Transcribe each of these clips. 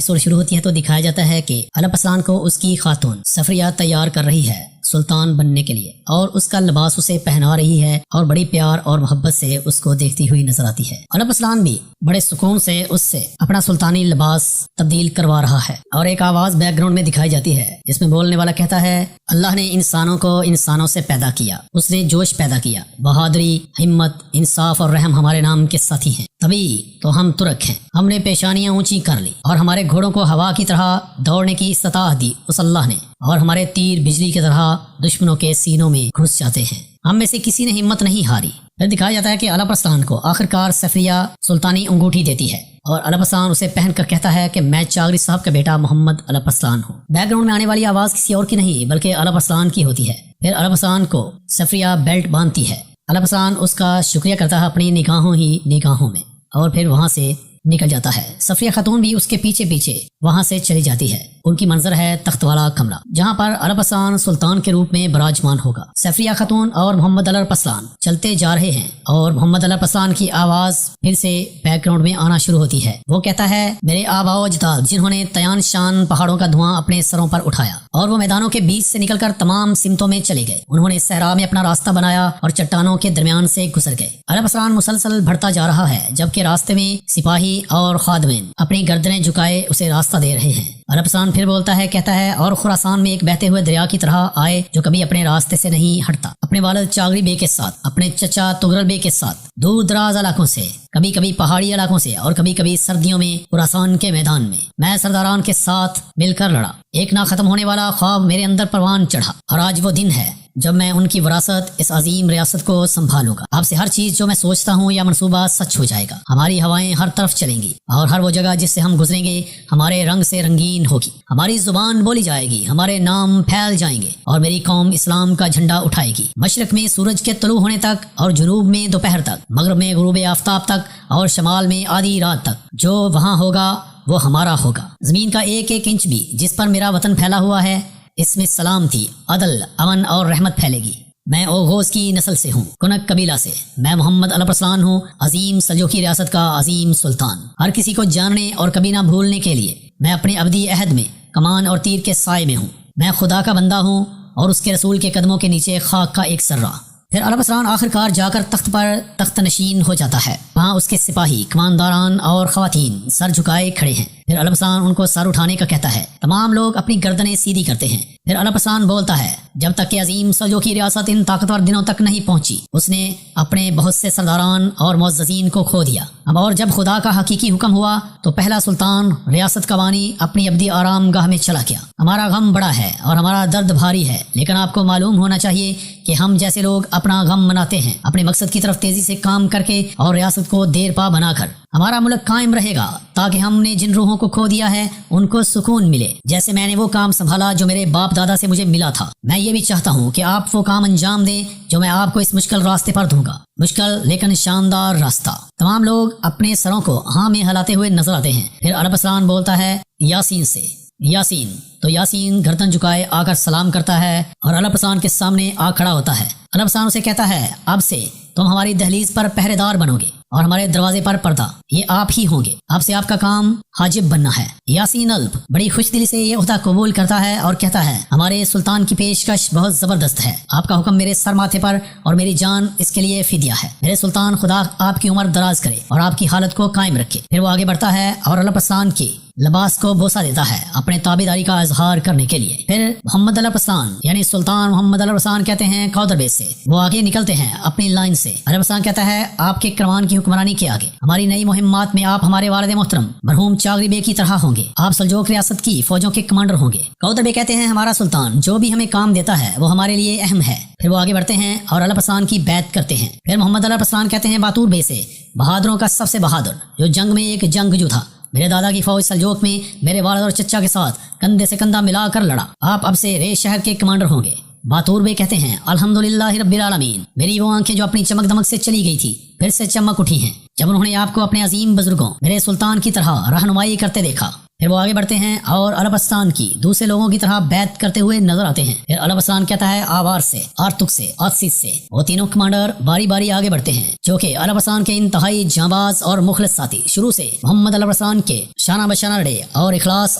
Episode شروع ہوتی ہے تو دکھایا جاتا ہے کہ علپ اسلان کو اس کی خاتون سفریہ تیار کر رہی ہے سلطان بننے کے لیے، اور اس کا لباس اسے پہنا رہی ہے اور بڑی پیار اور محبت سے اس کو دیکھتی ہوئی نظر آتی ہے۔ علپ اسلان بھی بڑے سکون سے اس سے اپنا سلطانی لباس تبدیل کروا رہا ہے، اور ایک آواز بیک گراؤنڈ میں دکھائی جاتی ہے جس میں بولنے والا کہتا ہے، اللہ نے انسانوں کو انسانوں سے پیدا کیا، اس نے جوش پیدا کیا، بہادری، ہمت، انصاف اور رحم ہمارے نام کے ساتھی ہیں، تبھی تو ہم ترک ہیں۔ ہم نے پیشانیاں اونچی کر لی اور ہمارے گھوڑوں کو ہوا کی طرح دوڑنے کی استطاعت دی اس اللہ نے، اور ہمارے تیر بجلی کی طرح دشمنوں کے سینوں میں گھس جاتے ہیں، ہم میں سے کسی نے ہمت نہیں ہاری۔ پھر دکھایا جاتا ہے کہ علپ اسلان کو آخرکار سفریہ سلطانی انگوٹھی دیتی ہے، اور علپ اسلان اسے پہن کر کہتا ہے کہ میں چاغری صاحب کا بیٹا محمد علپ اسلان ہوں۔ بیک گراؤنڈ میں آنے والی آواز کسی اور کی نہیں بلکہ علپ اسلان کی ہوتی ہے۔ پھر علپ اسلان کو سفریہ بیلٹ باندھتی ہے، علپ اسلان اس کا شکریہ کرتا ہے اپنی نگاہوں میں، اور پھر وہاں سے نکل جاتا ہے۔ سفریہ خاتون بھی اس کے پیچھے پیچھے وہاں سے چلی جاتی ہے۔ ان کی منظر ہے تخت والا کمرہ جہاں پر علپ اسلان سلطان کے روپ میں براجمان ہوگا۔ سفریہ خاتون اور محمد علپ اسلان چلتے جا رہے ہیں، اور محمد علپ اسلان کی آواز پھر سے بیک گراؤنڈ میں آنا شروع ہوتی ہے۔ وہ کہتا ہے، میرے آباء و اجداد جنہوں نے تیان شان پہاڑوں کا دھواں اپنے سروں پر اٹھایا اور وہ میدانوں کے بیچ سے نکل کر تمام سمتوں میں چلے گئے، انہوں نے صحرا میں اپنا راستہ بنایا اور چٹانوں کے درمیان سے گزر گئے۔ علپ اسلان مسلسل بڑھتا جا رہا ہے جبکہ راستے میں سپاہی اور خادمین اپنی گردنیں جھکائے اسے راستہ دے رہے ہیں۔ علپ اسلان پھر بولتا ہے، کہتا ہے، اور خراسان میں ایک بہتے ہوئے دریا کی طرح آئے جو کبھی اپنے راستے سے نہیں ہٹتا، اپنے والد چاغری بے کے ساتھ، اپنے چچا تغرل بے کے ساتھ، دور دراز علاقوں سے، کبھی کبھی پہاڑی علاقوں سے، اور کبھی کبھی سردیوں میں خراسان کے میدان میں سرداران کے ساتھ مل کر لڑا۔ ایک نہ ختم ہونے والا خواب میرے اندر پروان چڑھا، اور آج وہ دن ہے جب میں ان کی وراثت اس عظیم ریاست کو سنبھالوں گا۔ اب سے ہر چیز جو میں سوچتا ہوں یا منصوبہ سچ ہو جائے گا، ہماری ہوائیں ہر طرف چلیں گی، اور ہر وہ جگہ جس سے ہم گزریں گے ہمارے رنگ سے رنگین ہوگی، ہماری زبان بولی جائے گی، ہمارے نام پھیل جائیں گے، اور میری قوم اسلام کا جھنڈا اٹھائے گی، مشرق میں سورج کے طلوع ہونے تک، اور جنوب میں دوپہر تک، مغرب میں غروب آفتاب تک، اور شمال میں آدھی رات تک۔ جو وہاں ہوگا وہ ہمارا ہوگا۔ زمین کا ایک ایک انچ بھی جس پر میرا وطن پھیلا ہوا ہے، اس میں سلامتی، عدل، امن اور رحمت پھیلے گی۔ میں اوغوز کی نسل سے ہوں، کنک قبیلہ سے، میں محمد علپ اسلان ہوں، عظیم سلجوقی ریاست کا عظیم سلطان۔ ہر کسی کو جاننے اور کبھی نہ بھولنے کے لیے میں اپنے ابدی عہد میں کمان اور تیر کے سائے میں ہوں۔ میں خدا کا بندہ ہوں اور اس کے رسول کے قدموں کے نیچے خاک کا ایک ذرہ۔ پھر علپ اسلان آخرکار جا کر تخت پر تخت نشین ہو جاتا ہے۔ وہاں اس کے سپاہی، کمانداران اور خواتین سر جھکائے کھڑے ہیں۔ پھر علپ اسلان ان کو سر اٹھانے کا کہتا ہے، تمام لوگ اپنی گردنیں سیدھی کرتے ہیں۔ پھر علپ اسلان بولتا ہے، جب تک کہ عظیم سلجوقی ریاست ان طاقتور دنوں تک نہیں پہنچی، اس نے اپنے بہت سے سرداران اور معززین کو کھو دیا۔ اب اور جب خدا کا حقیقی حکم ہوا تو پہلا سلطان ریاست کا بانی اپنی ابدی آرام گاہ میں چلا گیا۔ ہمارا غم بڑا ہے اور ہمارا درد بھاری ہے، لیکن آپ کو معلوم ہونا چاہیے کہ ہم جیسے لوگ اپنا غم مناتے ہیں، اپنے مقصد کی طرف تیزی سے کام کر کے اور ریاست کو دیر پا بنا کر، ہمارا ملک قائم رہے گا تاکہ ہم نے جن روحوں کو کھو دیا ہے ان کو سکون ملے، جیسے میں نے وہ کام سنبھالا جو میرے باپ دادا سے مجھے ملا تھا۔ میں یہ بھی چاہتا ہوں کہ آپ وہ کام انجام دیں جو میں آپ کو اس مشکل راستے پر دوں گا، مشکل لیکن شاندار راستہ۔ تمام لوگ اپنے سروں کو ہاں میں ہلاتے ہوئے نظر آتے ہیں۔ پھر علپ اسلان بولتا ہے یاسین سے، یاسین، تو یاسین گردن جھکائے آ کر سلام کرتا ہے اور علپ اسلان کے سامنے آ کھڑا ہوتا ہے۔ علپ اسلان اسے کہتا ہے، اب سے تم ہماری دہلیز پر پہرے دار بنو گے اور ہمارے دروازے پر پردہ، یہ آپ ہی ہوں گے، اب سے آپ کا کام حاجب بننا ہے۔ یاسین علپ بڑی خوش دلی سے یہ عہدہ قبول کرتا ہے اور کہتا ہے، ہمارے سلطان کی پیشکش بہت زبردست ہے، آپ کا حکم میرے سر ماتھے پر اور میری جان اس کے لیے فدیہ ہے۔ میرے سلطان، خدا آپ کی عمر دراز کرے اور آپ کی حالت کو قائم رکھے۔ پھر وہ آگے بڑھتا ہے اور علپ اسلان کی لباس کو بوسہ دیتا ہے اپنے تابعداری کا اظہار کرنے کے لیے۔ پھر محمد علپ اسلان یعنی سلطان محمد علپ اسلان کہتے ہیں کودر بیس سے، وہ آگے نکلتے ہیں اپنی لائن سے۔ علپ اسلان کہتا ہے، آپ کے کروان کی حکمرانی کے آگے ہماری نئی مہمات میں آپ ہمارے والد محترم مرحوم چاغری بے کی طرح ہوں گے، آپ سلجوق ریاست کی فوجوں کے کمانڈر ہوں گے۔ کودر بے کہتے ہیں، ہمارا سلطان جو بھی ہمیں کام دیتا ہے وہ ہمارے لیے اہم ہے۔ پھر وہ آگے بڑھتے ہیں اور علپ اسلان کی بیعت کرتے ہیں۔ پھر محمد علپ اسلان کہتے ہیں باتور بے سے، بہادروں کا سب سے بہادر، جو جنگ میں ایک جنگجو تھا، میرے دادا کی فوج سلجوق میں میرے والد اور چچا کے ساتھ کندھے سے کندھا ملا کر لڑا، آپ اب سے ریش شہر کے کمانڈر ہوں گے۔ باتور بے کہتے ہیں، الحمدللہ رب العالمین، میری وہ آنکھیں جو اپنی چمک دمک سے چلی گئی تھی پھر سے چمک اٹھی ہیں جب انہوں نے آپ کو اپنے عظیم بزرگوں میرے سلطان کی طرح رہنمائی کرتے دیکھا۔ پھر وہ آگے بڑھتے ہیں اور البستان کی دوسرے لوگوں کی طرح بیعت کرتے ہوئے نظر آتے ہیں۔ پھر البستان کہتا ہے آوار سے، آرتک سے، آتسیس سے۔ وہ تینوں کمانڈر باری باری آگے بڑھتے ہیں جو کہ البستان کے انتہائی جانباز اور مخلص ساتھی شروع سے محمد البستان کے شانہ بشانہ لڑے اور اخلاص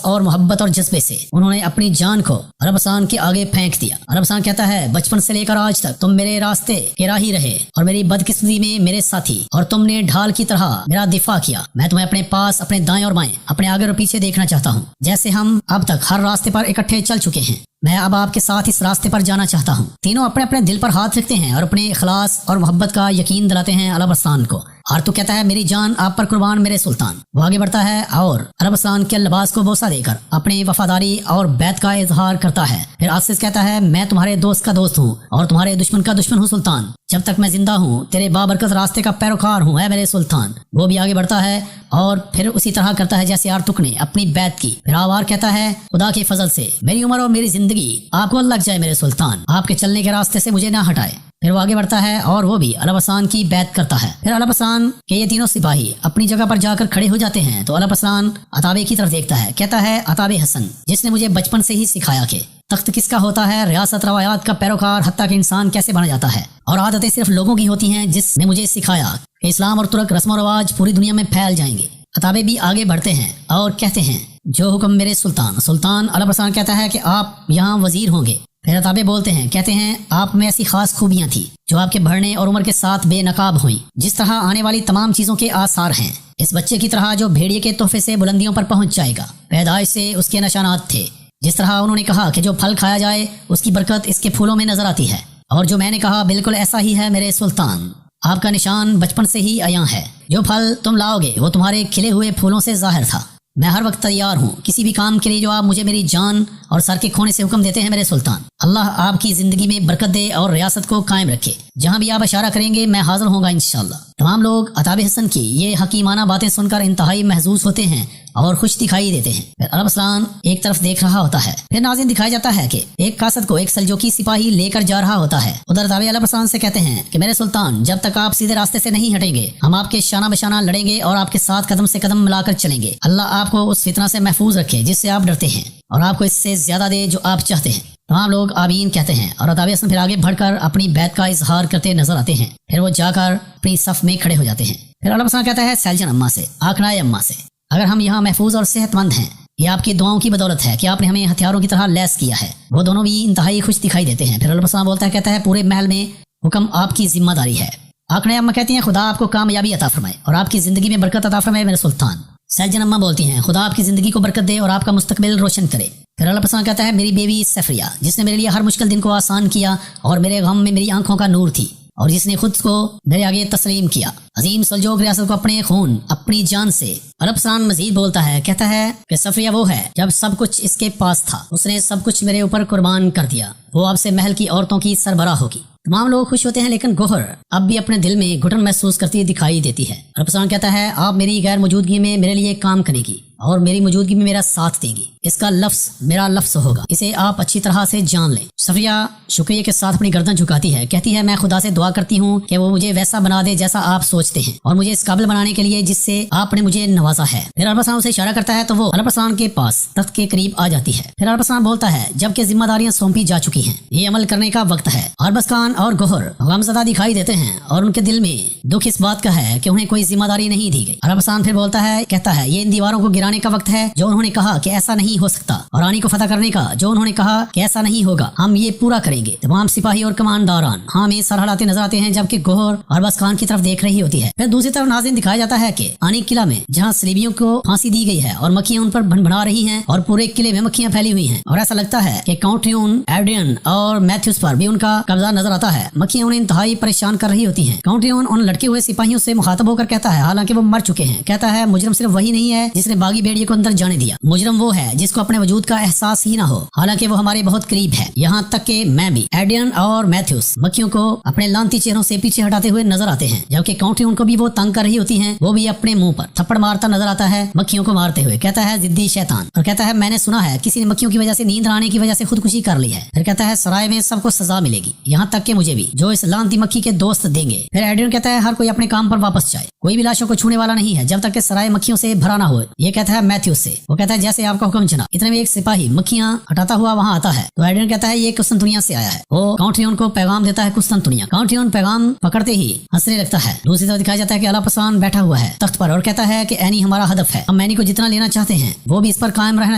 اور محبت اور جذبے سے انہوں نے اپنی جان کو البستان کے آگے پھینک دیا۔ البستان کہتا ہے بچپن سے لے کر آج تک تم میرے راستے کے راہی رہے اور میری بدقسمتی میں میرے ساتھی، اور تم نے ڈھال کی طرح میرا دفاع کیا۔ میں تمہیں اپنے پاس، اپنے دائیں اور بائیں، اپنے آگے اور پیچھے دیکھنا چاہتا ہوں، جیسے ہم اب تک ہر راستے پر اکٹھے چل چکے ہیں۔ میں اب آپ کے ساتھ اس راستے پر جانا چاہتا ہوں۔ تینوں اپنے اپنے دل پر ہاتھ رکھتے ہیں اور اپنے اخلاص اور محبت کا یقین دلاتے ہیں البستان کو۔ آرتو کہتا ہے میری جان آپ پر قربان میرے سلطان۔ وہ آگے بڑھتا ہے اور البستان کے لباس کو بوسہ دے کر اپنے وفاداری اور بیعت کا اظہار کرتا ہے۔ پھر آسس کہتا ہے میں تمہارے دوست کا دوست ہوں اور تمہارے دشمن کا دشمن ہوں سلطان۔ جب تک میں زندہ ہوں تیرے بابرکت راستے کا پیروکار ہوں اے میرے سلطان۔ وہ بھی آگے بڑھتا ہے اور پھر اسی طرح کرتا ہے جیسے آرتک نے اپنی بیعت کی۔ پھر آوار کہتا ہے خدا کے فضل سے میری عمر اور میری زندگی آپ کو لگ جائے میرے سلطان، آپ کے چلنے کے راستے سے مجھے نہ ہٹائے۔ پھر وہ آگے بڑھتا ہے اور وہ بھی البستان کی بیعت کرتا ہے۔ پھر البستان کے یہ تینوں سپاہی اپنی جگہ پر جا کر کھڑے ہو جاتے ہیں تو البستان عتابے کی طرف دیکھتا ہے، کہتا ہے عتابے حسن جس نے مجھے بچپن سے ہی سکھایا کہ تخت کس کا ہوتا ہے، ریاست روایات کا پیروکار حتیٰ کہ انسان کیسے بنا جاتا ہے، اور عادتیں صرف لوگوں کی ہوتی ہیں، جس نے مجھے سکھایا کہ اسلام اور ترک رسم و رواج پوری دنیا میں پھیل جائیں گے۔ عتابے بھی آگے بڑھتے ہیں اور کہتے ہیں جو حکم میرے سلطان۔ سلطان البستان کہتا ہے کہ آپ یہاں وزیر ہوں گے۔ پھر عتابے بولتے ہیں، کہتے ہیں آپ میں ایسی خاص خوبیاں تھیں جو آپ کے بڑھنے اور عمر کے ساتھ بے نقاب ہوئیں، جس طرح آنے والی تمام چیزوں کے آثار ہیں، اس بچے کی طرح جو بھیڑیے کے تحفے سے بلندیوں پر پہنچ جائے گا۔ پیدائش سے اس کے نشانات تھے، جس طرح انہوں نے کہا کہ جو پھل کھایا جائے اس کی برکت اس کے پھولوں میں نظر آتی ہے، اور جو میں نے کہا بالکل ایسا ہی ہے میرے سلطان۔ آپ کا نشان بچپن سے ہی عیاں ہے، جو پھل تم لاؤ گے وہ تمہارے کھلے ہوئے پھولوں سے ظاہر تھا۔ میں ہر وقت تیار ہوں کسی بھی کام کے لیے جو آپ مجھے میری جان اور سر کے کھونے سے حکم دیتے ہیں میرے سلطان۔ اللہ آپ کی زندگی میں برکت دے اور ریاست کو قائم رکھے، جہاں بھی آپ اشارہ کریں گے میں حاضر ہوں گا انشاءاللہ۔ تمام لوگ عتاب حسن کی یہ حکیمانہ باتیں سن کر انتہائی محظوظ ہوتے ہیں اور خوش دکھائی دیتے ہیں۔ پھر البستان ایک طرف دیکھ رہا ہوتا ہے۔ پھر ناظرین دکھایا جاتا ہے کہ ایک قاصد کو ایک سلجوقی سپاہی لے کر جا رہا ہوتا ہے۔ ادھر عتاب البستان سے کہتے ہیں کہ میرے سلطان جب تک آپ سیدھے راستے سے نہیں ہٹیں گے ہم آپ کے شانہ بشانہ لڑیں گے اور آپ کے ساتھ قدم سے قدم ملا کر چلیں گے۔ اللہ آپ کو اس فتنہ سے محفوظ رکھے جس سے آپ ڈرتے ہیں، اور آپ کو اس سے زیادہ دے جو آپ چاہتے ہیں۔ تمام لوگ آمین کہتے ہیں اور عتاب حسن پھر آگے بڑھ کر اپنی بیعت کا اظہار کرتے نظر آتے ہیں۔ پھر وہ جا کر اپنی صف میں کھڑے ہو جاتے ہیں۔ پھر البستان کہتا ہے سیلجن اماں سے، آکنائے اماں سے، اگر ہم یہاں محفوظ اور صحت مند ہیں یہ آپ کی دعاؤں کی بدولت ہے کہ آپ نے ہمیں ہتھیاروں کی طرح لیس کیا ہے۔ وہ دونوں بھی انتہائی خوش دکھائی دیتے ہیں۔ پھر البستان بولتا ہے، کہتا ہے پورے محل میں حکم آپ کی ذمہ داری ہے۔ آکنائے اماں کہتی ہیں خدا آپ کو کامیابی عطا فرمائے اور آپ کی زندگی میں برکت عطا فرمائے میرے سلطان۔ سیلجن اماں بولتی ہیں خدا آپ کی زندگی کو برکت دے اور آپ کا مستقبل روشن کرے۔ پھر البستان کہتا ہے میری بیوی سفریہ جس نے میرے لیے ہر مشکل دن کو آسان کیا اور میرے غم میں میری آنکھوں کا نور تھی، اور جس نے خود کو میرے آگے تسلیم کیا، عظیم سلجوق ریاست کو اپنے خون اپنی جان سے۔ البستان مزید بولتا ہے، کہتا ہے کہ سفریہ وہ ہے جب سب کچھ اس کے پاس تھا اس نے سب کچھ میرے اوپر قربان کر دیا، وہ اب سے محل کی عورتوں کی سربراہ ہوگی۔ تمام لوگ خوش ہوتے ہیں لیکن گوہر اب بھی اپنے دل میں گھٹن محسوس کرتی دکھائی دیتی ہے۔ البستان کہتا ہے آپ میری غیر موجودگی میں میرے لیے کام کرے گی اور میری موجودگی میں میرا ساتھ دے گی، اس کا لفظ میرا لفظ ہوگا، اسے آپ اچھی طرح سے جان لیں۔ سفریہ شکریہ کے ساتھ اپنی گردن جھکاتی ہے، کہتی ہے میں خدا سے دعا کرتی ہوں کہ وہ مجھے ویسا بنا دے جیسا آپ سوچتے ہیں اور مجھے اس قابل بنانے کے لیے جس سے آپ نے مجھے نوازا ہے۔ پھر البستان اسے اشارہ کرتا ہے تو وہ البستان کے پاس تخت کے قریب آ جاتی ہے۔ پھر البستان بولتا ہے جبکہ ذمہ داریاں سونپی جا چکی ہیں یہ عمل کرنے کا وقت ہے۔ البستان اور گوہر غمزدہ دکھائی دیتے ہیں اور ان کے دل میں دکھ اس بات کا ہے کہ انہیں کوئی ذمہ داری نہیں دی گئی۔ البستان پھر بولتا ہے، کہتا ہے یہ ان دیواروں کو گرانے کا وقت ہے جو انہوں نے کہا کہ ایسا نہیں ہو سکتا، اور رانی کو فتح کرنے کا جو انہوں نے کہا کہ ایسا نہیں ہوگا، ہم یہ پورا کریں گے۔ تمام سپاہی اور کمانڈاران ہاں میں سر ہلاتے نظر آتے ہیں جبکہ گوہر البستان کی طرف دیکھ رہی ہوتی ہے۔ پھر دوسری طرف ناظرین دکھایا جاتا ہے کہ آنی قلعہ میں جہاں صلیبیوں کو پھانسی دی گئی ہے اور مکھیاں ان پر بھنبھنا رہی ہیں اور پورے قلعے میں مکھیاں پھیلی ہوئی ہیں، اور ایسا لگتا ہے کہ کاؤنٹریون، ایڈرین اور میتھیوس پر بھی ان کا قبضہ نظر آتا ہے۔ مکھیاں انہیں انتہائی پریشان کر رہی ہوتی ہیں۔ کاؤنٹریون ان لٹکے ہوئے سپاہیوں سے مخاطب ہو کر کہتا ہے، حالانکہ وہ مر چکے ہیں، کہتا ہے مجرم صرف وہی نہیں ہے جس نے باغی بھیڑیے کو اندر جانے دیا، مجرم وہ ہے جس کو اپنے وجود کا احساس ہی نہ ہو، حالانکہ وہ ہمارے بہت قریب ہے، یہاں تک کہ میں بھی ایڈین اور میتھیوس مکھیوں کو اپنے لانتی چہروں سے پیچھے ہٹاتے ہوئے نظر آتے ہیں، جبکہ کاؤنٹریون کو بھی وہ تنگ کر رہی ہوتی ہیں، وہ بھی اپنے منہ پر تھپڑ مارتا نظر آتا ہے مکھیوں کو مارتے ہوئے، کہتا ہے ضدی شیطان، اور کہتا ہے میں نے سنا ہے کسی نے مکھیوں کی وجہ سے نیند آنے کی وجہ سے خودکشی کر لی ہے، پھر کہتا ہے سرائے میں سب کو سزا ملے گی، یہاں تک کہ مجھے بھی، جو اس لانتی مکھی کے دوست دیں گے۔ پھر ایڈین کہتا ہے ہر کوئی اپنے کام پر واپس جائے، کوئی بھی لاشوں کو چھونے والا نہیں ہے جب تک کہ سرائے مکھیوں سے بھرا نہ ہو۔ یہ کہتا ہے میتھیوس سے، وہ کہتا ہے جیسے آپ کا حکم جناب۔ اتنے میں ایک سپاہی مکھیاں ہٹاتا ہوا وہاں آتا ہے تو ایڈین کہتا ہے یہ قسطنطنیہ سے آیا ہے، وہ کاؤنٹریون کو پیغام دیتا ہے قسطنطنیہ۔ کاؤنٹریون پیغام پکڑتے ہی ہنسنے لگتا ہے۔ دوسری طرف دکھایا جاتا ہے کہ الاپسان بیٹھا ہوا ہے تخت پر اور کہتا ہے کہ اینی ہمارا ہدف ہے، ہم اینی کو جتنا لینا چاہتے ہیں وہ بھی اس پر قائم رہنا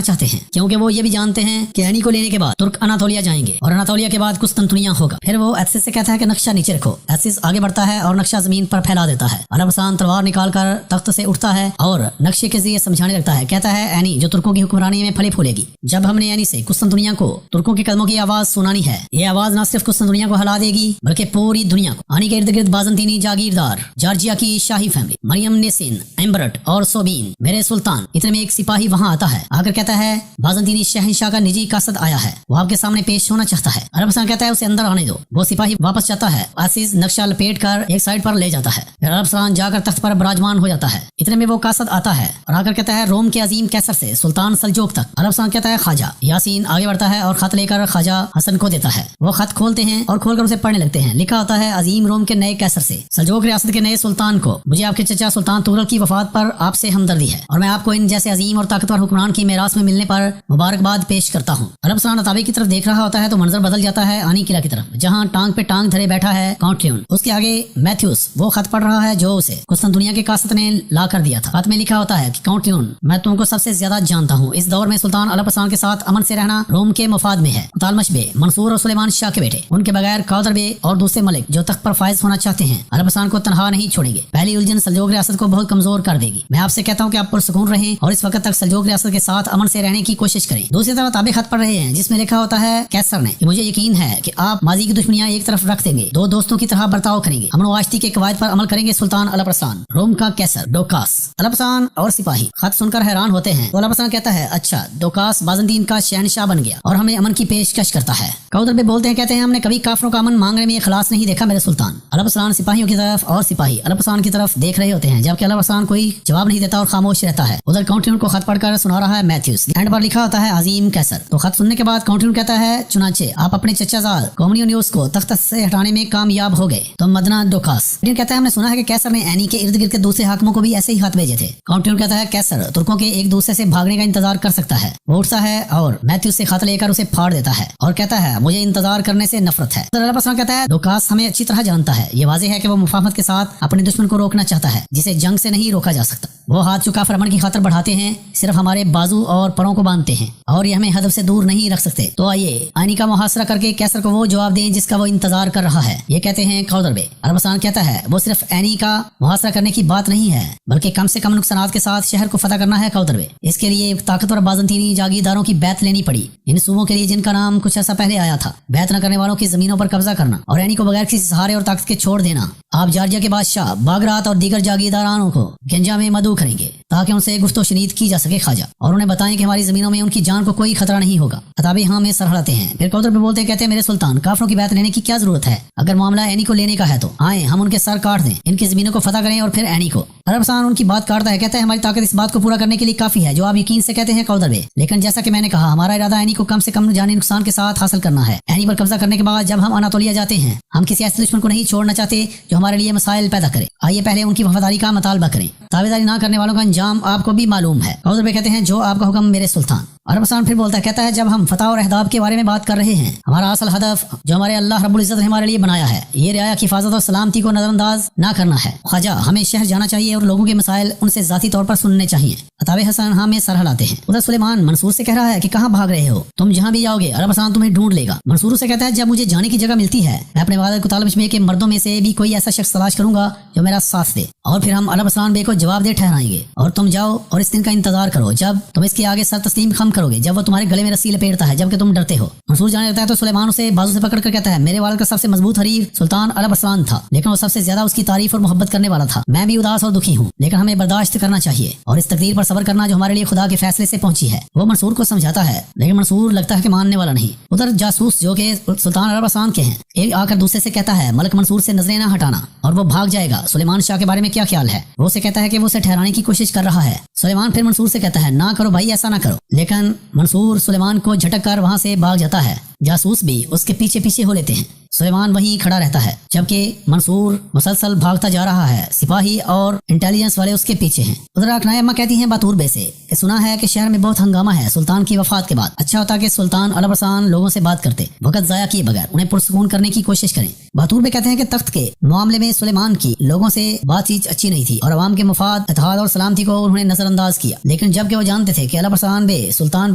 چاہتے ہیں، کیونکہ وہ یہ بھی جانتے ہیں کہ اینی کو لینے کے بعد ترک اناتولیا جائیں گے اور اناتولیا کے بعد قسطنطنیہ ہوگا۔ پھر وہ ایتھسس سے کہتا ہے کہ نقشہ نیچے رکھو۔ ایتھسس آگے بڑھتا ہے اور نقشہ زمین پر پھیلا دیتا ہے۔ الاپسان تلوار نکال کر تخت سے اٹھتا ہے اور نقشے کے ذریعے سمجھانے لگتا ہے، کہتا ہے اینی جو ترکوں کی حکمرانی میں پھلے پھولے گی۔ جب ہم نے اینی سے قسطنطنیہ کو ترکوں کے قدموں کی آواز سنانی ہے، یہ آواز نہ صرف قسطنطنیہ کو ہلا دے گی بلکہ پوری دنیا کو۔ آنی کے ارد گرد بازنطینی جاگیردار، جارجیا کی شاہی فیملی، مریم نیسین، ایمبرٹ اور سوبین، میرے سلطان۔ اتنے میں ایک سپاہی وہاں آتا ہے، آ کر کہتا ہے بازنطینی شہنشاہ کا نجی قاصد آیا ہے، وہ آپ کے سامنے پیش ہونا چاہتا ہے۔ الاپسان کہتا ہے اسے اندر آنے دو۔ وہ سپاہی واپس جاتا ہے، ایتھسس نقشہ لپیٹ کر ایک سائڈ پر لے جاتا ہے، پھر الاپسان جا کر تخت پر براجمان ہو جاتا ہے۔ اتنے میں وہ قاصد آتا ہے اور آ کر کہتا ہے روم کے عظیم کیسر سے سلطان سلجوق تک۔ الاپسان کہتا ہے خواجہ۔ یاسین آگے بڑھتا ہے اور خط لے کر خواجہ حسن کو دیتا ہے۔ وہ خط کھولتے ہیں اور کھول کر اسے پڑھنے لگتے ہیں۔ لکھا ہوتا ہے عظیم روم کے نئے کیسر سے سلجوق ریاست کے نئے سلطان کو، مجھے آپ کے چچا سلطان تغرل کی وفات پر آپ سے ہمدردی ہے اور میں آپ کو ان جیسے عظیم اور طاقتور حکمران کی میراث میں ملنے پر مبارکباد پیش کرتا ہوں۔ الاپسان اتابے کی طرف دیکھ رہا ہوتا ہے تو منظر بدل جاتا ہے آنی قلعہ کی طرف، جہاں ٹانگ پہ ٹانگ دھرے بیٹھا ہے کاؤنٹریون، اس کے آگے میتھیوس وہ خط پڑھ رہا ہے جو اسے قسطنطنیہ کے قاصد نے لا کر دیا تھا۔ خط میں لکھا ہوتا ہے کہ کاؤنٹریون میں تم کو سب سے زیادہ جانتا ہوں، اس دور میں سلطان الاپسان کے ساتھ امن سے رہنا روم کے مفاد میں ہے۔ تالمش بے، منصور اور سلیمان شاہ کے بیٹے، ان کے بغیر کاؤدر بے اور دوسرے ملک جو تخت پر فائز ہونا چاہتے ہیں الاپسان کو تنہا نہیں چھوڑیں گے۔ پہلی الجھن سلجوق ریاست کو بہت کمزور کر دے گی۔ میں آپ سے کہتا ہوں کہ آپ پرسکون رہیں اور اس وقت تک سلجوق ریاست کے ساتھ امن سے رہنے کی کوشش کریں۔ دوسری طرف تابع خط پڑھ رہے ہیں جس میں لکھا ہوتا ہے کیسر نے کہ مجھے یقین ہے کہ آپ ماضی کی دشمنیاں ایک طرف رکھ دیں گے، دو دوستوں کی طرح برتاؤ کریں گے، امن و آشتی کے قواعد پر عمل کریں گے۔ سلطان الاپسان، روم کا کیسر ڈوکاس۔ الاپسان اور سپاہی خط سن کر حیران ہوتے ہیں تو الاپسان کہتا ہے اچھا ڈوکاس بازنطین کا شہنشاہ بن گیا اور ہمیں امن کی پیشکش کرتا ہے۔ کاؤدر بے بولتے ہیں، کہتے ہیں ہم نے کبھی کافروں کا امن مانگنے میں اخلاص نہیں دیکھا میرے سلطان۔ الاپسان سپاہیوں کی طرف اور سپاہی الاپسان کی طرف دیکھ رہے ہوتے ہیں، جبکہ الاپسان کوئی جواب نہیں دیتا اور خاموش رہتا ہے۔ ادھر کاؤنٹریون کو خط پڑھ کر سنا رہا ہے میتھیوس، اینڈ پر لکھا ہوتا ہے عظیم کیسر۔ تو خط سننے کے بعد کاؤنٹریون کہتا ہے چنانچہ آپ اپنے چچا زاد کومنیونیوس کو تخت سے ہٹانے میں کامیاب ہو گئے تو مدنا ڈوکاس۔ کہتا ہے ہم نے سنا ہے کہ کیسر نے اینی کے ارد گرد کے دوسرے حاکموں کو بھی ایسے ہی خط بھیجے تھے۔ کاؤنٹریون کہتا ہے کیسر ترکوں کے ایک دوسرے سے بھاگنے کا انتظار کر سکتا ہے۔ وہ اٹھتا ہے اور میتھیوس سے خط لے کر اسے پھاڑ دیتا ہے اور کہتا ہے مجھے انتظار کرنے سے نفرت ہے۔ الاپسان کہتا ہے ڈوکاس ہمیں اچھی طرح جانتا ہے، یہ واضح ہے کہ وہ مفاہمت کے ساتھ اپنے دشمن کو روکنا چاہتا ہے جسے جنگ سے نہیں روکا جا سکتا۔ وہ ہاتھ چکا فرمن کی خاطر بڑھاتے ہیں، صرف ہمارے بازو اور پروں کو باندھتے ہیں اور یہ ہمیں ہدف سے دور نہیں رکھ سکتے۔ تو آئیے آئینی کا محاصرہ کر کے کیسر کو وہ جواب دیں جس کا وہ انتظار کر رہا ہے۔ یہ کہتے ہیں کاؤدر بے۔ الاپسان کہتا ہے وہ صرف اینی کا محاصرہ کرنے کی بات نہیں ہے بلکہ کم سے کم نقصانات کے ساتھ شہر کو فتح کرنا ہے کاؤدر بے۔ اس کے لیے طاقتور بازنطینی جاگیرداروں کی بیعت لینی پڑی، ان صوبوں کے لیے جن کا نام کچھ عرصہ پہلے آیا تھا۔ بیعت نہ کرنے والوں کی زمینوں پر قبضہ کرنا اور اینی کو بغیر کسی سہارے اور طاقت کے چھوڑ دینا۔ آپ جارجیا کے بادشاہ باگرات اور دیگر جاگیردارانوں کو گنجا میں مدعو کریں گے تاکہ ان سے گفت و شنید کی جا سکے خواجہ، اور انہیں بتائیں کہ ہماری زمینوں میں ان کی جان کو کوئی خطرہ نہیں ہوگا۔ اتابے ہاں میں سر ہلاتے ہیں، پھر کاؤدر بے بولتے ہیں، کہتے ہیں میرے سلطان کافروں کی بیعت لینے کی کیا ضرورت ہے؟ اگر معاملہ اینی کو لینے کا ہے تو آئیں ہم ان کے سر کاٹ دیں، ان کی زمینوں کو فتح کریں اور پھر اینی کو۔ الاپسان ان کی بات کاٹتا ہے، کہتا ہے ہماری طاقت اس بات کو پورا کرنے کے لیے کافی ہے جو آپ یقین سے کہتے ہیں کاؤدر بے، لیکن جیسا کہ میں نے کہا ہمارا ارادہ اینی کو کم سے کم جانی نقصان کے ساتھ حاصل کرنا ہے۔ اینی پر قبضہ کرنے کے بعد جب ہم اناتولیا جاتے ہیں ہم کسی ایسے دشمن کو نہیں چھوڑنا چاہتے جو ہمارے لیے مسائل پیدا کرے۔ آئیے پہلے ان کی وفاداری کا مطالبہ کریں، تابعداری نہ کرنے والوں کا انجام آپ کو بھی معلوم ہے۔ کاؤدر بے کہتے ہیں جو آپ کا حکم میرے سلطان۔ الاپسان پھر بولتا ہے، کہتا ہے جب ہم فتح اور اہداف کے بارے میں بات کر رہے ہیں ہمارا اصل ہدف جو ہمارے اللہ رب العزت نے ہمارے لیے بنایا ہے یہ رعایا کی حفاظت اور سلامتی کو نظر انداز نہ کرنا ہے۔ خواجہ ہمیں شہر جانا چاہیے اور لوگوں کے مسائل ان سے ذاتی طور پر سننے چاہیے۔ اتابے حسن ہاں میں سر ہلاتے ہیں۔ ادھر سلیمان منصور سے کہہ رہا ہے کہ کہاں بھاگ رہے ہو، تم جہاں بھی جاؤ گے الاپسان تمہیں ڈھونڈ لے گا۔ منصور سے کہتا ہے جب مجھے جانے کی جگہ ملتی ہے میں اپنے والد کو تالمش بے کے مردوں میں سے بھی کوئی ایسا شخص تلاش کروں گا جو میرا ساتھ دے اور پھر ہم الاپسان بے کو جواب دے ٹھہرائیں گے، اور تم جاؤ اور اس دن کا انتظار کرو جب تم اس کے آگے سر تسلیم خم کم کرو گے جب وہ تمہارے گلے میں رسی لپیٹتا ہے جبکہ تم ڈرتے ہو؟ منصور جانے لگتا ہے تو سلیمان اسے بازو سے پکڑ کر کہتا ہے میرے والد کا سب سے مضبوط حریف سلطان الب ارسلان تھا، لیکن وہ سب سے زیادہ اس کی تعریف اور محبت کرنے والا تھا۔ میں بھی اداس اور دکھی ہوں، لیکن ہمیں برداشت کرنا چاہیے اور اس تقدیر پر صبر کرنا جو ہمارے لیے خدا کے فیصلے سے پہنچی ہے۔ وہ منصور کو سمجھاتا ہے لیکن منصور لگتا ہے کہ ماننے والا نہیں۔ ادھر جاسوس جو کہ سلطان الب ارسلان کے ہیں ایک آ کر دوسرے سے کہتا ہے ملک منصور سے نظریں نہ ہٹانا اور وہ بھاگ جائے گا۔ سلیمان شاہ کے بارے میں کیا خیال ہے؟ وہ اسے کہتا ہے کہ وہ اسے ٹھہرانے کی کوشش کر رہا ہے۔ سلیمان پھر منصور سے کہتا ہے نہ کرو بھائی، ایسا نہ کرو، لیکن منصور سلیمان کو جھٹک کر وہاں سے بھاگ جاتا ہے۔ جاسوس بھی اس کے پیچھے پیچھے ہو لیتے ہیں۔ سلیمان وہیں کھڑا رہتا ہے جبکہ منصور مسلسل بھاگتا جا رہا ہے۔ سپاہی اور انٹیلیجنس والے اس کے پیچھے ہیں۔ ادھر اکنائے اماں کہتی ہیں باتور بے سے کہ سنا ہے کہ شہر میں بہت ہنگامہ ہے سلطان کی وفات کے بعد، اچھا ہوتا کہ سلطان الب ارسلان لوگوں سے بات کرتے، وقت ضائع کیے بغیر انہیں پرسکون کرنے کی کوشش کریں۔ باتور بے کہتے ہیں کہ تخت کے معاملے میں سلیمان کی لوگوں سے بات چیت اچھی نہیں تھی اور عوام کے مفاد، اتحاد اور سلامتی کو انہوں نے نظر انداز کیا، لیکن جب کہ وہ جانتے تھے کہ الب ارسلان بے سلطان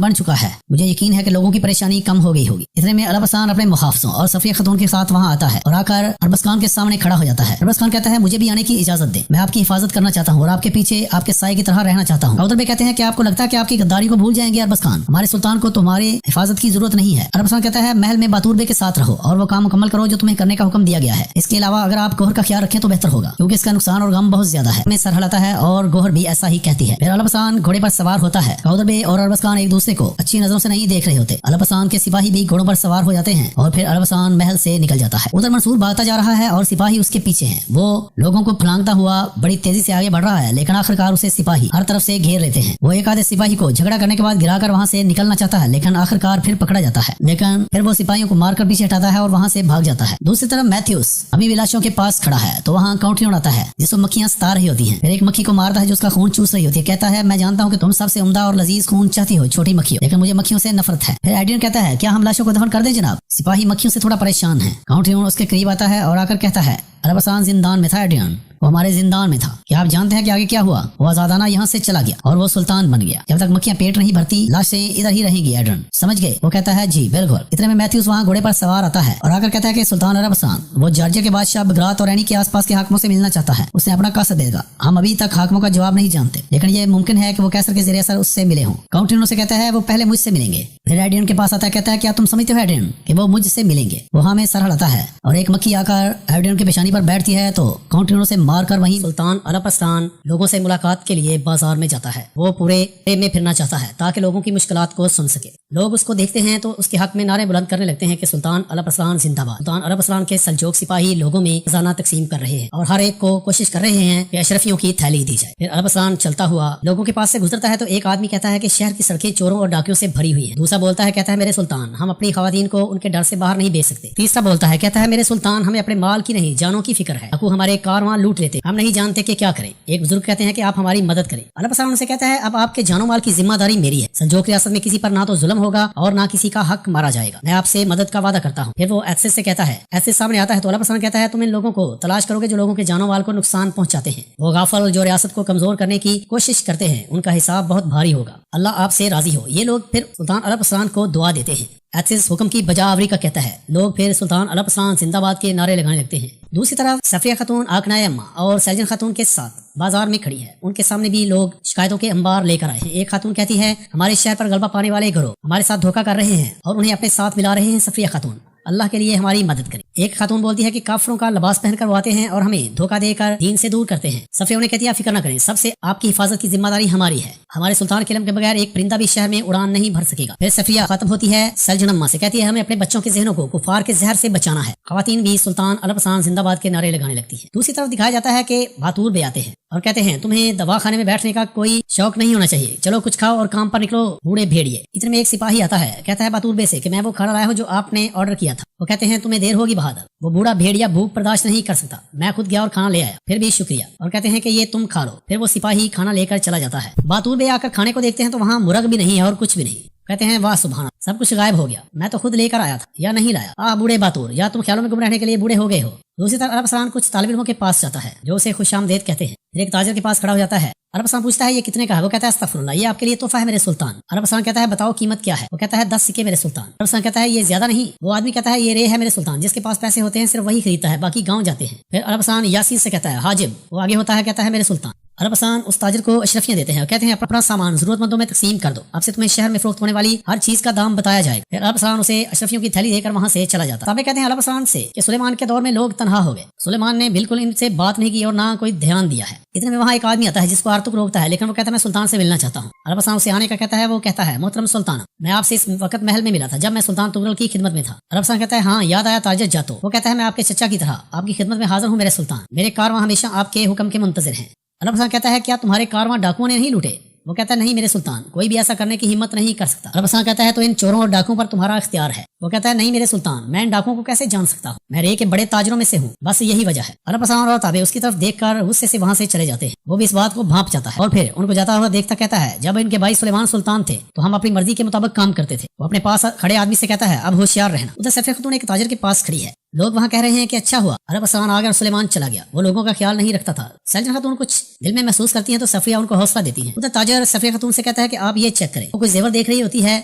بن چکا ہے، مجھے یقین ہے کہ لوگوں کی پریشانی کم ہو گئی ہوگی۔ اتنے میں الب ارسلان اپنے محافظوں اور صفیہ خاتون کے ساتھ وہاں آتا ہے اور آ کر اربز خان کے سامنے کھڑا ہو جاتا ہے۔ اربز خان کہتا ہے مجھے بھی آنے کی اجازت دیں، میں آپ کی حفاظت کرنا چاہتا ہوں اور آپ کے پیچھے آپ کے سائے کی طرح رہنا چاہتا ہوں۔ ادھر بھی کہتے ہیں کہ آپ کو لگتا ہے کہ آپ کی غداری کو بھول جائیں گے اربز خان، ہمارے سلطان کو تمہاری حفاظت کی ضرورت نہیں ہے۔ اربز خان کہتا ہے محل میں باتور بے کے ساتھ رہو اور وہ کام مکمل کرو جو تمہیں کرنے کا حکم دیا گیا ہے، اس کے علاوہ اگر آپ گوہر کا خیال رکھیں تو بہتر ہوگا کیونکہ اس کا نقصان اور غم بہت زیادہ ہے۔ میں سر ہلاتا ہے اور گوہر بھی ایسا ہی کہتی ہے۔ پھر اربز خان گھوڑے پر سوار ہوتا ہے۔ ادھر بے اور اربز خان ایک دوسرے کو اچھی نظروں سے نہیں دیکھ رہے ہوتے۔ اربز خان کے سپاہی بھی گھوڑوں پر سوار ہو جاتے ہیں اور پھر اربز خان محل سے نکل جاتا ہے۔ ادھر منصور بھاگتا جا رہا ہے اور سپاہی اس کے پیچھے ہیں۔ وہ لوگوں کو پھلانگتا ہوا بڑی تیزی سے آگے بڑھ رہا ہے، لیکن آخرکار اسے سپاہی ہر طرف سے گھیر لیتے ہیں۔ وہ ایک آدھے سپاہی کو جھگڑا کرنے کے بعد گرا کر وہاں سے نکلنا چاہتا ہے، لیکن آخرکار پھر پکڑا جاتا ہے، لیکن پھر وہ سپاہیوں کو مار کر پیچھے ہٹاتا ہے اور وہاں سے بھاگ جاتا ہے۔ دوسری طرف میتھیوس ابھی لاشوں کے پاس کھڑا ہے تو وہاں کاؤنٹریون آتا ہے جس کو مکھیاں ستا رہی ہوتی ہیں۔ پھر ایک مکھی کو مارتا ہے جو اس کا خون چوس رہی ہوتی ہے، کہتا ہے میں جانتا ہوں کہ تم سب سے عمدہ اور لذیذ خون چاہتی ہو چھوٹی مکھیوں، لیکن مجھے مکھیوں سے نفرت ہے۔ پھر ایڈرین کہتا ہے کیا ہم لاشوں کو دفن کر دیں جناب؟ سپاہی مکھیوں سے تھوڑا پریشان ہے۔ کاؤنٹریون اس کے قریب آتا ہے اور آ کر کہتا ہے الب ارسلان زندان میں تھا ایڈرین، وہ ہمارے زندان میں تھا، کیا آپ جانتے ہیں کہ آگے کیا ہوا؟ وہ آزادانہ یہاں سے چلا گیا اور وہ سلطان بن گیا، جب تک مکھیاں پیٹ نہیں بھرتی لاشیں ادھر ہی رہیں گی ایڈرن، سمجھ گئے؟ وہ کہتا ہے جی بالکل۔ اتنے میں میتھیوس وہاں گھوڑے پر سوار آتا ہے اور آ کر کہتا ہے کہ سلطان الب ارسلان وہ جارجیا کے بادشاہ بگرات اور اینی کے آس پاس کے حاکموں سے ملنا چاہتا ہے، اس نے اپنا قصد دے گا، ہم ابھی تک حاکموں کا جواب نہیں جانتے، لیکن یہ ممکن ہے کہ وہ کیسر کے ذریعے اثر اس سے ملے ہوں۔ کاؤنٹریون سے کہتا ہے وہ پہلے مجھ سے ملیں گے۔ پھر ایڈرین کے پاس آتا ہے، کہتا ہے کیا تم سمجھتے ہو ایڈرین کہ وہ مجھ سے ملیں گے؟ وہ ہمیں سر ہلاتا ہے اور ایک مکھی آ کر ایڈرین کے پیشانی پر بیٹھتی ہے تو کاؤنٹریون سے مار کر وہیں سلطان الب ارسلان لوگوں سے ملاقات کے لیے بازار میں جاتا ہے۔ وہ پورے میں پھرنا چاہتا ہے تاکہ لوگوں کی مشکلات کو سن سکے۔ لوگ اس کو دیکھتے ہیں تو اس کے حق میں نعرے بلند کرنے لگتے ہیں کہ سلطان الب ارسلان زندہ باد۔ سلطان الب ارسلان کے سلجوق سپاہی لوگوں میں خزانہ تقسیم کر رہے ہیں اور ہر ایک کو کوشش کر رہے ہیں کہ اشرفیوں کی تھیلی دی جائے۔ پھر الب ارسلان چلتا ہوا لوگوں کے پاس سے گزرتا ہے تو ایک آدمی کہتا ہے کہ شہر کی سڑکیں چوروں اور ڈاکیوں سے بھری ہوئی ہیں۔ دوسرا بولتا ہے، کہتا ہے میرے سلطان ہم اپنی خواتین کو ان کے ڈر سے باہر نہیں بھیج سکتے۔ تیسرا بولتا ہے، کہتا ہے میرے سلطان ہمیں اپنے مال کی نہیں جانوں کی فکر ہے، ڈاکو ہمارے کارواں لوٹ لیتے، ہم نہیں جانتے کہ کیا کریں۔ ایک بزرگ کہتے ہیں کہ آپ ہماری مدد کریں۔ الب ارسلان سے کہتا ہے اب آپ کے جانوں مال کی ذمہ داری میری ہے، سلجوق ریاست میں کسی پر نہ تو ظلم ہوگا اور نہ کسی کا حق مارا جائے گا، میں آپ سے مدد کا وعدہ کرتا ہوں۔ پھر وہ ایکسس سے کہتا ہے، ایکسس سامنے آتا ہے تو الب ارسلان کہتا ہے تم ان لوگوں کو تلاش کرو گے جو لوگوں کے جانوں مال کو نقصان پہنچاتے ہیں، وہ غافل جو ریاست کو کمزور کرنے کی کوشش کرتے ہیں، ان کا حساب بہت بھاری ہوگا، اللہ آپ سے راضی ہو۔ یہ لوگ پھر سلطان الب ارسلان کو دعا دیتے ہیں۔ ایکسس حکم کی بجا آوری کا کہتا ہے، لوگ پھر سلطان الب ارسلان زندہ باد کے نعرے لگانے لگتے ہیں۔ دوسری طرف صفیہ خاتون آکنائے اماں اور سیلجن خاتون کے ساتھ بازار میں کھڑی ہے، ان کے سامنے بھی لوگ شکایتوں کے انبار لے کر آئے ہیں۔ ایک خاتون کہتی ہے ہمارے شہر پر غلبہ پانے والے گروہ ہمارے ساتھ دھوکہ کر رہے ہیں اور انہیں اپنے ساتھ ملا رہے ہیں، صفیہ خاتون اللہ کے لیے ہماری مدد کریں۔ ایک خاتون بولتی ہے کہ کافروں کا لباس پہن کر وہ آتے ہیں اور ہمیں دھوکہ دے کر دین سے دور کرتے ہیں۔ صفیہ نے کہتی ہے فکر نہ کریں، سب سے آپ کی حفاظت کی ذمہ داری ہماری ہے، ہمارے سلطان کے علم کے بغیر ایک پرندہ بھی شہر میں اڑان نہیں بھر سکے گا۔ پھر صفیہ خاتم ہوتی ہے سیلجن اماں سے، کہتی ہے ہمیں اپنے بچوں کے ذہنوں کو کفار کے زہر سے بچانا ہے۔ خواتین بھی سلطان الب ارسلان زندہ باد کے نعرے لگانے لگتی ہیں۔ دوسری طرف دکھایا جاتا ہے کہ باتور بے آتے ہیں اور کہتے ہیں تمہیں دوا خانے میں بیٹھنے کا کوئی شوق نہیں ہونا چاہیے، چلو کچھ کھاؤ اور کام پر نکلو بوڑھے بھیڑیے۔ اتنے میں ایک سپاہی آتا ہے، کہتا ہے باتور بے سے کہ میں وہ کھانا لایا ہوں جو آپ نے آرڈر کیا تھا۔ وہ کہتے ہیں تمہیں دیر ہوگی بہادر، وہ بوڑھا بھیڑیا بھوک برداشت نہیں کر سکتا، میں خود گیا اور کھانا لے آیا، پھر بھی شکریہ، اور کہتے ہیں کہ یہ تم کھا لو۔ پھر وہ سپاہی کھانا لے کر چلا جاتا ہے۔ باتور بے آ کر کھانے کو دیکھتے ہیں تو وہاں مرغ بھی نہیں ہے اور کچھ بھی نہیں، کہتے ہیں واہ سبحان، سب کچھ غائب ہو گیا، میں تو خود لے کر آیا تھا یا نہیں لایا، بوڑھے باتور، یا تم خیالوں میں گم رہنے کے لیے بوڑھے ہو گئے ہو۔ دوسری طرف الب ارسلان کچھ طالب علموں کے پاس جاتا ہے جو اسے خوش آمدید کہتے ہیں۔ پھر ایک تاجر کے پاس کھڑا ہو جاتا ہے، الب ارسلان پوچھتا ہے یہ کتنے کا ہے؟ وہ کہتا ہے استغفر اللہ، یہ آپ کے لیے تحفہ ہے میرے سلطان۔ الب ارسلان کہتا ہے بتاؤ قیمت کیا ہے؟ وہ کہتا ہے 10 سکے میرے سلطان۔ الب ارسلان کہتا ہے یہ زیادہ نہیں؟ وہ آدمی کہتا ہے یہ رے ہے میرے سلطان، جس کے پاس پیسے ہوتے ہیں صرف وہی خریدتا ہے، باقی گاؤں جاتے ہیں۔ پھر الب ارسلان یاسین سے کہتا ہے حاجب، وہ آگے ہوتا ہے، کہتا ہے میرے سلطان عرب حسان اس تاجر کو اشرفیاں دیتے ہیں اور کہتے ہیں اپنا سامان ضرورت مندوں میں تقسیم کر دو، اب سے تمہیں شہر میں فروخت ہونے والی ہر چیز کا دام بتایا جائے۔ پھر عرب حسان اسے اشرفیوں کی تھیلی دے کر وہاں سے چلا جاتا۔ صحابہ کہتے ہیں عرب حسان سے کہ سلیمان کے دور میں لوگ تنہا ہو گئے، سلیمان نے بالکل ان سے بات نہیں کی اور نہ کوئی دھیان دیا ہے۔ اتنے میں وہاں ایک آدمی آتا ہے جس کو آرتک روکتا ہے، لیکن وہ کہتا ہے میں سلطان سے ملنا چاہتا ہوں۔ عرب حسان اسے آنے کا کہتا ہے، وہ کہتا ہے محترم سلطان، میں آپ سے اس وقت محل میں ملا تھا جب میں سلطان تغرل کی خدمت میں تھا۔ عرب حسان کہتا ہے ہاں یاد آیا تاجر جاتو۔ وہ کہتا ہے میں آپ کے چچا کی طرح آپ کی خدمت میں حاضر ہوں میرے سلطان، میرے کارواں ہمیشہ آپ کے حکم کے منتظر ہیں۔ عرب حسان کہتا ہے کیا تمہارے کارواں ڈاکوؤں نے نہیں لوٹے؟ وہ کہتا ہے نہیں میرے سلطان، کوئی بھی ایسا کرنے کی ہمت نہیں کر سکتا۔ عرب حسان کہتا ہے تو ان چوروں اور ڈاکوؤں پر تمہارا اختیار ہے۔ وہ کہتا ہے نہیں میرے سلطان، میں ان ڈاکوؤں کو کیسے جان سکتا ہوں، میں رے کے بڑے تاجروں میں سے ہوں، بس یہی وجہ ہے۔ عرب حسان اور تابع اس کی طرف دیکھ کر غصے سے وہاں سے چلے جاتے ہیں۔ وہ بھی اس بات کو بھانپ جاتا ہے اور پھر ان کو جاتا ہوا دیکھتا کہتا ہے جب ان کے بھائی سلیمان سلطان تھے تو ہم اپنی مرضی کے مطابق کام کرتے تھے۔ وہ اپنے پاس کھڑے آدمی سے کہتا ہے اب ہوشیار رہنا۔ ادھر صفیہ خاتون ایک تاجر کے پاس کھڑی ہے، لوگ وہاں کہہ رہے ہیں کہ اچھا ہوا عرب حسان آ گیا اور سلیمان چلا گیا، وہ لوگوں کا خیال نہیں رکھتا تھا۔ سیلجن خاتون کچھ دل میں محسوس کرتی ہیں تو صفیہ ان کو حوصلہ دیتی ہیں۔ ادھر تاجر صفیہ خاتون سے کہتا ہے کہ آپ یہ چیک کریں، وہ کچھ زیور دیکھ رہی ہوتی ہے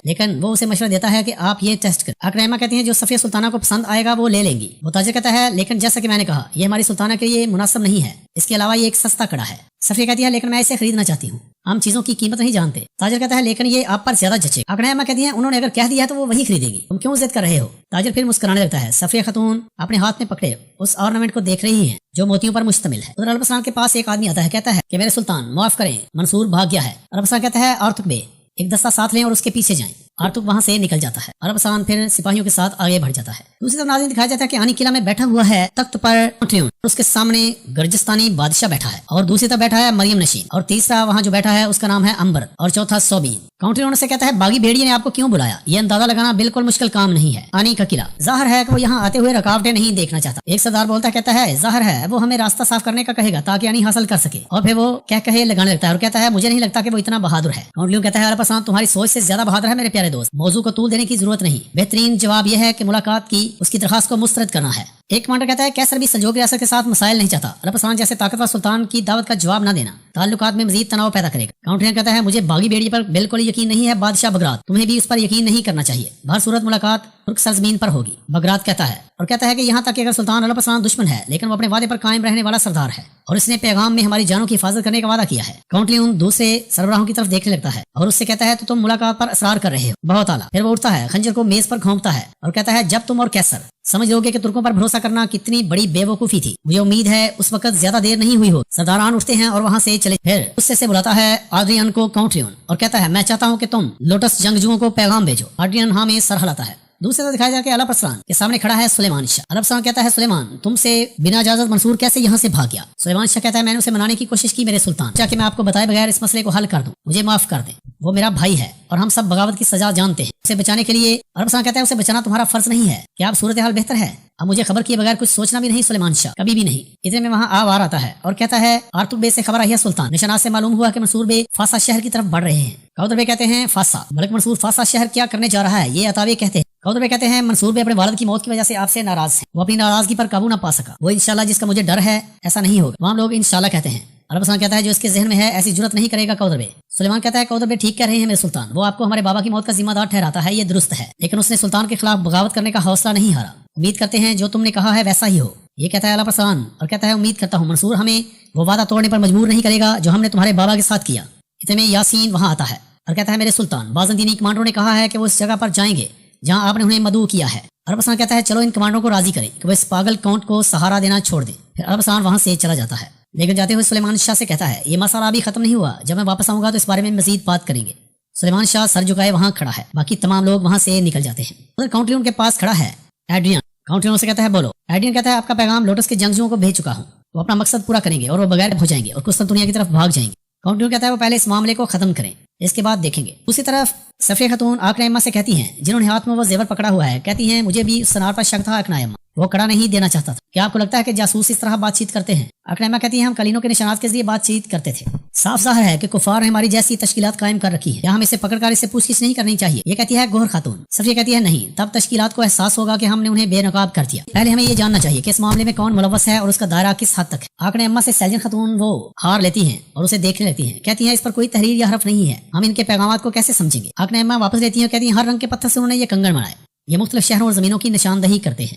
لیکن وہ اسے مشورہ دیتا ہے کہ آپ یہ ٹیسٹ کریں۔ اکرائمہ کہتی ہیں جو صفیہ سلطانہ کو پسند آئے گا وہ لے لیں گی۔ وہ تاجر کہتا ہے لیکن جیسا کہ میں نے کہا یہ ہماری سلطانہ کے لیے مناسب نہیں ہے، اس کے علاوہ یہ ایک سستا کڑا ہے۔ صفیہ کہتی ہے لیکن میں اسے خریدنا چاہتی ہوں، ہم چیزوں کی قیمت نہیں جانتے۔ تاجر کہتا ہے لیکن یہ آپ پر زیادہ جچے۔ اکرائمہ کہتی ہیں انہوں نے اگر کہہ دیا ہے تو وہ وہی خریدے گی، تم کیوں ضد کر رہے ہو؟ تاجر پھر مسکرانے لگتا ہے۔ صفیہ خاتون اپنے ہاتھ میں پکڑے اس آرنامنٹ کو دیکھ رہی ہیں جو موتیوں پر مشتمل ہے۔ ادھر عرب حسان کے پاس ایک آدمی آتا ہے، کہتا ہے کہ میرے سلطان معاف کریں منصور بھاگ گیا ہے۔ عرب حسان کہتا ہے آرتک بے ایک دستہ ساتھ لیں اور اس کے پیچھے جائیں۔ آرتک وہاں سے نکل جاتا ہے۔ عرب حسان پھر سپاہیوں کے ساتھ آگے بڑھ جاتا ہے۔ دوسری طرف ناظرین دکھایا جاتا ہے کہ آنی قلعہ میں بیٹھا ہوا ہے تخت پر کاؤنٹریون، اس کے سامنے گرجستانی بادشاہ بیٹھا ہے اور دوسری طرف بیٹھا ہے مریم نشین اور تیسرا وہاں جو بیٹھا ہے اس کا نام ہے امبر اور چوتھا صوبین۔ کاؤنٹریون سے کہتا ہے باغی بھیڑیے نے آپ کو کیوں بلایا؟ یہ اندازہ لگانا بالکل مشکل کام نہیں ہے۔ آنی کا قلعہ ظاہر ہے کہ وہ یہاں آتے ہوئے رکاوٹیں نہیں دیکھنا چاہتا۔ ایک سردار بولتا کہتا ہے ظاہر ہے وہ ہمیں راستہ صاف کرنے کا کہے گا تاکہ آنی حاصل کر سکے، اور پھر وہ کہے لگانے لگتا ہے اور کہتا ہے مجھے نہیں لگتا کہ وہ اتنا بہادر ہے۔ کاؤنٹریون کہتا ہے عرب حسان تمہاری سوچ سے زیادہ بہادر ہے میرے پیارے دوست، موضوع کو طول دینے کی ضرورت نہیں، بہترین جواب یہ ہے کہ ملاقات کی اس کی درخواست کو مسترد کرنا ہے۔ ایک کمانڈر کہتا ہے کیسر بھی سلجوق ریاست کے ساتھ مسائل نہیں چاہتا، عرب حسان جیسے طاقتور سلطان کی دعوت کا جواب نہ دینا تعلقات میں مزید تناؤ پیدا کرے گا۔ کاؤنٹریون کہتا ہے مجھے باغی بیڑی پر بالکل یقین نہیں ہے بادشاہ بغرات، تمہیں بھی اس پر یقین نہیں کرنا چاہیے، بہر صورت ملاقات ترک سرزمین پر ہوگی۔ بغرات کہتا ہے اور کہتا ہے کہ یہاں تک کہ اگر سلطان عرب حسان دشمن ہے لیکن وہ اپنے وعدے پر قائم رہنے والا سردار ہے اور اس نے پیغام میں ہماری جانوں کی حفاظت کرنے کا وعدہ کیا ہے۔ کاؤنٹریون دوسرے سربراہوں کی طرف دیکھنے لگتا ہے اور اس سے کہتا ہے تو تم ملاقات پر اصرار کر رہے ہو، بہت اعلیٰ۔ پھر وہ اٹھتا ہے، خنجر کو میز پر گھونپتا ہے اور کہتا ہے جب تم اور کیسر سمجھ لو گے کہ ترکوں پر بھروسہ کرنا کتنی بڑی بے وقوفی تھی، مجھے امید ہے اس وقت زیادہ دیر نہیں ہوئی ہو۔ سرداران اٹھتے ہیں اور وہاں سے چلے، پھر غصے سے بلاتا ہے آڈرین کو کاؤنٹریون اور کہتا ہے میں چاہتا ہوں کہ تم لوٹس جنگجوؤں کو پیغام بھیجو۔ آڈرین ہاں میں سر ہلاتا ہے۔ دوسرے طرف دکھایا جائے کہ عرب حسان کے سامنے کھڑا ہے سلیمان شاہ۔ عرب حسان کہتا ہے سلیمان تم سے بنا اجازت منصور کیسے یہاں سے بھاگ گیا؟ سلیمان شاہ کہتا ہے میں نے اسے منانے کی کوشش کی میرے سلطان، چاہے کہ میں آپ کو بتائے بغیر اس مسئلے کو حل کر دوں، مجھے معاف کر دیں، وہ میرا بھائی ہے اور ہم سب بغاوت کی سزا جانتے ہیں، اسے بچانے کے لیے عرب حسان کہتا ہے اسے بچانا تمہارا فرض نہیں ہے، کیا اب صورتحال بہتر ہے؟ اب مجھے خبر کیے بغیر کچھ سوچنا بھی نہیں سلیمان شاہ، کبھی بھی نہیں۔ اتنے میں وہاں آوار آتا ہے اور کہتا ہے آرتک بے سے خبر آئی ہے سلطان، نشانات سے معلوم ہوا کہ منصور بے فاسا شہر کی طرف بڑھ رہے ہیں۔ کاؤدر بے کہتے ہیں فاسا، ملک منصور فاسا شہر کیا کرنے جا رہا ہے یہ عطاوی کہتے ہیں۔ کاؤدر بے کہتے ہیں منصور بے اپنے والد کی موت کی وجہ سے آپ سے ناراض ہیں، وہ اپنی ناراضگی پر قابو نہ پا سکا، وہ انشاءاللہ جس کا مجھے ڈر ہے ایسا نہیں ہوگا، وہاں لوگ انشاءاللہ کہتے ہیں۔ عرب حسان کہتا ہے جو اس کے ذہن میں ہے ایسی جرت نہیں کرے گا کاؤدر بے۔ سلیمان کہتا ہے کاؤدر بے ٹھیک کہہ رہے ہیں میرے سلطان، وہ آپ کو ہمارے بابا کی موت کا ذمہ دار ٹھہراتا ہے، یہ درست ہے، لیکن اس نے سلطان کے خلاف بغاوت کرنے کا حوصلہ نہیں ہارا، امید کرتے ہیں جو تم نے کہا ہے ویسا ہی ہو، یہ کہتا ہے عرب حسان اور کہتا ہے امید کرتا ہوں منصور ہمیں وہ وعدہ توڑنے پر مجبور نہیں کرے گا جو ہم نے تمہارے بابا کے ساتھ کیا۔ اتنے میں یاسین وہاں آتا ہے اور کہتا ہے میرے سلطان بازندینی کمانڈروں نے کہا ہے کہ وہ اس جگہ پر جائیں گے جہاں آپ نے انہیں مدعو کیا ہے۔ عرب حسان کہتا ہے چلو ان کمانڈروں کو راضی کریں کہ وہ اس پاگل کاؤنٹ کو سہارا دینا چھوڑ دیں۔ پھر عرب حسان وہاں سے چلا جاتا ہے، لیکن جاتے ہوئے سلیمان شاہ سے کہتا ہے یہ مسئلہ ابھی ختم نہیں ہوا، جب میں واپس آؤں گا تو اس بارے میں مزید بات کریں گے۔ سلیمان شاہ سر جھکائے وہاں کھڑا ہے، باقی تمام لوگ وہاں سے نکل جاتے ہیں۔ ادھر کاؤنٹریون کے پاس کھڑا ہے ایڈرین، کاؤنٹریون سے کہتا ہے بولو۔ ایڈرین کہتا ہے آپ کا پیغام لوٹس کے جنگجوؤں کو بھیج چکا ہوں، وہ اپنا مقصد پورا کریں گے اور وہ بغیر ہو جائیں گے اور قسطنطنیہ کی طرف بھاگ جائیں گے۔ کاؤنٹریون کہتا ہے وہ پہلے اس معاملے کو ختم کریں، اس کے بعد دیکھیں گے۔ دوسری طرف صفیہ خاتون اکرائمہ سے کہتی ہیں جنہوں نے ہاتھ میں وہ زیور پکڑا ہوا ہے، کہتی ہیں مجھے بھی اس سنار پر شک تھا اکرائمہ، وہ کڑا نہیں دینا چاہتا تھا، کیا آپ کو لگتا ہے کہ جاسوس اس طرح بات چیت کرتے ہیں؟ اکرائمہ کہتی ہیں ہم کلینوں کے نشانات کے ذریعے بات چیت کرتے تھے، صاف ظاہر ہے کہ کفار نے ہماری جیسی تشکیلات قائم کر رکھی ہے، یا ہم اسے پکڑ کر اسے پوچھ گچھ نہیں کرنی چاہیے، یہ کہتی ہے گوہر خاتون۔ صفیہ کہتی ہے نہیں، تب تشکیلات کو احساس ہوگا کہ ہم نے انہیں بے نقاب کر دیا، پہلے ہمیں یہ جاننا چاہیے کہ اس معاملے میں کون ملوث ہے اور اس کا دائرہ کس حد تک ہے۔ اکرائمہ سے سیلجن خاتون وہ ہار لیتی ہیں اور اسے دیکھنے لگتی ہیں، کہتی ہیں اس پر کوئی تحریر یا حرف نہیں ہے، ہم ان کے پیغامات کو کیسے سمجھیں گے؟ اکرائمہ واپس لیتی ہیں، کہتی ہیں ہر رنگ کے پتھر سے انہوں نے یہ کنگن بنائے، یہ مختلف شہروں اور زمینوں کی نشاندہی کرتے ہیں،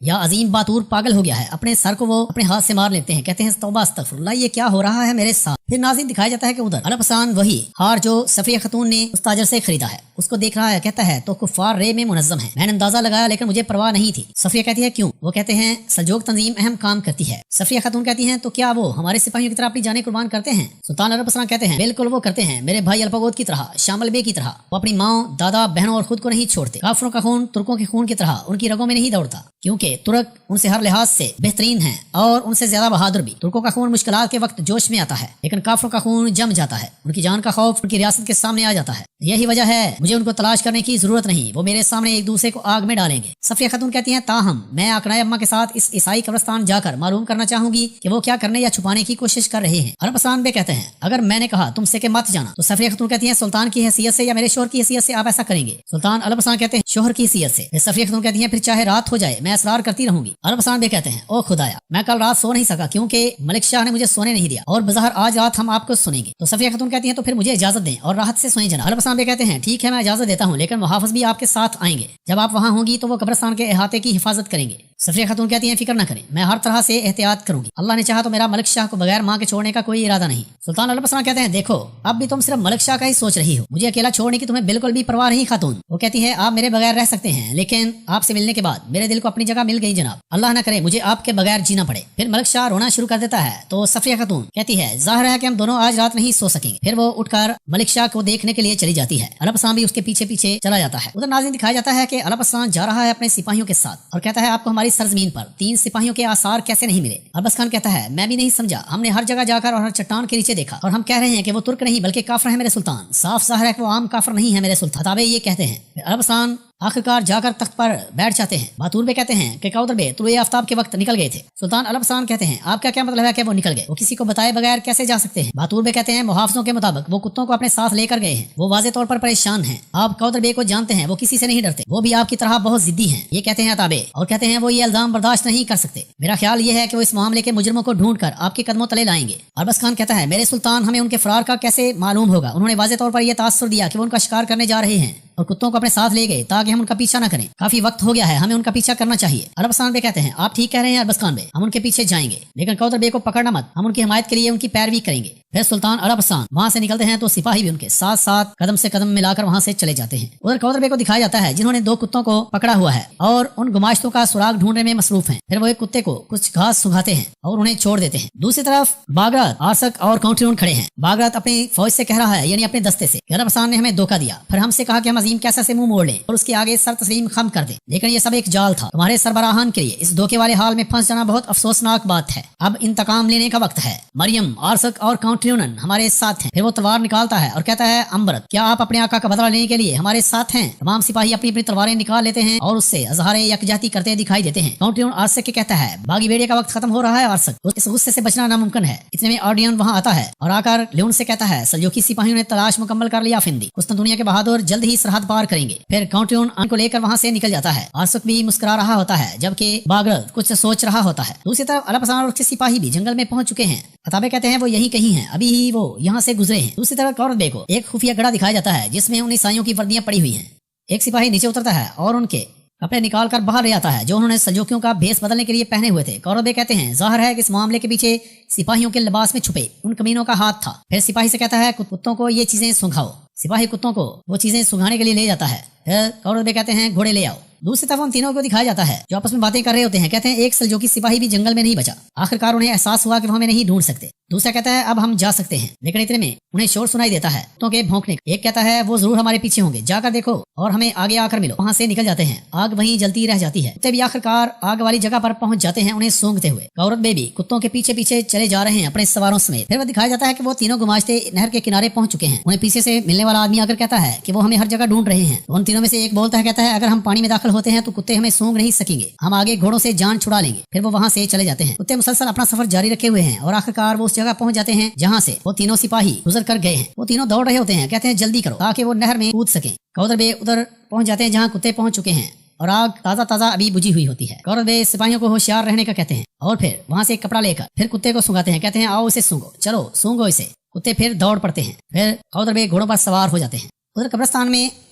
یا عظیم باتور پاگل ہو گیا ہے، اپنے سر کو وہ اپنے ہاتھ سے مار لیتے ہیں، کہتے ہیں توبہ استغفراللہ یہ کیا ہو رہا ہے میرے ساتھ۔ پھر ناظرین دکھایا جاتا ہے کہ ادھر الپسان وہی ہار جو صفیہ خاتون نے اس تاجر سے خریدا ہے اس کو دیکھ رہا ہے، کہتا ہے تو کفار رے میں منظم ہے، میں نے اندازہ لگایا لیکن مجھے پرواہ نہیں تھی۔ صفیہ کہتی ہے کیوں؟ وہ کہتے ہیں سلجوق تنظیم اہم کام کرتی ہے۔ صفیہ خاتون کہتی ہیں تو کیا وہ ہمارے سپاہیوں کی طرح اپنی جانیں قربان کرتے ہیں؟ سلطان الپسان کہتے ہیں بالکل وہ کرتے ہیں، میرے بھائی الپگود کی طرح، شامل بے کی طرح، وہ اپنی ماں، دادا، بہنوں اور خود کو نہیں چھوڑتے۔ کافروں کا خون ترکوں کے خون کی طرح ان کی رگوں میں نہیں دوڑتا، کیونکہ ترک ان سے ہر لحاظ سے بہترین ہیں اور ان سے زیادہ بہادر بھی۔ ترکوں کا خون مشکلات کے وقت جوش میں آتا ہے لیکن کافروں کا خون جم جاتا ہے، ان کی جان کا خوف ان کی ریاست کے سامنے آ جاتا ہے۔ یہی وجہ ہے مجھے ان کو تلاش کرنے کی ضرورت نہیں، وہ میرے سامنے ایک دوسرے کو آگ میں ڈالیں گے۔ صفیہ خاتون کہتی ہیں تاہم میں اقناء امہ کے ساتھ اس عیسائی قبرستان جا کر معلوم کرنا چاہوں گی کہ وہ کیا کرنے یا چھپانے کی کوشش کر رہے ہیں۔ الپسان بے کہتے ہیں اگر میں نے کہا تم سے کہ مت جانا تو صفیہ خاتون کہتی ہیں سلطان کی حیثیت سے یا میرے شوہر کی حیثیت سے آپ ایسا کریں گے؟ سلطان الپسان کہتے ہیں شوہر کی حیثیت سے۔ صفیہ خاتون کہتی ہیں پھر چاہے رات ہو جائے میں اصرار کرتی رہوں گی۔ الپسان بے کہتے ہیں او خدایا میں کل رات سو نہیں سکا کیونکہ ملک شاہ نے مجھے سونے نہیں دیا اور بظاہر آج رات ہم آپ کو سنیں گے۔ تو صفیہ خاتون کہتی ہیں تو پھر مجھے اجازت دیں اور راحت سے سوئیں جناب۔ الپسان بے کہتے ہیں ٹھیک ہے میں اجازت دیتا ہوں لیکن محافظ بھی آپ کے ساتھ آئیں گے، جب آپ وہاں ہوں گی تو وہ قبرستان کے احاطے کی حفاظت کریں گے۔ صفیہ خاتون کہتی ہیں فکر نہ کریں میں ہر طرح سے احتیاط کروں گی، اللہ نے چاہا تو میرا ملک شاہ کو بغیر ماں کے چھوڑنے کا کوئی ارادہ نہیں۔ سلطان الپسان کہتے ہیں دیکھو اب بھی تم صرف ملک شاہ کا ہی سوچ رہی ہو، مجھے اکیلا چھوڑنے کی تمہیں بالکل بھی پرواہ نہیں خاتون۔ وہ کہتی ہے آپ میرے بغیر رہ سکتے ہیں لیکن آپ سے ملنے کے بعد میرے دل کو اپنی جگہ مل گئی جناب، اللہ نہ کرے مجھے آپ کے بغیر جینا پڑے۔ پھر ملک شاہ رونا شروع کر دیتا ہے تو صفیہ خاتون کہتی ہے ظاہر ہے کہ ہم دونوں آج رات نہیں سو سکیں گے۔ پھر وہ اٹھ کر ملک شاہ کو دیکھنے کے لیے چلی جاتی ہے، الپسان بھی اس کے پیچھے پیچھے چلا جاتا ہے۔ ادھر ناظرین دکھایا جاتا ہے کہ الپسان جا رہا ہے اپنے سپاہیوں کے ساتھ اور کہتا ہے آپ کو ہماری سرزمین پر 3 سپاہیوں کے آثار کیسے نہیں ملے؟ الپسان کہتا ہے میں بھی نہیں سمجھا، ہم نے ہر جگہ جا کر اور ہر چٹان کے نیچے دیکھا اور ہم کہہ رہے ہیں کہ وہ ترک نہیں بلکہ کافر ہیں میرے سلطان، صاف ظاہر ہے کہ وہ عام کافر نہیں ہے میرے سلطان۔ تابع یہ کہتے ہیں الپسان آخرکار جا کر تخت پر بیٹھ جاتے ہیں۔ باتور بے کہتے ہیں کہ کاؤدر بے طلوع آفتاب کے وقت نکل گئے تھے۔ سلطان الپسان کہتے ہیں آپ کا کیا مطلب ہے کہ وہ نکل گئے؟ وہ کسی کو بتائے بغیر کیسے جا سکتے ہیں؟ باتور بے کہتے ہیں محافظوں کے مطابق وہ کتوں کو اپنے ساتھ لے کر گئے ہیں، وہ واضح طور پر پریشان ہیں۔ آپ کاؤدر بے کو جانتے ہیں، وہ کسی سے نہیں ڈرتے، وہ بھی آپ کی طرح بہت ضدی ہیں، یہ کہتے ہیں تابع اور کہتے ہیں وہ یہ الزام برداشت نہیں کر سکتے۔ میرا خیال یہ ہے کہ وہ اس معاملے کے مجرموں کو ڈھونڈ کر آپ کے قدموں تلے لائیں گے۔ البس خان کہتا ہے میرے سلطان ہمیں ان کے فرار کا کیسے معلوم ہوگا؟ انہوں نے واضح طور پر یہ تاثر دیا کہ وہ ان کا شکار کرنے جا رہے ہیں اور کتوں کو اپنے ساتھ لے گئے تاکہ ہم ان کا پیچھا نہ کریں۔ کافی وقت ہو گیا ہے، ہمیں ان کا پیچھا کرنا چاہیے۔ البس خان بے کہتے ہیں آپ ٹھیک کہہ رہے ہیں البس خان بے، ہم ان کے پیچھے جائیں گے لیکن کاؤدر بے کو پکڑنا مت، ہم ان کی حمایت کے لیے ان کی پیروی کریں گے۔ پھر سلطان الپسان وہاں سے نکلتے ہیں تو سپاہی بھی ان کے ساتھ ساتھ قدم سے قدم ملا کر وہاں سے چلے جاتے ہیں۔ ادھر کاؤدر بے کو دکھایا جاتا ہے جنہوں نے 2 کتوں کو پکڑا ہوا ہے اور ان گماشتوں کا سراغ ڈھونڈنے میں مصروف ہیں۔ پھر وہ ایک کتے کو کچھ گھاس سنگھاتے ہیں اور انہیں چھوڑ دیتے ہیں۔ دوسری طرف باگرات، آرسک اور کاؤنٹریون کھڑے ہیں۔ باگرات اپنی فوج سے کہہ رہا ہے یعنی اپنے دستے سے الپسان نے ہمیں دھوکہ دیا، پھر ہم سے کہا کہ ہم عظیم کیسا سے منہ موڑ لیں اور اس کے آگے سر تسلیم خم کر دیں، لیکن یہ سب ایک جال تھا۔ تمہارے سربراہان کے لیے اس دھوکے والے حال میں پھنس جانا بہت افسوسناک بات ہے، اب انتقام لینے کا وقت ہے۔ مریم، آرسک اور کاؤنٹریون ہمارے ساتھ ہیں۔ پھر وہ تلوار نکالتا ہے اور کہتا ہے امبرت کیا آپ اپنے آقا کا بدلہ لینے کے لیے ہمارے ساتھ ہیں؟ تمام سپاہی اپنی اپنی تلواریں نکال لیتے ہیں اور اس سے اظہار یکجہتی کرتے دکھائی دیتے ہیں۔ کاؤنٹریون آرسک کے کہتا ہے باغی بیڑے کا وقت ختم ہو رہا ہے آرسک، اس غصے سے بچنا ناممکن ہے۔ اتنے میں آرڈین وہاں آتا ہے اور آ کر لیون سے کہتا ہے سلجوقی سپاہیوں نے تلاش مکمل کر لیا فندی، قسطنطنیہ کے بہادر جلد ہی سرحد پار کریں گے۔ پھر کاؤنٹریون ان کو لے کر وہاں سے نکل جاتا ہے۔ آرسک بھی مسکرا رہا ہوتا ہے جبکہ باگرت کچھ سوچ رہا ہوتا ہے۔ دوسری طرف الپسان اور اس کے سپاہی بھی جنگل میں پہنچ چکے ہیں۔ اتابے کہتے ہیں وہ یہی کہیں ہیں، ابھی ہی وہ یہاں سے گزرے ہیں۔ دوسری طرف کاؤدر بے کو ایک خفیہ گڑھا دکھایا جاتا ہے جس میں ان عیسائیوں کی وردیاں پڑی ہوئی ہیں۔ ایک سپاہی نیچے اترتا ہے اور ان کے کپڑے نکال کر باہر لے آتا ہے جو انہوں نے سلجوکیوں کا بھیس بدلنے کے لیے پہنے ہوئے تھے۔ کاؤدر بے کہتے ہیں ظاہر ہے کہ اس معاملے کے پیچھے سپاہیوں کے لباس میں چھپے ان کمینوں کا ہاتھ تھا۔ پھر سپاہی سے کہتا ہے کتوں کو یہ چیزیں سنگھاؤ۔ سپاہی کتوں کو وہ چیزیں سنگھانے کے لیے لے جاتا ہے۔ پھر کاؤدر بے کہتے ہیں گھوڑے لے آؤ۔ دوسری طرف ان تینوں کو دکھایا جاتا ہے جو آپس میں باتیں کر رہے ہوتے ہیں۔ کہتے ہیں ایک سلجوکی سپاہی بھی جنگل میں نہیں بچا، آخرکار انہیں احساس ہوا کہ وہ ہمیں نہیں ڈھونڈ سکتے۔ دوسرا کہتا ہے اب ہم جا سکتے ہیں، لیکن اتنے میں انہیں شور سنائی دیتا ہے کتوں کے بھونکنے کا۔ ایک کہتا ہے وہ ضرور ہمارے پیچھے ہوں گے، جا کر دیکھو اور ہمیں آگے آ کر ملو۔ وہاں سے نکل جاتے ہیں، آگ وہیں جلتی رہ جاتی ہے۔ کتے بھی آخرکار آگ والی جگہ پر پہنچ جاتے ہیں انہیں سونگتے ہوئے۔ کاؤدر بے بھی کتوں کے پیچھے پیچھے چلے جا رہے ہیں اپنے سواروں سمیت۔ پھر وہ دکھایا جاتا ہے کہ وہ تینوں گماشتے نہر کے کنارے پہنچ چکے ہیں۔ انہیں پیچھے سے ملنے والا آدمی آ کر کہتا ہے کہ وہ ہمیں ہر جگہ ڈھونڈ رہے ہیں۔ ان تینوں میں سے ایک بولتا ہے کہتا ہے اگر ہم پانی میں داخل ہوتے ہیں تو کتے ہمیں سونگ نہیں سکیں گے، ہم آگے گھوڑوں سے جان چھڑا لیں گے۔ پھر وہ وہاں سے چلے جاتے ہیں۔ کتے مسلسل اپنا سفر جاری رکھے ہوئے ہیں اور آخرکار وہ اس جگہ پہنچ جاتے ہیں جہاں سے وہ تینوں سپاہی گزر کر گئے ہیں۔ وہ تینوں دوڑ رہے ہوتے ہیں، کہتے ہیں جلدی کرو تاکہ وہ نہر میں کود سکیں۔ کاؤدر بے ادھر پہنچ جاتے ہیں جہاں کتے پہنچ چکے ہیں اور آگ تازہ تازہ ابھی بجھی ہوئی ہوتی ہے۔ کاؤدر بے سپاہیوں کو ہوشیار رہنے کا کہتے ہیں اور پھر وہاں سے ایک کپڑا لے کر پھر کتے کو سونگاتے ہیں۔ کہتے ہیں آؤ اسے سونگو، چلو سونگو اسے۔ کتے پھر دوڑ پڑتے ہیں۔ پھر کاؤدر بے گھوڑوں پر سوار ہو جاتے ہیں۔ ادھر قبرستان میں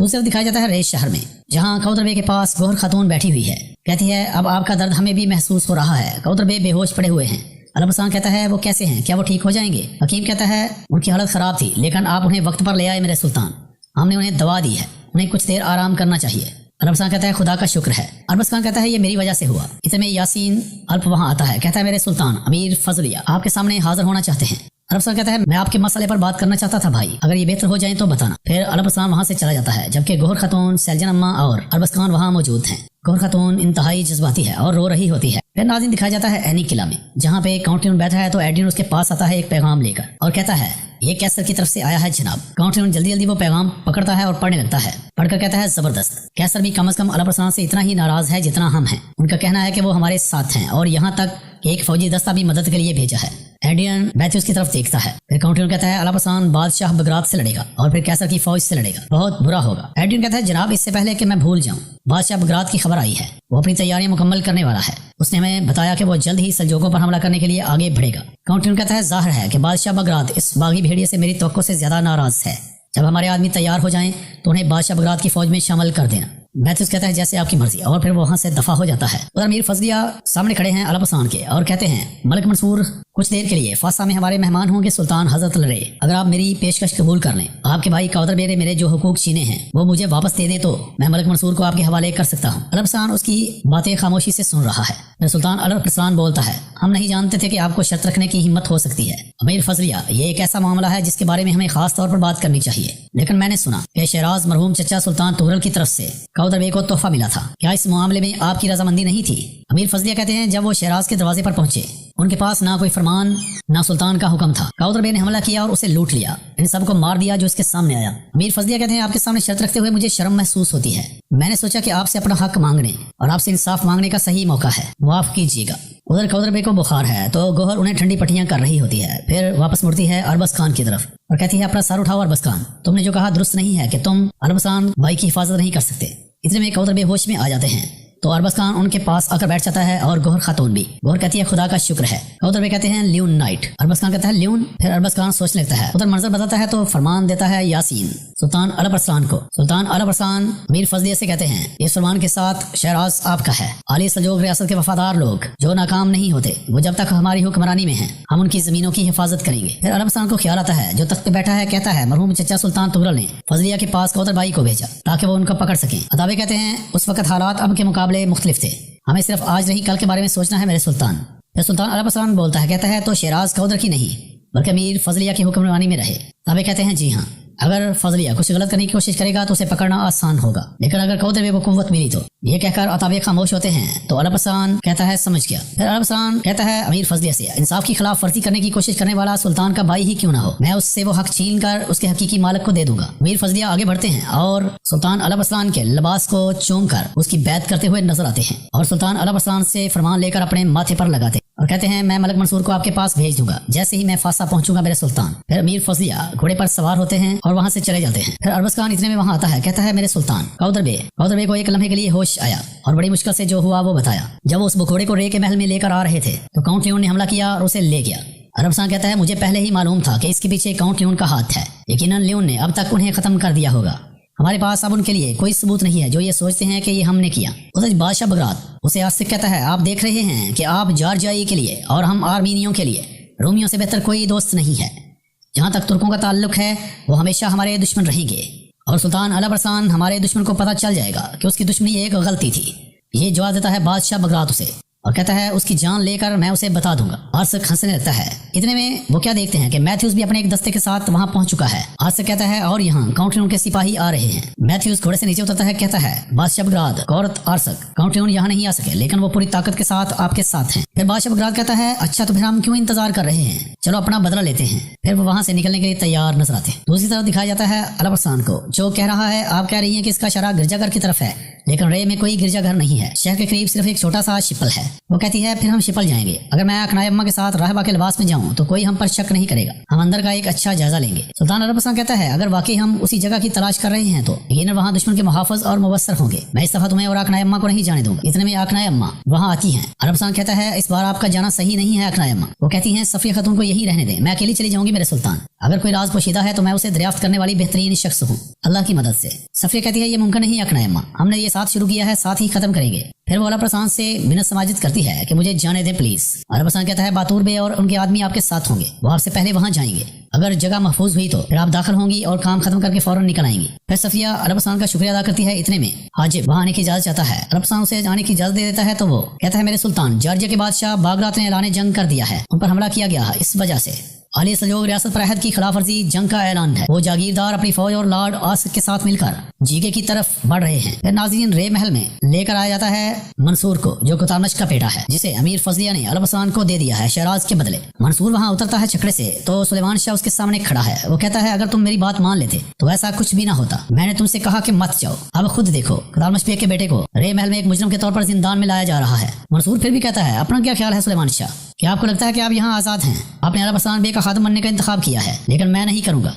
دوسری طرف دکھایا جاتا ہے ریش شہر میں، جہاں کودر بے کے پاس گوہر خاتون بیٹھی ہوئی ہے۔ کہتی ہے اب آپ کا درد ہمیں بھی محسوس ہو رہا ہے۔ کودر بے بے ہوش پڑے ہوئے ہیں۔ علم پرسان کہتا ہے وہ کیسے ہیں، کیا وہ ٹھیک ہو جائیں گے؟ حکیم کہتا ہے ان کی حالت خراب تھی، لیکن آپ انہیں وقت پر لے آئے میرے سلطان، ہم نے انہیں دوا دی ہے، انہیں کچھ دیر آرام کرنا چاہیے۔ اربستان کہتا ہے خدا کا شکر ہے۔ اربستان کہتا ہے یہ میری وجہ سے ہوا۔ اتنے میں یاسین الپ وہاں آتا ہے، کہتا ہے میرے سلطان امیر فضلیہ آپ کے سامنے حاضر ہونا چاہتے ہیں۔ اربستان کہتا ہے میں آپ کے مسئلے پر بات کرنا چاہتا تھا بھائی، اگر یہ بہتر ہو جائیں تو بتانا۔ پھر اربستان وہاں سے چلا جاتا ہے، جبکہ گوہر خاتون، سیلجن اماں اور اربستان وہاں موجود ہیں۔ گوہر خاتون انتہائی جذباتی ہے اور رو رہی ہوتی ہے۔ پھر ناظرین دکھایا جاتا ہے اینی قلعہ میں، جہاں پہ کاؤنٹیون بیٹھا ہے تو ایڈرین اس کے پاس آتا ہے ایک پیغام لے کر اور کہتا ہے یہ کیسر کی طرف سے آیا ہے جناب۔ کاؤنٹیون جلدی جلدی وہ پیغام پکڑتا ہے اور پڑھنے لگتا ہے۔ پڑھ کر کہتا ہے زبردست، کیسر بھی کم از کم اربستان سے اتنا ہی ناراض ہے جتنا ہم ہیں۔ ان کا کہنا ہے کہ وہ ہمارے ساتھ ہیں اور یہاں تک کہ ایک فوجی دستہ بھی مدد کے لیے بھیجا ہے۔ ایڈرین میتھیوز کی طرف دیکھتا ہے، پھر کاؤنٹیون کہتا ہے اربستان بادشاہ بغرات سے لڑے گا اور پھر کیسر کی فوج سے لڑے گا، بہت برا ہوگا۔ ایڈرین کہتا ہے جناب اس سے پہلے کہ میں بھول جاؤں، بادشاہ بغرات کی خبر آئی ہے، وہ اپنی تیاریاں مکمل کرنے والا ہے، اس نے ہمیں بتایا کہ وہ جلد ہی سلجوقوں پر حملہ کرنے کے لیے آگے بڑھے گا۔ کاؤنٹیون کہتا ہے ظاہر ہے کہ بادشاہ بغرات اس باغی بھیڑیے سے میری توقع سے زیادہ ناراض ہے، جب ہمارے آدمی تیار ہو جائیں تو انہیں بادشاہ بغرات کی فوج میں شامل کر دینا۔ میتھیوس کہتا ہے جیسے آپ کی مرضی، اور پھر وہ وہاں سے دفع ہو جاتا ہے۔ ادھر امیر فضلیہ سامنے کھڑے ہیں اربستان کے اور کہتے ہیں ملک منصور کچھ دیر کے لیے فاسا میں ہمارے مہمان ہوں گے سلطان حضرت لڑے، اگر آپ میری پیشکش قبول کر لیں، آپ کے بھائی کودر بے نے میرے جو حقوق چھینے ہیں وہ مجھے واپس دے دے تو میں ملک منصور کو آپ کے حوالے کر سکتا ہوں۔ اربستان اس کی باتیں خاموشی سے سن رہا ہے۔ پھر سلطان اربستان بولتا ہے ہم نہیں جانتے تھے کہ آپ کو شرط رکھنے کی ہمت ہو سکتی ہے امیر فضلیہ، یہ ایک ایسا معاملہ ہے جس کے بارے میں ہمیں خاص طور پر بات کرنی چاہیے، لیکن میں نے سنا کہ شیراز مرحوم چچا سلطان تغرل کی طرف سے کودر بے کو تحفہ ملا تھا، کیا اس معاملے میں آپ کی رضامندی نہیں تھی؟ امیر فضلیہ کہتے ہیں جب وہ شیراز کے دروازے پر پہنچے ان کے پاس نہ کوئی فرمان نہ سلطان کا حکم تھا، کودر بے نے حملہ کیا اور اسے لوٹ لیا، ان سب کو مار دیا جو اس کے سامنے آیا۔ امیر فضلیہ کہتے ہیں آپ کے سامنے شرط رکھتے ہوئے مجھے شرم محسوس ہوتی ہے، میں نے سوچا کہ آپ سے اپنا حق مانگنے اور آپ سے انصاف مانگنے کا صحیح موقع ہے، معاف کیجیے گا۔ ادھر کودر بے کو بخار ہے تو گوہر انہیں ٹھنڈی پٹیاں کر رہی ہوتی ہے، پھر واپس مڑتی ہے اربز خان کی طرف اور کہتی ہے اپنا سر اٹھاؤ اربز خان، تم نے جو کہا درست نہیں ہے کہ تم اربستان بھائی کی حفاظت نہیں کر سکتے۔ اتنے میں کودر بے ہوش میں آ جاتے ہیں تو اربز خان ان کے پاس آ کر بیٹھ جاتا ہے اور گوہر خاتون بھی۔ گوہر کہتی ہے خدا کا شکر ہے۔ کودر بے کہتے ہیں لیون نائٹ، اربز خان کہتا ہے لیون، پھر اربز خان سوچنے لگتا ہے، ادھر منظر بتاتا ہے تو فرمان دیتا ہے یاسین سلطان اربستان کو۔ سلطان اربستان امیر فضلیہ سے کہتے ہیں اس فرمان کے ساتھ شیراز آپ کا ہے، عالی سلجوق ریاست کے وفادار لوگ جو ناکام نہیں ہوتے وہ جب تک ہماری حکمرانی میں ہیں ہم ان کی زمینوں کی حفاظت کریں گے۔ پھر اربستان کو خیال آتا ہے جو تخت پہ بیٹھا ہے، کہتا ہے مرحوم چچا سلطان تغرل نے فضلیہ کے پاس کودر بھائی کو بھیجا تاکہ وہ ان کو پکڑ سکیں۔ اتابے کہتے ہیں اس وقت حالات اب کے مقابلے مختلف تھے، ہمیں صرف آج نہیں کل کے بارے میں سوچنا ہے میرے سلطان۔ پھر سلطان اربستان بولتا ہے، کہتا ہے تو شیراز کودر کی نہیں بلکہ امیر فضلیہ کی حکمرانی میں رہے۔ تابع کہتے ہیں جی ہاں، اگر فضلیہ کچھ غلط کرنے کی کوشش کرے گا تو اسے پکڑنا آسان ہوگا، لیکن اگر کودر بے کو قوت ملی تو۔ یہ کہہ کر اتابع خاموش ہوتے ہیں تو اربستان کہتا ہے سمجھ گیا۔ پھر اربستان کہتا ہے امیر فضلیہ سے انصاف کی خلاف ورزی کرنے کی کوشش کرنے والا سلطان کا بھائی ہی کیوں نہ ہو، میں اس سے وہ حق چھین کر اس کے حقیقی مالک کو دے دوں گا۔ امیر فضلیہ آگے بڑھتے ہیں اور سلطان اربستان کے لباس کو چوم کر اس کی بیعت کرتے ہوئے نظر آتے ہیں اور سلطان اربستان سے فرمان لے کر اپنے ماتھے پر لگاتے اور کہتے ہیں میں ملک منصور کو آپ کے پاس بھیج دوں گا جیسے ہی میں فاسا پہنچوں گا میرے سلطان۔ پھر امیر فضلیہ گھوڑے پر سوار ہوتے ہیں اور وہاں سے چلے جاتے ہیں۔ پھر اربز خان اتنے میں وہاں آتا ہے، کہتا ہے میرے سلطان کودر بے کو ایک لمحے کے لیے ہوش آیا اور بڑی مشکل سے جو ہوا وہ بتایا۔ جب وہ اس گھوڑے کو رے کے محل میں لے کر آ رہے تھے تو کاؤنٹ لیون نے حملہ کیا اور اسے لے گیا۔ اربستان کہتا ہے مجھے پہلے ہی معلوم تھا کہ اس کے پیچھے کاؤنٹ لیون کا ہاتھ ہے، یقیناً لیون نے اب تک انہیں ختم کر دیا ہوگا، ہمارے پاس اب ان کے لیے کوئی ثبوت نہیں ہے جو یہ سوچتے ہیں کہ یہ ہم نے کیا۔ ادھر بادشاہ بغرات اسے آج سے کہتا ہے آپ دیکھ رہے ہیں کہ آپ جارجائی کے لیے اور ہم آرمینیوں کے لیے رومیوں سے بہتر کوئی دوست نہیں ہے، جہاں تک ترکوں کا تعلق ہے وہ ہمیشہ ہمارے دشمن رہیں گے، اور سلطان اربستان ہمارے دشمن کو پتہ چل جائے گا کہ اس کی دشمنی ایک غلطی تھی۔ یہ جواب دیتا ہے بادشاہ بغرات اسے اور کہتا ہے اس کی جان لے کر میں اسے بتا دوں گا۔ آرسک ہنسنے لگتا ہے۔ اتنے میں وہ کیا دیکھتے ہیں کہ میتھیوز بھی اپنے ایک دستے کے ساتھ وہاں پہنچ چکا ہے۔ آرسک کہتا ہے اور یہاں کاؤنٹیون کے سپاہی آ رہے ہیں۔ میتھیوز گھوڑے سے نیچے اترتا ہے، کہتا ہے بادشاہ بغرات عورت آرسک کاؤنٹیون یہاں نہیں آ سکے لیکن وہ پوری طاقت کے ساتھ آپ کے ساتھ ہیں۔ پھر بادشاہ بغرات کہتا ہے اچھا تو پھر ہم کیوں انتظار کر رہے ہیں، چلو اپنا بدلہ لیتے ہیں۔ پھر وہ وہاں سے نکلنے کے لیے تیار نظر آتے ہیں۔ دوسری طرف دکھایا جاتا ہے اربستان کو جو کہہ رہا ہے آپ کہہ رہی ہیں کہ اس کا اشارہ گرجا گھر کی طرف ہے لیکن رے میں کوئی گرجا گھر نہیں ہے، شہر کے قریب صرف ایک چھوٹا سا شپل ہے۔ وہ کہتی ہے پھر ہم شپل جائیں گے، اگر میں اقناع اماں کے ساتھ راہبہ کے لباس میں جاؤں تو کوئی ہم پر شک نہیں کرے گا، ہم اندر کا ایک اچھا جائزہ لیں گے۔ سلطان عرب پسند کہتا ہے اگر واقعی ہم اسی جگہ کی تلاش کر رہے ہیں تو یقیناً وہاں دشمن کے محافظ اور مبصر ہوں گے، میں اس دفعہ تمہیں اور اقناع اماں کو نہیں جانے دوں گا۔ اتنے میں اقناع اماں وہاں آتی ہیں۔ عرب پسند کہتا ہے اس بار آپ کا جانا صحیح نہیں ہے اقناع اماں۔ وہ کہتی ہیں صفیہ خاتون کو یہی رہنے دیں، میں اکیلی چلی جاؤں گی میرے سلطان، اگر کوئی راز پوشیدہ ہے تو میں اسے دریافت کرنے والی بہترین شخص ہوں اللہ کی مدد سے۔ صفیہ کہتی ہے یہ ممکن نہیں اقناع اماں، ہم نے یہ ساتھ شروع کیا ہے ساتھ ہی ختم کریں گے۔ پھر وہ عرب پسند سے منت سماجت کرتی ہے کہ مجھے جانے دیں پلیز۔ عرب پسند کہتا ہے باتور بے اور ان کے آدمی آپ کے ساتھ ہوں گے، وہ آپ سے پہلے وہاں جائیں گے، اگر جگہ محفوظ ہوئی تو پھر آپ داخل ہوں گی اور کام ختم کر کے فوراً نکل آئیں گی۔ پھر صفیہ عرب پسند کا شکریہ ادا کرتی ہے۔ اتنے میں حاجب وہاں آنے کی اجازت چاہتا ہے، عرب پسند اسے آنے کی اجازت دے دیتا ہے تو وہ کہتا ہے میرے سلطان جارجیا کے بادشاہ باگرات نے اعلان جنگ کر دیا ہے، ان پر حملہ کیا گیا ہے، اس وجہ سے علی سلجوق ریاست پر عہد کی خلاف ورزی جنگ کا اعلان ہے، وہ جاگیردار اپنی فوج اور لارڈ آسک کے ساتھ مل کر جیگے کی طرف بڑھ رہے ہیں۔ پھر ناظرین رے محل میں لے کر آیا جاتا ہے منصور کو جو کوتالمش کا بیٹا ہے، جسے امیر فضلیہ نے عرب پسند کو دے دیا ہے شیراز کے بدلے۔ منصور وہاں اترتا ہے چھکڑے سے تو سلیمان شاہ اس کے سامنے کھڑا ہے، وہ کہتا ہے اگر تم میری بات مان لیتے تو ایسا کچھ بھی نہ ہوتا، میں نے تم سے کہا کہ مت جاؤ، اب خود دیکھو کوتالمش بیگ کے بیٹے کو رے محل میں ایک مجرم کے طور پر زندان میں لایا جا رہا ہے۔ منصور پھر بھی کہتا ہے اپنا کیا خیال ہے سلیمان شاہ، کیا آپ کو لگتا ہے کہ آپ یہاں آزاد ہیں؟ آپ نے عرب پسند بیگ کا خادم بننے کا انتخاب کیا ہے لیکن میں نہیں کروں گا۔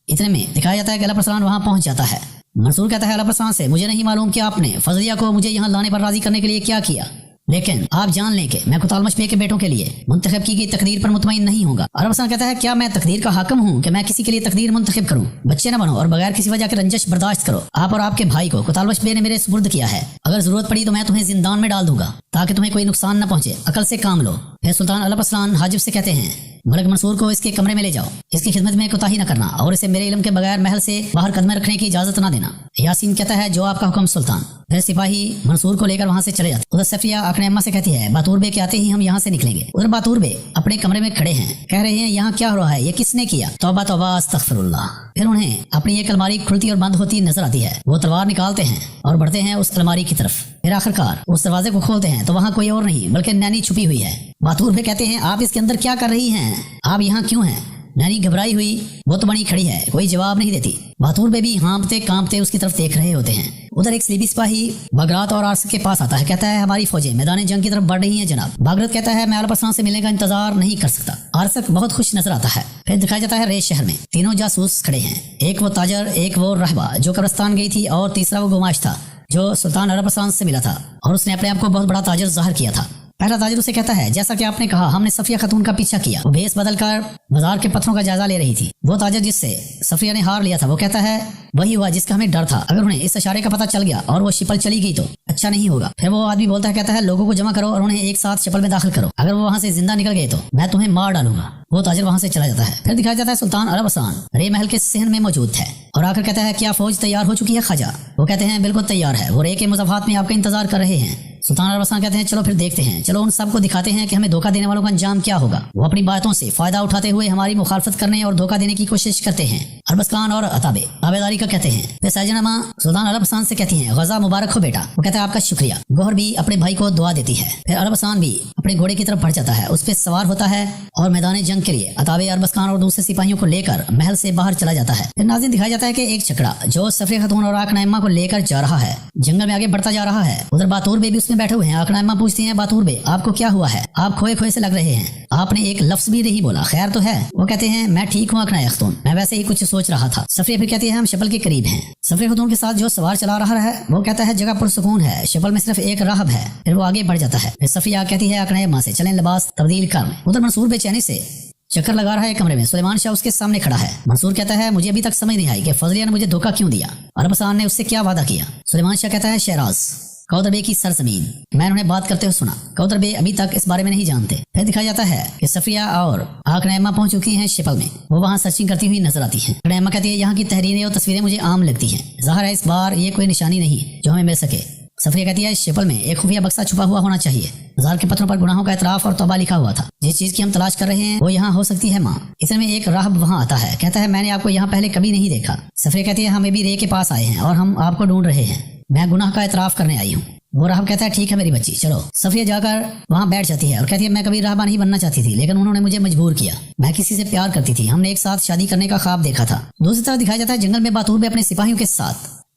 اتنے میں دکھایا جاتا ہے کہ عرب پسند وہاں پہنچ جاتا ہے۔ منصور کہتا ہے عرب پسند سے مجھے نہیں معلوم کہ آپ نے فضلیہ کو مجھے یہاں لانے پر راضی کرنے کے لیے کیا کیا، لیکن آپ جان لیں کہ میں کوتالمش بیگ کے بیٹوں کے لیے منتخب کی گئی تقدیر پر مطمئن نہیں ہوں گا۔ عرب پسند کہتا ہے کیا میں تقدیر کا حاکم ہوں کہ میں کسی کے لیے تقدیر منتخب کروں؟ بچے نہ بنو اور بغیر کسی وجہ کے رنجش برداشت کرو، آپ اور آپ کے بھائی کو کوتالمش بیگ نے میرے سپرد کیا ہے، اگر ضرورت پڑی تو میں تمہیں زندان میں ڈال دوں گا تاکہ تمہیں کوئی نقصان نہ پہنچے، عقل سے کام لو۔ پھر سلطان عرب پسند حاجب سے کہتے ہیں ملک منصور کو اس کے کمرے میں لے جاؤ، اس کی خدمت میں کوتاہی نہ کرنا اور اسے میرے علم کے بغیر محل سے باہر قدم رکھنے کی اجازت نہ دینا۔ یاسین کہتا ہے جو آپ کا حکم سلطان۔ پھر سپاہی منصور کو لے کر وہاں سے چلے جاتے۔ ادھر صفیہ اقناع اماں سے کہتی ہے باتور بے کے آتے ہی ہم یہاں سے نکلیں گے۔ ادھر باتور بے اپنے کمرے میں کھڑے ہیں، کہہ رہے ہیں یہاں کیا ہو رہا ہے، یہ کس نے کیا؟ توبہ توبہ استغفر اللہ۔ پھر انہیں اپنی ایک الماری کھلتی اور بند ہوتی نظر آتی ہے، وہ تلوار نکالتے ہیں اور بڑھتے ہیں اس الماری کی طرف۔ پھر آخرکار اس دروازے کو کھولتے ہیں تو وہاں کوئی اور نہیں بلکہ نینی چھپی ہوئی ہے۔ باتور بے کہتے ہیں آپ اس کے اندر کیا کر رہی ہیں، آپ یہاں کیوں ہیں؟ نینی گھبرائی ہوئی بت بنی کھڑی ہے، کوئی جواب نہیں دیتی۔ باتور بے بھی ہانپتے کانپتے اس کی طرف دیکھ رہے ہوتے ہیں۔ ادھر ایک سلیبی سپاہی باگرات اور آرسک کے پاس آتا ہے، کہتا ہے ہماری فوجیں میدان جنگ کی طرف بڑھ رہی ہیں جناب۔ باگرات کہتا ہے میں عرب پسند سے ملنے کا انتظار نہیں کر سکتا۔ آرسک بہت خوش نظر آتا ہے۔ پھر دکھایا جاتا ہے ریش شہر میں تینوں جاسوس کھڑے ہیں، ایک وہ تاجر، ایک وہ راہبہ جو قبرستان گئی تھی اور تیسرا وہ گماش تھا جو سلطان عرب پسند سے ملا تھا اور اس نے اپنے آپ کو بہت بڑا تاجر ظاہر کیا تھا۔ پہلا تاجر اسے کہتا ہے جیسا کہ آپ نے کہا ہم نے صفیہ خاتون کا پیچھا کیا، وہ بھیس بدل کر بازار کے پتھروں کا جائزہ لے رہی تھی۔ وہ تاجر جس سے صفیہ نے ہار لیا تھا وہ کہتا ہے وہی ہوا جس کا ہمیں ڈر تھا، اگر انہیں اس اشارے کا پتہ چل گیا اور وہ شپل چلی گئی تو اچھا نہیں ہوگا۔ پھر وہ آدمی بولتا ہے، کہتا ہے لوگوں کو جمع کرو اور انہیں ایک ساتھ شپل میں داخل کرو، اگر وہ وہاں سے زندہ نکل گئے تو میں تمہیں مار ڈالوں گا۔ وہ تاجر وہاں سے چلا جاتا ہے۔ پھر دکھایا جاتا ہے سلطان عرب پسند رے محل کے صحن میں موجود ہے اور آ کر کہتا ہے کیا فوج تیار ہو چکی ہے خواجہ؟ وہ کہتے ہیں بالکل تیار ہے، وہ رے کے مضافات میں آپ کا انتظار کر رہے ہیں۔ سلطان عرب پسند کہتے ہیں چلو پھر دیکھتے ہیں، چلو ان سب کو دکھاتے ہیں کہ ہمیں دھوکہ دینے والوں کا انجام کیا ہوگا۔ وہ اپنی باتوں سے فائدہ اٹھاتے ہوئے ہماری مخالفت کرنے اور دھوکہ دینے کی کوشش کرتے ہیں۔ اربسکان اور عتابے تابعداری کا کہتے ہیں۔ پھر سیجنما سلطان عرب پسند سے کہتی ہیں غزہ مبارک ہو بیٹا، وہ کہتا ہے آپ کا شکریہ۔ گوہر بھی اپنے بھائی کو دعا دیتی ہے۔ پھر عرب پسند بھی اپنے گھوڑے کی طرف بڑھ جاتا ہے، اس پہ سوار ہوتا ہے اور میدان جنگ کے لیے عتابے اربسکان اور دوسرے سپاہیوں کو لے کر محل سے باہر چلا جاتا ہے۔ پھر ناظرین دکھایا جاتا ہے کہ ایک چکڑا جو صفیہ خاتون اور اقناع اماں کو لے کر جا رہا ہے جنگل میں آگے بڑھتا جا رہا ہے۔ ادھر باتور بے بھی اس میں بیٹھے ہوئے ہیں۔ اقناع اماں پوچھتی ہیں باتور بے آپ کو کیا ہوا ہے، آپ کھوئے کھوئے سے لگ رہے ہیں، آپ نے ایک لفظ بھی نہیں بولا، خیر تو ہے؟ وہ کہتے ہیں میں ٹھیک ہوں اقناع خاتون، میں ویسے ہی کچھ سوچ رہا تھا۔ صفیہ پھر کہتی ہے ہم شپل کے قریب ہیں۔ صفیہ خاتون کے ساتھ جو سوار چلا رہا ہے وہ کہتا ہے جگہ پرسکون ہے، شپل میں صرف ایک راہب ہے۔ پھر وہ آگے بڑھ جاتا ہے۔ پھر صفیہ کہتی ہے اقناع اماں سے چلیں لباس تبدیل کر لیں۔ ادھر منصور بے چینی سے چکر لگا رہا ہے کمرے میں، سلیمان شاہ اس کے سامنے کھڑا ہے۔ منصور کہتا ہے مجھے ابھی تک سمجھ نہیں آئی کہ فضلیہ نے مجھے دھوکہ کیوں دیا، عرب پسند نے اس سے کیا وعدہ کیا۔ سلیمان شاہ کہتا ہے شیراز کوثر بے کی سرزمین، میں انہیں بات کرتے ہوئے سنا، کوثر بے ابھی تک اس بارے میں نہیں جانتے۔ پھر دکھایا جاتا ہے کہ صفیہ اور اقناع اماں پہنچ چکی ہیں شپل میں، وہ وہاں سرچنگ کرتی ہوئی نظر آتی ہیں۔ اقناع اماں کہتی ہے یہاں کی تحریریں اور تصویریں مجھے عام لگتی ہیں، ظاہر ہے اس بار یہ کوئی نشانی نہیں جو ہمیں مل سکے۔ صفیہ کہتی ہے اس شپل میں ایک خفیہ بکسا چھپا ہوا ہونا چاہیے، بازار کے پتھروں پر گناہوں کا اعتراف اور توبہ لکھا ہوا تھا، جس چیز کی ہم تلاش کر رہے ہیں وہ یہاں ہو سکتی ہے ماں۔ اس میں ایک راہب وہاں آتا ہے، کہتا ہے میں نے آپ کو یہاں پہلے کبھی نہیں دیکھا۔ صفیہ کہتی ہے ہم ابھی رے کے پاس آئے ہیں اور ہم آپ کو ڈھونڈ رہے ہیں، میں گناہ کا اعتراف کرنے آئی ہوں۔ وہ راہب کہتا ہے ٹھیک ہے میری بچی چلو۔ صفیہ جا کر وہاں بیٹھ جاتی ہے اور کہتی ہے میں کبھی راہبہ نہیں بننا چاہتی تھی لیکن انہوں نے مجھے مجبور کیا، میں کسی سے پیار کرتی تھی، ہم نے ایک ساتھ شادی کرنے کا خواب دیکھا تھا۔ دوسری طرف دکھایا جاتا ہے جنگل میں باتور بے اپنے سپاہیوں کے ساتھ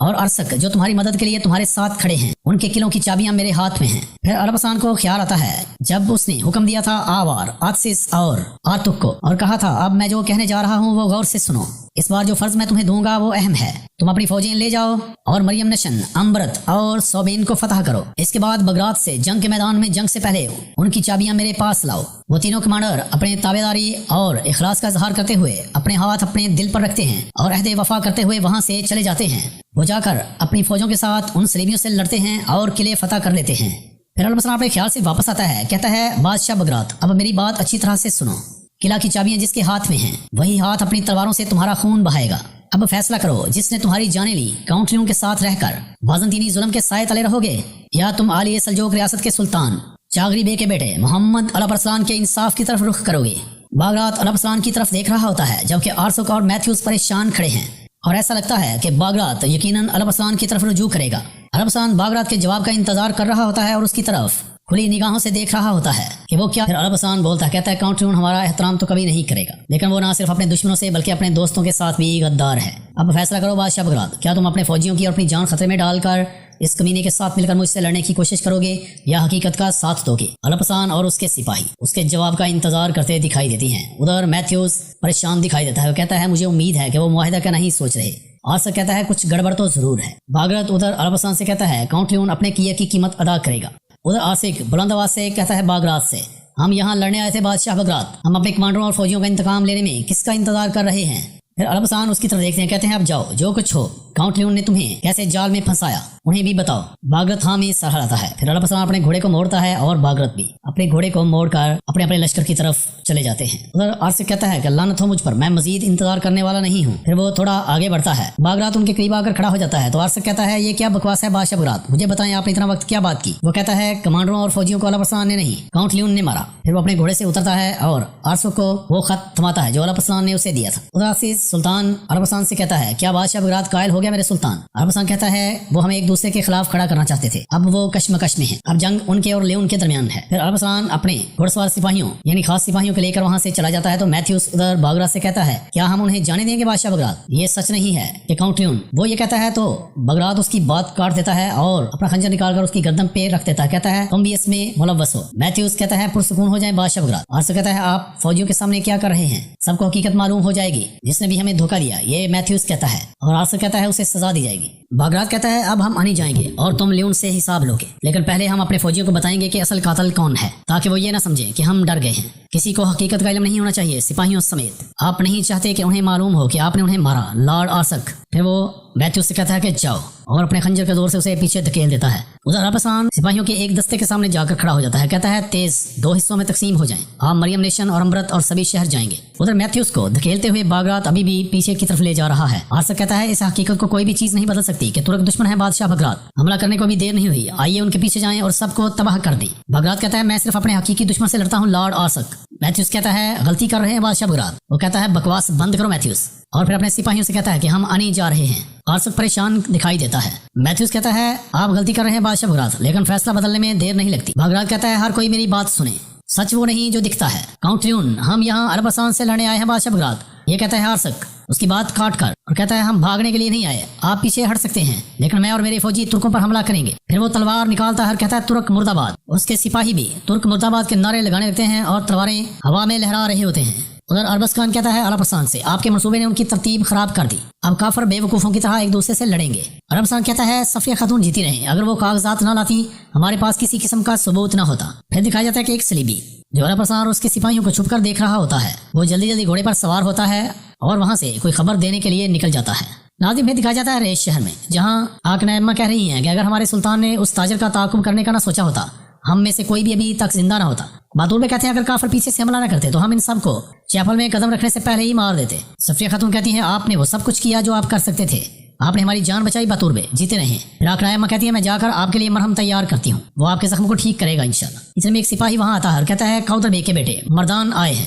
اور ارسک جو تمہاری مدد کے لیے تمہارے ساتھ کھڑے ہیں، ان کے قلعوں کی چابیاں میرے ہاتھ میں ہیں۔ پھر الپسان کو خیال آتا ہے جب اس نے حکم دیا تھا آوار، آتسس اور آرتک کو، اور کہا تھا اب میں جو کہنے جا رہا ہوں وہ غور سے سنو۔ اس بار جو فرض میں تمہیں دوں گا وہ اہم ہے۔ تم اپنی فوجیں لے جاؤ اور مریم نشن، امبرت اور صوبین کو فتح کرو۔ اس کے بعد بغداد سے جنگ کے میدان میں جنگ سے پہلے ان کی چابیاں میرے پاس لاؤ۔ وہ تینوں کمانڈر اپنے تابعداری اور اخلاص کا اظہار کرتے ہوئے اپنے ہاتھ اپنے دل پر رکھتے ہیں اور عہد وفا کرتے ہوئے وہاں سے چلے جاتے ہیں۔ وہ جا کر اپنی فوجوں کے ساتھ ان صلیبیوں سے لڑتے ہیں اور قلعے فتح کر لیتے ہیں۔ پھر الپسان اپنے خیال سے واپس آتا ہے، کہتا ہے بادشاہ بغداد اب میری بات اچھی طرح سے سنو۔ قلعہ کی چابیاں جس کے ہاتھ میں ہیں وہی ہاتھ اپنی تلواروں سے تمہارا خون بہائے گا۔ اب فیصلہ کرو، جس نے تمہاری جانیں لی کاؤنٹریوں کے ساتھ رہ کر بازنطینی ظلم کے سائے تلے رہو گے، یا تم عالی سلجوق ریاست کے سلطان چاغری بے کے بیٹے محمد الپسلان کے انصاف کی طرف رخ کرو گے۔ باگرات الپسلان کی طرف دیکھ رہا ہوتا ہے جبکہ آرسک اور میتھیوز پریشان کھڑے ہیں، اور ایسا لگتا ہے کہ باگرات یقیناً الپسلان کی طرف رجوع کرے گا۔ الپسلان باگرات کے جواب کا انتظار کر رہا ہوتا ہے اور اس کی طرف کھلی نگاہوں سے دیکھ رہا ہوتا ہے کہ وہ کیا۔ پھر الپسلان بولتا ہے، کہتا ہے کاؤنٹریون ہمارا احترام تو کبھی نہیں کرے گا، لیکن وہ نہ صرف اپنے دشمنوں سے بلکہ اپنے دوستوں کے ساتھ بھی غدار ہے۔ اب فیصلہ کرو بادشاہ بغداد، کیا تم اپنے فوجیوں کی اور اپنی جان خطرے میں ڈال کر اس کمینے کے ساتھ مل کر مجھ سے لڑنے کی کوشش کرو گے یا حقیقت کا ساتھ دو گے؟ الپسلان اور اس کے سپاہی اس کے جواب کا انتظار کرتے دکھائی دیتی ہیں۔ ادھر میتھیوز پریشان دکھائی دیتا ہے، وہ کہتا ہے مجھے امید ہے کہ وہ معاہدہ کا نہیں سوچ رہے۔ آرسک کہتا ہے کچھ گڑبڑ تو ضرور ہے۔ باگرات ادھر الپسلان سے کہتا ہے کاؤنٹریون اپنے کیے کی قیمت ادا کرے گا۔ ادھر آرسک بلند آواز سے کہتا ہے باگرات سے، ہم یہاں لڑنے آئے تھے بادشاہ بغداد، ہم اپنے کمانڈروں اور فوجیوں کا انتقام لینے میں کس کا انتظار کر رہے ہیں؟ پھر الپسلان اس کی طرف دیکھتے ہیں، کہتے ہیں اب جاؤ، جو کچھ ہو کاؤنٹریون نے تمہیں کیسے جال میں پھنسایا انہیں بھی بتاؤ۔ باگرات ہاں میں سر ہلاتا ہے۔ پھر الپسلان اپنے گھوڑے کو موڑتا ہے اور باگرات بھی اپنے گھوڑے کو موڑ کر اپنے اپنے لشکر کی طرف چلے جاتے ہیں۔ ادھر آرسک کہتا ہے کہ لعنت ہو مجھ پر، میں مزید انتظار کرنے والا نہیں ہوں۔ پھر وہ تھوڑا آگے بڑھتا ہے، باگرات ان کے قریب آ کر کھڑا ہو جاتا ہے تو آرسک کہتا ہے یہ کیا بکواس ہے بادشاہ بغداد، مجھے بتائیں آپ نے اتنا وقت کیا بات کی؟ وہ کہتا ہے کمانڈروں اور فوجیوں کو الپسلان نے نہیں کاؤنٹریون نے مارا۔ پھر وہ اپنے گھوڑے سے اترتا ہے اور آرسک کو وہ خط تھماتا ہے جو الپسلان نے اسے دیا تھا۔ ادھر عزیز سلطان الپسلان سے کہتا ہے کیا بادشاہ بغداد قائل ہو گیا میرے سلطان؟ الپسلان کہتا ہے وہ ہمیں ایک دوسرے کے خلاف کھڑا کرنا چاہتے تھے، اب وہ کشمکش میں ہیں، اب جنگ ان کے اور لیون کے درمیان ہے۔ پھر الپسلان اپنے گھڑ سوار سپاہیوں یعنی خاص سپاہیوں کو لے کر وہاں سے چلا جاتا ہے تو میتھیوس ادھر باگرات سے کہتا ہے کیا ہم انہیں جانے دیں گے بادشاہ بغداد؟ یہ سچ نہیں ہے کہ کاؤنٹریون وہ یہ کہتا ہے تو بغداد اس کی بات کاٹ دیتا ہے اور اپنا خنجر نکال کر اس کی گردن پہ رکھ دیتا ہے، کہتا ہے تم بھی اس میں ملوث ہو۔ میتھیوس کہتا ہے پرسکون ہو جائیں بادشاہ بغداد۔ آرسک کہتا ہے آپ فوجیوں کے سامنے کیا کر رہے ہیں، سب کو حقیقت معلوم ہو جائے گی، جس نے بھی ہمیں دھوکہ دیا یہ میتھیوس کہتا ہے، اور آرسک کہتا ہے اسے سزا دی جائے گی۔ باگرات کہتا ہے اب ہم آنی جائیں گے اور تم لیون سے حساب لو گے، لیکن پہلے ہم اپنے فوجیوں کو بتائیں گے کہ اصل قاتل کون ہے تاکہ وہ یہ نہ سمجھیں کہ ہم ڈر گئے ہیں۔ کسی کو حقیقت کا علم نہیں ہونا چاہیے سپاہیوں سمیت، آپ نہیں چاہتے کہ انہیں معلوم ہو کہ آپ نے انہیں مارا لارڈ آرسک۔ پھر وہ میتھیوس سے کہتا ہے کہ جاؤ، اور اپنے خنجر کے زور سے اسے پیچھے دھکیل دیتا ہے۔ ادھر الپسلان سپاہیوں کے ایک دستے کے سامنے جا کر کھڑا ہو جاتا ہے، کہتا ہے تیز دو حصوں میں تقسیم ہو جائیں، آپ مریم نیشن اور امرت اور سبھی شہر جائیں گے۔ ادھر میتھیوس کو دھکیلتے ہوئے باگرات ابھی بھی پیچھے کی طرف لے جا رہا ہے۔ آرسک کہتا ہے اس حقیقت کو کوئی بھی چیز نہیں بدل سکتی کہ ترک دشمن ہے بادشاہ بغداد، حملہ کرنے کو بھی دیر نہیں ہوئی، آئیے ان کے پیچھے جائیں اور سب کو تباہ کر دیں۔ باگرات کہتا ہے میں صرف اپنے حقیقی دشمن سے لڑتا ہوں لارڈ آرسک۔ میتھیوس کہتا ہے غلطی کر رہے ہیں بادشاہ بغداد۔ وہ کہتا ہے بکواس بند کرو میتھیوس، اور پھر اپنے سپاہیوں سے کہتا ہے کہ ہم آنے جا رہے ہیں۔ آرسک پریشان دکھائی دیتا ہے۔ میتھیوس کہتا ہے آپ غلطی کر رہے ہیں بادشاہ بغداد، لیکن فیصلہ بدلنے میں دیر نہیں لگتی۔ باگرات کہتا ہے ہر کوئی میری بات سنے، سچ وہ نہیں جو دکھتا ہے۔ کاؤنٹریون ہم یہاں الپسلان سے لڑنے آئے ہیں بادشاہ بغداد، یہ کہتا ہے آرسک اس کی بات کاٹ کر، اور کہتا ہے ہم بھاگنے کے لیے نہیں آئے، آپ پیچھے ہٹ سکتے ہیں لیکن میں اور میرے فوجی ترکوں پر حملہ کریں گے۔ پھر وہ تلوار نکالتا ہے، کہتا ہے ترک مرد آباد۔ اس کے سپاہی بھی ترک مرد آباد کے نعرے لگانے لگتے ہیں اور تلواریں ہوا میں لہرا رہے ہوتے ہیں۔ ادھر اربز خان کہتا ہے الپسلان سے آپ کے منصوبے نے ان کی ترتیب خراب کر دی، اب کافر بے وقوفوں کی طرح ایک دوسرے سے لڑیں گے۔ اربز خان کہتا ہے صفیہ خاتون جیتی رہیں، اگر وہ کاغذات نہ لاتی ہمارے پاس کسی قسم کا ثبوت نہ ہوتا۔ پھر دکھایا جاتا ہے کہ ایک صلیبی جو الپسلان اور اس کے سپاہیوں کو چھپ کر دیکھ رہا ہوتا ہے وہ جلدی جلدی گھوڑے پر سوار ہوتا ہے اور وہاں سے کوئی خبر دینے کے لیے نکل جاتا ہے۔ ناظرین پھر دکھایا جاتا ہے ریش شہر میں، جہاں آکنہ کہہ رہی ہیں کہ اگر ہمارے سلطان نے اس تاجر کا تعاقب کرنے کا نہ سوچا ہوتا ہم میں سے کوئی بھی ابھی تک زندہ نہ ہوتا۔ باتور میں کہتے ہیں اگر کافر پیچھے سے حملہ نہ کرتے تو ہم ان سب کو چیپل میں قدم رکھنے سے پہلے ہی مار دیتے۔ صفیہ خاتون کہتی ہیں آپ نے وہ سب کچھ کیا جو آپ کر سکتے تھے، آپ نے ہماری جان بچائی باتور بے، جیتے رہیں۔ پھر آکنہ کہتی ہے میں جا کر آپ کے لیے مرہم تیار کرتی ہوں، وہ آپ کے زخم کو ٹھیک کرے گا انشاءاللہ۔ اتنے میں ایک سپاہی وہاں آتا ہے اور کہتا ہے کاؤدر بے کے بیٹے مردان آئے ہیں۔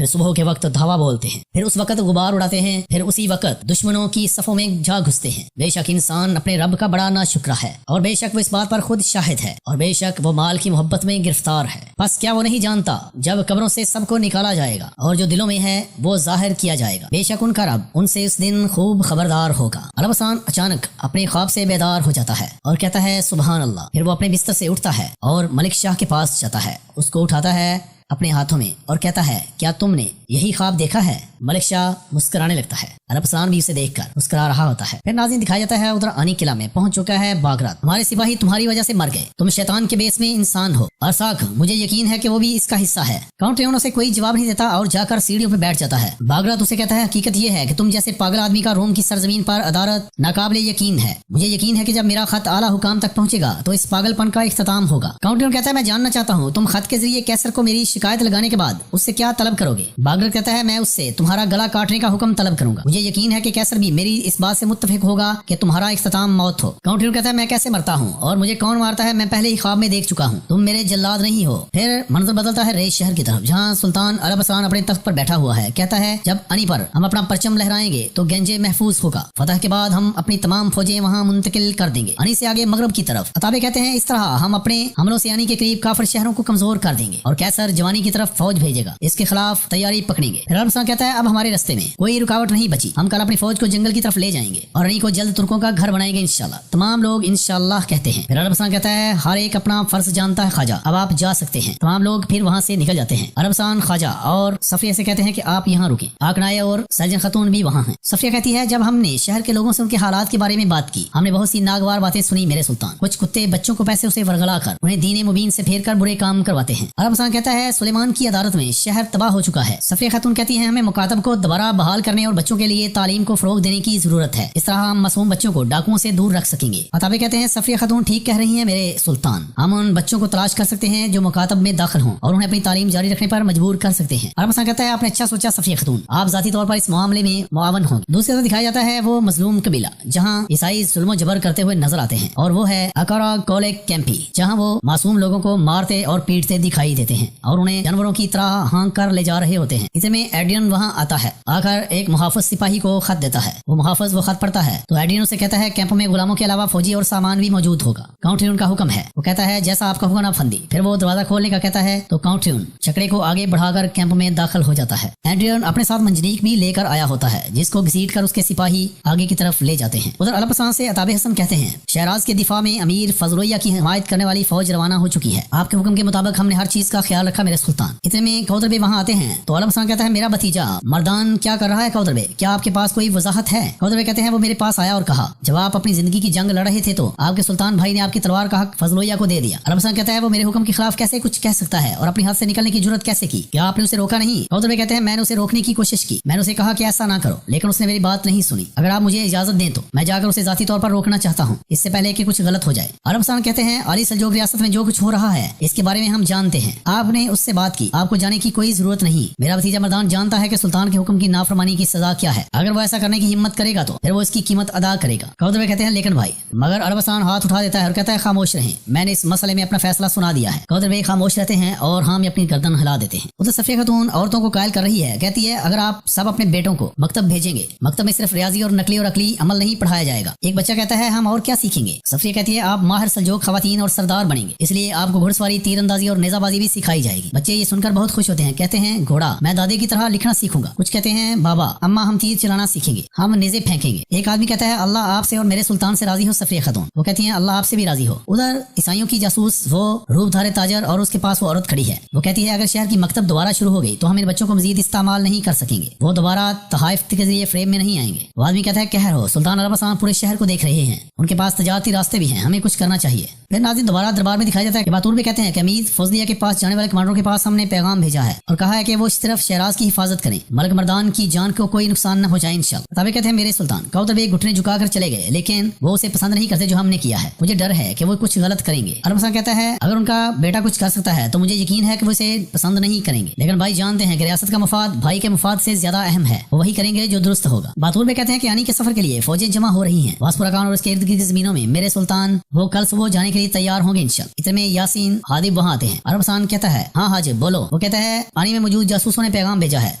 پھر صبح کے وقت دھاوا بولتے ہیں، پھر اس وقت غبار اڑاتے ہیں، پھر اسی وقت دشمنوں کی صفوں میں جا گھستے ہیں۔ بے شک انسان اپنے رب کا بڑا ناشکرا ہے، اور بے شک وہ اس بات پر خود شاہد ہے، اور بے شک وہ مال کی محبت میں گرفتار ہے۔ بس کیا وہ نہیں جانتا جب قبروں سے سب کو نکالا جائے گا اور جو دلوں میں ہے وہ ظاہر کیا جائے گا، بے شک ان کا رب ان سے اس دن خوب خبردار ہوگا۔ البسان اچانک اپنے خواب سے بیدار ہو جاتا ہے اور کہتا ہے سبحان اللہ، پھر وہ اپنے بستر سے اٹھتا ہے اور ملک شاہ کے پاس جاتا ہے، اس کو اٹھاتا ہے اپنے ہاتھوں میں اور کہتا ہے کیا تم نے یہی خواب دیکھا ہے؟ ملک شاہ مسکرانے لگتا ہے، البسان بھی اسے دیکھ کر مسکرا رہا ہوتا ہے۔ پھر ناظرین دکھایا جاتا ہے ادھر آنی قلعہ میں پہنچ چکا ہے باگرات، ہمارے سپاہی تمہاری وجہ سے مر گئے، تم شیطان کے بیس میں انسان ہو، اور ساکھ مجھے یقین ہے کہ وہ بھی اس کا حصہ ہے۔ کاؤنٹ لیونو سے کوئی جواب نہیں دیتا اور جا کر سیڑھیوں پہ بیٹھ جاتا ہے۔ باگرات اسے کہتا ہے حقیقت یہ ہے کہ تم جیسے پاگل آدمی کا روم کی سرزمین پر عدالت ناقابل یقین ہے، مجھے یقین ہے کہ جب میرا خط اعلیٰ حکام تک پہنچے گا تو اس پاگل پن کا اختتام ہوگا۔ کاؤنٹ لیونو کہتا ہے میں جاننا چاہتا ہوں تم خط کے ذریعے کیسر کو میری شکایت لگانے کے بعد اس سے کیا طلب کرو گے؟ باگرات کہتا ہے میں اس سے تمہارا گلا کاٹنے کا حکم طلب کروں گا، مجھے یقین ہے کہ کیسر بھی میری اس بات سے متفق ہوگا کہ تمہارا اختتام موت ہو۔ کاؤنٹ لیونو کہتا ہے میں کیسے مرتا ہوں اور مجھے کون مارتا ہے؟ میں پہلے ہی خواب میں دیکھ چکا ہوں، تم میرے جلاد نہیں ہو۔ پھر منظر بدلتا ہے ریش شہر کی طرف، جہاں سلطان البسان اپنے تخت پر بیٹھا ہوا ہے۔ کہتا ہے جب انی پر ہم اپنا پرچم لہرائیں گے تو گنجے محفوظ ہوگا، فتح کے بعد ہم اپنی تمام فوجیں وہاں منتقل کر دیں گے، انی سے آگے مغرب کی طرف۔ عطابے کہتے ہیں اس طرح ہم اپنے حملوں سے انی کے قریب کافر شہروں کو کمزور کر دیں گے اور کیسر جوانی کی طرف فوج بھیجے گا، اس کے خلاف تیاری پکڑیں گے۔ پھر البسان کہتا ہے اب ہمارے رستے میں کوئی رکاوٹ نہیں بچی، ہم کل اپنی فوج کو جنگل کی طرف لے جائیں گے اور انی کو جلد ترکوں کا گھر بنائیں گے انشاءاللہ۔ تمام لوگ انشاءاللہ کہتے ہیں۔ پھر البسان کہتا ہے ہر ایک اپنا فرض جانتا ہے خواجہ، اب آپ جا سکتے ہیں۔ تمام لوگ پھر وہاں سے نکل جاتے ہیں۔ البسان خواجہ اور صفیہ سے کہتے ہیں کہ آپ یہاں رکیں، آکنائے اور سرجن خاتون بھی وہاں ہیں۔ صفیہ کہتی ہے جب ہم نے شہر کے لوگوں سے ان کے حالات کے بارے میں بات کی، ہم نے بہت سی ناگوار باتیں سنی میرے سلطان، کچھ کتے بچوں کو پیسے اسے ورگلا کر انہیں دین مبین سے پھیر کر برے کام کرواتے ہیں۔ البسان کہتا ہے سلیمان کی عدالت میں شہر تباہ ہو چکا ہے۔ صفیہ خاتون کہتی ہیں ہمیں مکاتب کو دوبارہ بحال کرنے اور بچوں کے لیے تعلیم کو فروغ دینے کی ضرورت ہے، اس طرح ہم معصوم بچوں کو ڈاکوؤں سے دور رکھ سکیں گے۔ عطابے کہتے ہیں صفیہ خاتون ٹھیک کہہ رہی ہیں میرے سلطان، ہم ان بچوں کو تلاش کر سکتے ہیں جو مکاتب میں داخل ہوں اور انہیں اپنی تعلیم جاری رکھنے پر مجبور کر سکتے ہیں۔ البسان کہتا ہے آپ نے اچھا سوچا صفیہ خاتون، آپ ذاتی طور پر اس معاملے میں معاون ہوں گے۔ دوسری طرف دکھایا جاتا ہے وہ مظلوم قبیلہ جہاں عیسائی ظلم و جبر کرتے ہوئے نظر آتے ہیں، اور وہ ہے اکارا کولک کیمپی، جہاں وہ معصوم لوگوں کو مارتے اور پیٹتے دکھائی دیتے ہیں اور انہیں جانوروں کی طرح ہانک کر لے جا رہے ہوتے ہیں۔ اس میں ایڈرین وہاں آتا ہے، آ کر ایک محافظ سپاہی کو خط دیتا ہے، وہ محافظ وہ خط پڑھتا ہے تو ایڈرین اسے کہتا ہے کیمپ میں غلاموں کے علاوہ فوجی اور سامان بھی موجود ہوگا، کاؤنٹ لیون کا حکم ہے۔ وہ کہتا ہے جیسا آپ کا حکم افندی۔ پھر وہ دروازہ کھولنے کا کہتا ہے تو کاؤنٹ لیون چکڑے کو آگے بڑھا کر کیمپ میں داخل ہو جاتا ہے۔ ایڈرین اپنے ساتھ منجنیق بھی لے کر آیا ہوتا ہے جس کو گھسیٹ کر اس کے سپاہی آگے کی طرف لے جاتے ہیں۔ ادھر البسان سے عطاب حسن کہتے ہیں شہراز کے دفاع میں امیر فضلویہ کی حمایت کرنے والی فوج روانہ ہو چکی ہے، آپ کے حکم کے مطابق ہم نے ہر چیز کا خیال رکھا میرے سلطان۔ اتنے میں کوتربے وہاں آتے ہیں تو البسان کہتا ہے میرا بھتیجا مردان کیا کر رہا ہے کوتربے، کیا آپ کے پاس کوئی وضاحت ہے؟ کوتربے کہتے ہیں وہ میرے پاس آیا اور کہا جب آپ اپنی زندگی کی جنگ لڑ رہے تھے تو آپ کے سلطان بھائی نے آپ کی تلوار کا حق فضلویہ کو دے دیا۔ البسان کہتا ہے وہ میرے حکم کے خلاف کیسے کچھ کہہ سکتا ہے اور اپنی ہاتھ سے نکلنے کی جرت کیسے کی؟ کیا آپ نے اسے روکا نہیں؟ کوتربے کہتے ہیں میں نے اسے روکنے کی کوشش کی، میں نے اسے کہا کہ ایسا نہ کرو لیکن اس نے میری بات نہیں سنی، اگر آپ مجھے اجازت دیں تو میں جا کر اسے ذاتی طور پر روکنا چاہتا ہوں اس سے پہلے کہ کچھ غلط ہو جائے۔ البسان کہتے ہیں علی سلجوق ریاست میں جو کچھ ہو رہا ہے اس کے بارے میں ہم جانتے ہیں، آپ نے اس سے بات کی، آپ کو جانے کی کوئی ضرورت نہیں۔ میرا بھتیجا مردان جانتا ہے کہ سلطان کے حکم کی نافرمانی کی سزا کیا ہے، اگر وہ ایسا کرنے کی ہمت کرے گا تو پھر وہ اس کی قیمت ادا کرے گا۔ کوتربے کہتے ہیں لیکن بھائی، مگر البسان ہاتھ اٹھا دیتا ہے اور کہتا ہے خاموش رہیں، میں نے اس مسئلے میں اپنا فیصلہ سنا دیا ہے۔ کوتربے خاموش رہتے ہیں اور ہم اپنی گردن ہلا دیتے ہیں۔ ادھر صفیہ خاتون عورتوں کو قائل کر رہی ہے، کہتی ہے اگر آپ سب اپنے بیٹوں کو مکتب بھیجیں گے، مکتب میں صرف ریاضی اور نقلی اور عقلی عمل نہیں پڑھایا جائے گا۔ ایک بچہ کہتا ہے ہم اور کیا سیکھیں گے؟ صفیہ کہتی ہے آپ ماہر سلجوق خواتین اور سردار بنیں گے، اس لیے آپ کو گھڑ سواری، تیر اندازی اور نیزہ بازی بھی سکھائی جائے گی۔ بچے یہ سن کر بہت خوش ہوتے ہیں، کہتے ہیں گھوڑا، میں دادے کی طرح لکھنا سیکھوں گا۔ کچھ کہتے ہیں بابا اما ہم تیر چلانا سیکھیں گے، ہم نیزے پھینکیں گے۔ ایک آدمی کہتا ہے اللہ آپ سے اور میرے سلطان سے راضی ہو صفیہ خاتون، وہ کہتی ہیں اللہ آپ سے بھی راضی ہو۔ ادھر عیسائیوں کی جاسوس وہ روپ دھارے تاجر اور اس کے پاس وہ عورت کھڑی ہے، وہ کہتی ہے اگر شہر کی مکتب دوبارہ شروع ہو گئی تو ہم ان بچوں کو مزید استعمال نہیں کر سکیں گے، وہ دوبارہ تحائف کے ذریعے فریم میں نہیں آئیں گے۔ وہ آدمی کہتا ہے کہر ہو، سلطان البسان پورے شہر کو دیکھ رہے ہیں، ان کے پاس تجارتی راستے بھی ہیں، ہمیں کچھ کرنا چاہیے۔ پھر ناظرین دوبارہ دربار میں دکھایا جاتا ہے کہ باتور بھی کہتے ہیں کہ امیر فضلیہ کے پاس جانے والے کمانڈروں کے پاس ہم نے پیغام بھیجا ہے اور کہا ہے کہ وہ صرف شہراز کی حفاظت کریں، ملک مردان کی جان کو کوئی نقصان نہ پہنچائیں انشاءاللہ۔ تابع کہتے ہیں میرے سلطان کوتربے گھٹنے جھکا کر چلے گئے لیکن وہ اسے پسند نہیں کرتے جو ہم نے کیا ہے، مجھے ڈر ہے کہ وہ کچھ غلط کریں گے۔ البسان کہتا ہے اگر ان کا بیٹا کچھ کر سکتا ہے تو مجھے یقین ہے کہ وہ اسے پسند نہیں کریں گے، لیکن بھائی جانتے ہیں کہ ریاست کا مفاد بھائی کے مفاد سے زیادہ اہم ہے، وہ وہی کریں گے جو درست ہوگا۔ باتور میں کہتے ہیں کہ آنی کے سفر کے لیے فوجیں جمع ہو رہی ہیں واسپورا کان اور اس کے ارد گرد زمینوں میں، میرے سلطان وہ کل صبح جانے کے لیے تیار ہوں گے انشاءاللہ۔ اتنے میں یاسین حادب وہاں آتے ہیں۔ عربستان کہتا ہے ہاں حاجب بولو۔ وہ کہتا ہے پانی میں موجود جاسوسوں نے پیغام بھیجا ہے،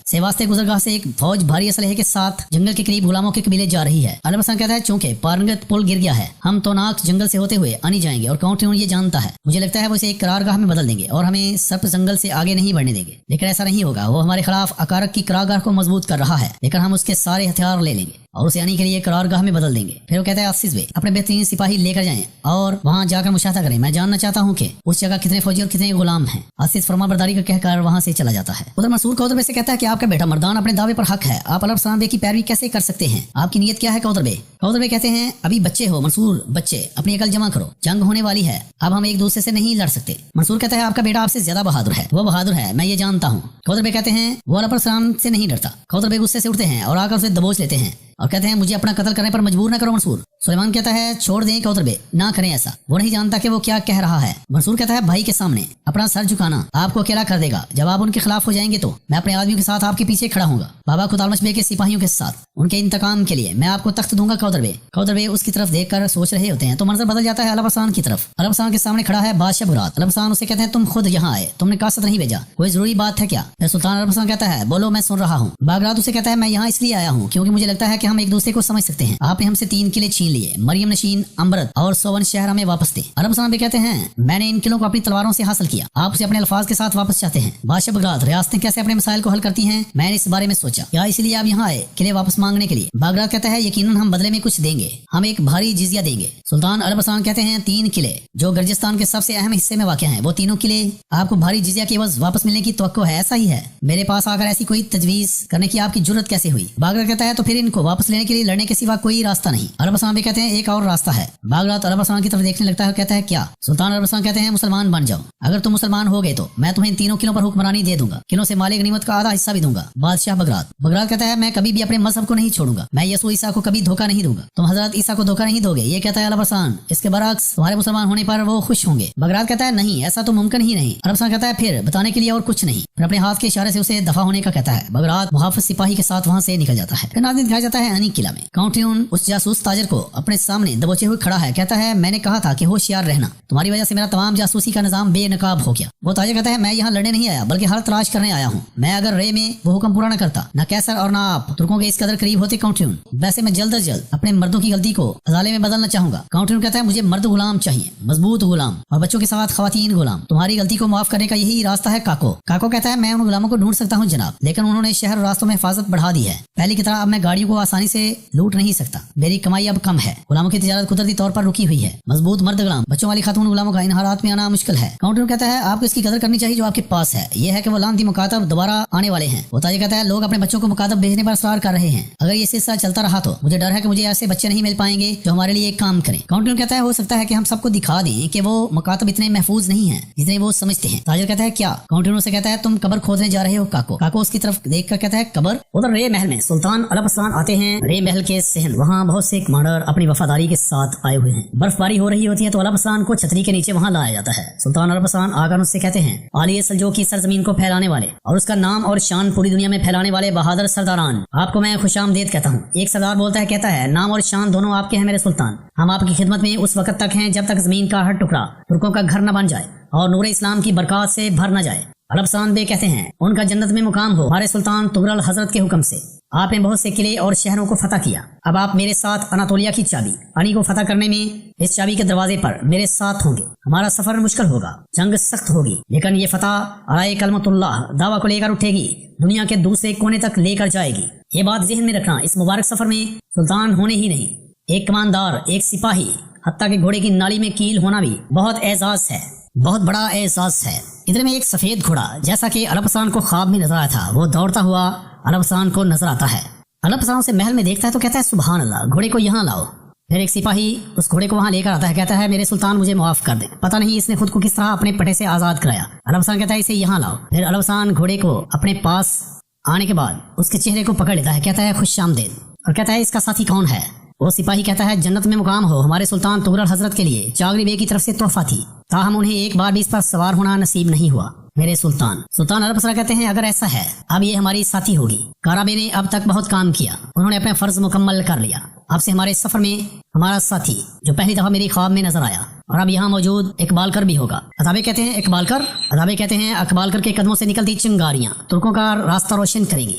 سیواستے گزرگاہ سے ایک فوج بھاری اسلحے کے ساتھ جنگل کے قریب غلاموں کے قبیلے جا رہی ہے۔ عربستان کہتا ہے چونکہ پارنگت پل گر گیا ہے ہم توناک جنگل سے ہوتے ہوئے آنی جائیں گے اور کاؤنٹیون یہ جانتا ہے، مجھے لگتا ہے وہ اسے ایک قرارگاہ میں بدل دیں گے اور ہمیں سرپ جنگل سے آگے نہیں بڑھنے دیں گے، لیکن ایسا نہیں ہوگا۔ وہ ہمارے خلاف اکارک کی قرارگاہ کو مضبوط کر رہا ہے، لیکن ہم اس کے سارے ہتھیار لے لیں گے اور اسے آنی کے لیے قرارگاہ میں بدل دیں گے۔ پھر وہ کہتا ہے آسیس بے اپنے بہترین سپاہی لے کر جائیں اور وہاں جا کر مشاہدہ کریں، میں جاننا چاہتا ہوں کہ اس جگہ کتنے فوجی اور کتنے غلام ہیں۔ آسیس فرما برداری کا کہہ کر وہاں سے چلا جاتا ہے۔ ادھر منصور کوثر بے سے کہتا ہے کہ آپ کا بیٹا مردان اپنے دعوے پر حق ہے، آپ عربستان بے کی پیروی کیسے کر سکتے ہیں، آپ کی نیت کیا ہے کوثر بے؟ کوثر بے کہتے ہیں ابھی بچے ہو منصور، بچے اپنی عقل جمع کرو، جنگ ہونے والی ہے، اب ہم ایک دوسرے سے نہیں لڑ سکتے۔ منصور کہتا ہے آپ کا بیٹا آپ سے زیادہ بہادر ہے، وہ بہادر ہے میں یہ جانتا ہوں۔ کوثر بے کہتے ہیں وہ عربستان سے نہیں ڈرتا۔ کوثر بے غصے سے اٹھتے ہیں اور آ کر اسے دبوچ لیتے ہیں اور کہتے ہیں مجھے اپنا قتل کرنے پر مجبور نہ کرو منصور۔ سلیمان کہتا ہے چھوڑ دیں کوثر بے، نہ کریں ایسا، وہ نہیں جانتا کہ وہ کیا کہہ رہا ہے۔ منصور کہتا ہے بھائی کے سامنے اپنا سر جھکانا آپ کو اکیلا کر دے گا، جب آپ ان کے خلاف ہو جائیں گے تو میں اپنے آدمیوں کے ساتھ آپ کے پیچھے کھڑا ہوں گا، بابا خدالمش بے کے سپاہیوں کے ساتھ، ان کے انتقام کے لیے میں آپ کو تخت دوں گا کوثر بے۔ کوثر بے اس کی طرف دیکھ کر سوچ رہے ہوتے ہیں تو منظر بدل جاتا ہے عربستان کی طرف۔ عربستان کے سامنے کھڑا ہے بادشاہ برات۔ عربستان اسے کہتے ہیں تم خود یہاں آئے، تم نے قاصد نہیں بھیجا، کوئی ضروری بات ہے کیا؟ پھر سلطان عربستان کہتا ہے بولو میں سن رہا ہوں۔ باگرات اسے کہتا ہے میں یہاں اس لیے آیا ہوں کیونکہ مجھے لگتا ہے کہ ہم ایک دوسرے کو سمجھ سکتے ہیں، آپ نے ہم سے 3 قلعے چھین لیے، مریم نشین، امبرت اور سوون شہر ہمیں واپس دے۔ عربستان بھی کہتے ہیں میں نے ان قلعوں کو اپنی تلواروں سے حاصل کیا، آپ اسے اپنے الفاظ کے ساتھ واپس چاہتے ہیں۔ بادشاہ بغداد ریاستیں کیسے اپنے مسائل کو حل کرتی ہیں میں نے اس بارے میں سوچا، کیا اس لیے آپ یہاں آئے قلعے واپس مانگنے کے لیے؟ باگرات کہتا ہے یقیناً ہم بدلے میں کچھ دیں گے، ہم ایک بھاری جزیہ دیں گے۔ سلطان عربستان کہتے ہیں 3 قلعے جو گرجستان کے سب سے اہم حصے میں واقع ہیں، وہ تینوں قلعے آپ کو بھاری جزیہ کے عوض واپس ملنے کی توقع ہے؟ ایسا ہی ہے، میرے پاس آ کر ایسی کوئی تجویز کرنے کی آپ کی جرت کیسے ہوئی؟ باگرات کہتا ہے تو پھر ان کو واپس لینے کے لیے لڑنے کے سوا کوئی راستہ نہیں۔ عربستان بھی کہتے ہیں ایک اور راستہ ہے۔ باگرات عربستان کی طرف دیکھنے لگتا ہے، کہتا ہے کیا؟ سلطان عربستان کہتے ہیں مسلمان بن جاؤ، اگر تم مسلمان ہو گئے تو میں تمہیں 3 قلعوں پر حکمرانی دے دوں گا، قلعوں سے مال غنیمت کا آدھا حصہ بھی دوں گا۔ بادشاہ بغداد کہتا ہے میں کبھی بھی اپنے مذہب کو نہیں چھوڑوں گا، میں یسوع عیسیٰ کو کبھی دھوکہ نہیں دوں گا، تم حضرت عیسیٰ کو دھوکہ نہیں دو گے، یہ کہتا ہے عربستان۔ اس کے برعکس تمہارے مسلمان ہونے پر وہ خوش ہوں گے۔ بغداد کہتا ہے نہیں ایسا تو ممکن ہی نہیں۔ عربستان کہتا ہے پھر بتانے کے لیے اور کچھ نہیں، پھر اپنے ہاتھ کے اشارے سے اسے دفاع ہونے کا کہتا ہے۔ بغداد محافظ سپاہی کے ساتھ وہاں سے نکل جاتا ہے۔ پھر ناظرین دکھایا جاتا ہے انی قلعہ میں کاؤنٹیون اس جاسوس تاجر کو اپنے سامنے دبوچے ہوئے کھڑا ہے، کہتا ہے میں نے کہا تھا کہ ہوشیار رہنا، تمہاری وجہ سے میرا تمام جاسوسی کا نظام بے نقاب ہو گیا۔ وہ تاجر کہتا ہے میں یہاں لڑنے نہیں آیا بلکہ حل تلاش کرنے آیا ہوں، میں اگر رے میں وہ حکم پورا نہ کرتا، نہ کیسر اور نہ آپ ترکوں کے اس قدر قریب ہوتے کاؤنٹیون، ویسے میں جلد از جلد اپنے مردوں کی غلطی کو ازالے میں بدلنا چاہوں گا۔ کاؤنٹیون کہتا ہے مجھے مرد غلام چاہیے، مضبوط غلام اور بچوں کے ساتھ خواتین غلام، تمہاری غلطی کو معاف کرنے کا یہی راستہ ہے کاکو کہتا ہے میں ان غلاموں کو ڈھونڈ سکتا ہوں جناب، لیکن انہوں نے شہر اور راستوں میں حفاظت بڑھا دی ہے، پہلے کی طرح اب میں گاڑیوں کو آسانی سے لوٹ نہیں سکتا، میری کمائی اب کم ہے، غلاموں کی تجارت قدرتی طور پر رکی ہوئی ہے، مضبوط مرد غلام بچوں والی خاتون غلاموں کا ان حالات میں آنا مشکل ہے۔ کاؤنٹر کہتا ہے آپ کو اس کی قدر کرنی چاہیے جو آپ کے پاس ہے، یہ ہے کہ وہ لانتی مکاتب دوبارہ آنے والے ہیں۔ وہ تاجر کہتا ہے لوگ اپنے بچوں کو مکاتب بھیجنے پر اصرار کر رہے ہیں، اگر یہ سلسلہ چلتا رہا تو مجھے ڈر ہے کہ مجھے ایسے بچے نہیں مل پائیں گے جو ہمارے لیے ایک کام کریں۔ کاؤنٹر کہتا ہے ہو سکتا ہے کہ ہم سب کو دکھا دیں کہ وہ مکاتب اتنے محفوظ نہیں ہیں جتنے وہ سمجھتے ہیں۔ تاجر کہتا ہے کیا؟ کاؤنٹر سے کہتا ہے تم قبر کھودنے جا رہے ہو کاکو اس کی طرف دیکھ کر کہتا ہے قبر؟ ادھر رے محل میں سلطان عربستان آتے ہیں، رے محل کے صحن، وہاں بہت سے کمانڈر اپنی وفاداری کے ساتھ آئے ہوئے ہیں، برف باری ہو رہی ہوتی ہے تو عربستان کو چھتری کے نیچے وہاں لایا جاتا ہے۔ سلطان عربستان آ کر اس سے کہتے ہیں عالیہ سلجوق کی سرزمین کو پھیلانے والے اور اس کا نام اور شان پوری دنیا میں پھیلانے والے بہادر سرداران، آپ کو میں خوش آمدید کہتا ہوں۔ ایک سردار بولتا ہے، کہتا ہے نام اور شان دونوں آپ کے ہیں میرے سلطان، ہم آپ کی خدمت میں اس وقت تک ہیں جب تک زمین کا ہر ٹکڑا ترکوں کا گھر نہ بن جائے اور نور اسلام کی برکات سے بھر نہ جائے۔ عربستان بے کہتے ہیں ان کا جنت میں مقام ہو ہمارے سلطان تغرل حضرت کے حکم سے، آپ نے بہت سے قلعے اور شہروں کو فتح کیا، اب آپ میرے ساتھ اناتولیا کی چابی انی کو فتح کرنے میں اس چابی کے دروازے پر میرے ساتھ ہوں گے، ہمارا سفر مشکل ہوگا، جنگ سخت ہوگی، لیکن یہ فتح علیہ کلمت اللہ دعویٰ کو لے کر اٹھے گی، دنیا کے دوسرے کونے تک لے کر جائے گی۔ یہ بات ذہن میں رکھنا، اس مبارک سفر میں سلطان ہونے ہی نہیں، ایک کماندار، ایک سپاہی، حتیٰ کہ گھوڑے کی نالی میں کیل ہونا بھی بہت اعزاز ہے، بہت بڑا احساس ہے۔ ادھر میں ایک سفید گھوڑا جیسا کہ عربستان کو خواب میں نظر آیا تھا وہ دوڑتا ہوا عربستان کو نظر آتا ہے۔ عربستان سے محل میں دیکھتا ہے تو کہتا ہے سبحان اللہ، گھوڑے کو یہاں لاؤ۔ پھر ایک سپاہی اس گھوڑے کو وہاں لے کر آتا ہے، کہتا ہے میرے سلطان مجھے معاف کر دیں، پتہ نہیں اس نے خود کو کس طرح اپنے پٹے سے آزاد کرایا۔ عربستان کہتا ہے اسے یہاں لاؤ۔ پھر عربستان گھوڑے کو اپنے پاس آنے کے بعد اس کے چہرے کو پکڑ لیتا ہے، کہتا ہے خوش آمدید، اور کہتا ہے اس کا ساتھی کون ہے؟ وہ سپاہی کہتا ہے جنت میں مقام ہو ہمارے سلطان تغرل حضرت کے لیے چاغری بے کی طرف سے تحفہ تھی، تاہم انہیں ایک بار بھی اس پر سوار ہونا نصیب نہیں ہوا میرے سلطان۔ سلطان عربستان کہتے ہیں اگر ایسا ہے اب یہ ہماری ساتھی ہوگی۔ کارا بے نے اب تک بہت کام کیا، انہوں نے اپنا فرض مکمل کر لیا، آپ سے ہمارے سفر میں ہمارا ساتھی جو پہلی دفعہ میری خواب میں نظر آیا اور اب یہاں موجود اقبال کر بھی ہوگا۔ عذابے کہتے ہیں اقبال کر، عذابے کہتے ہیں اقبال کر کے قدموں سے نکلتی چنگاریاں ترکوں کا راستہ روشن کریں گی،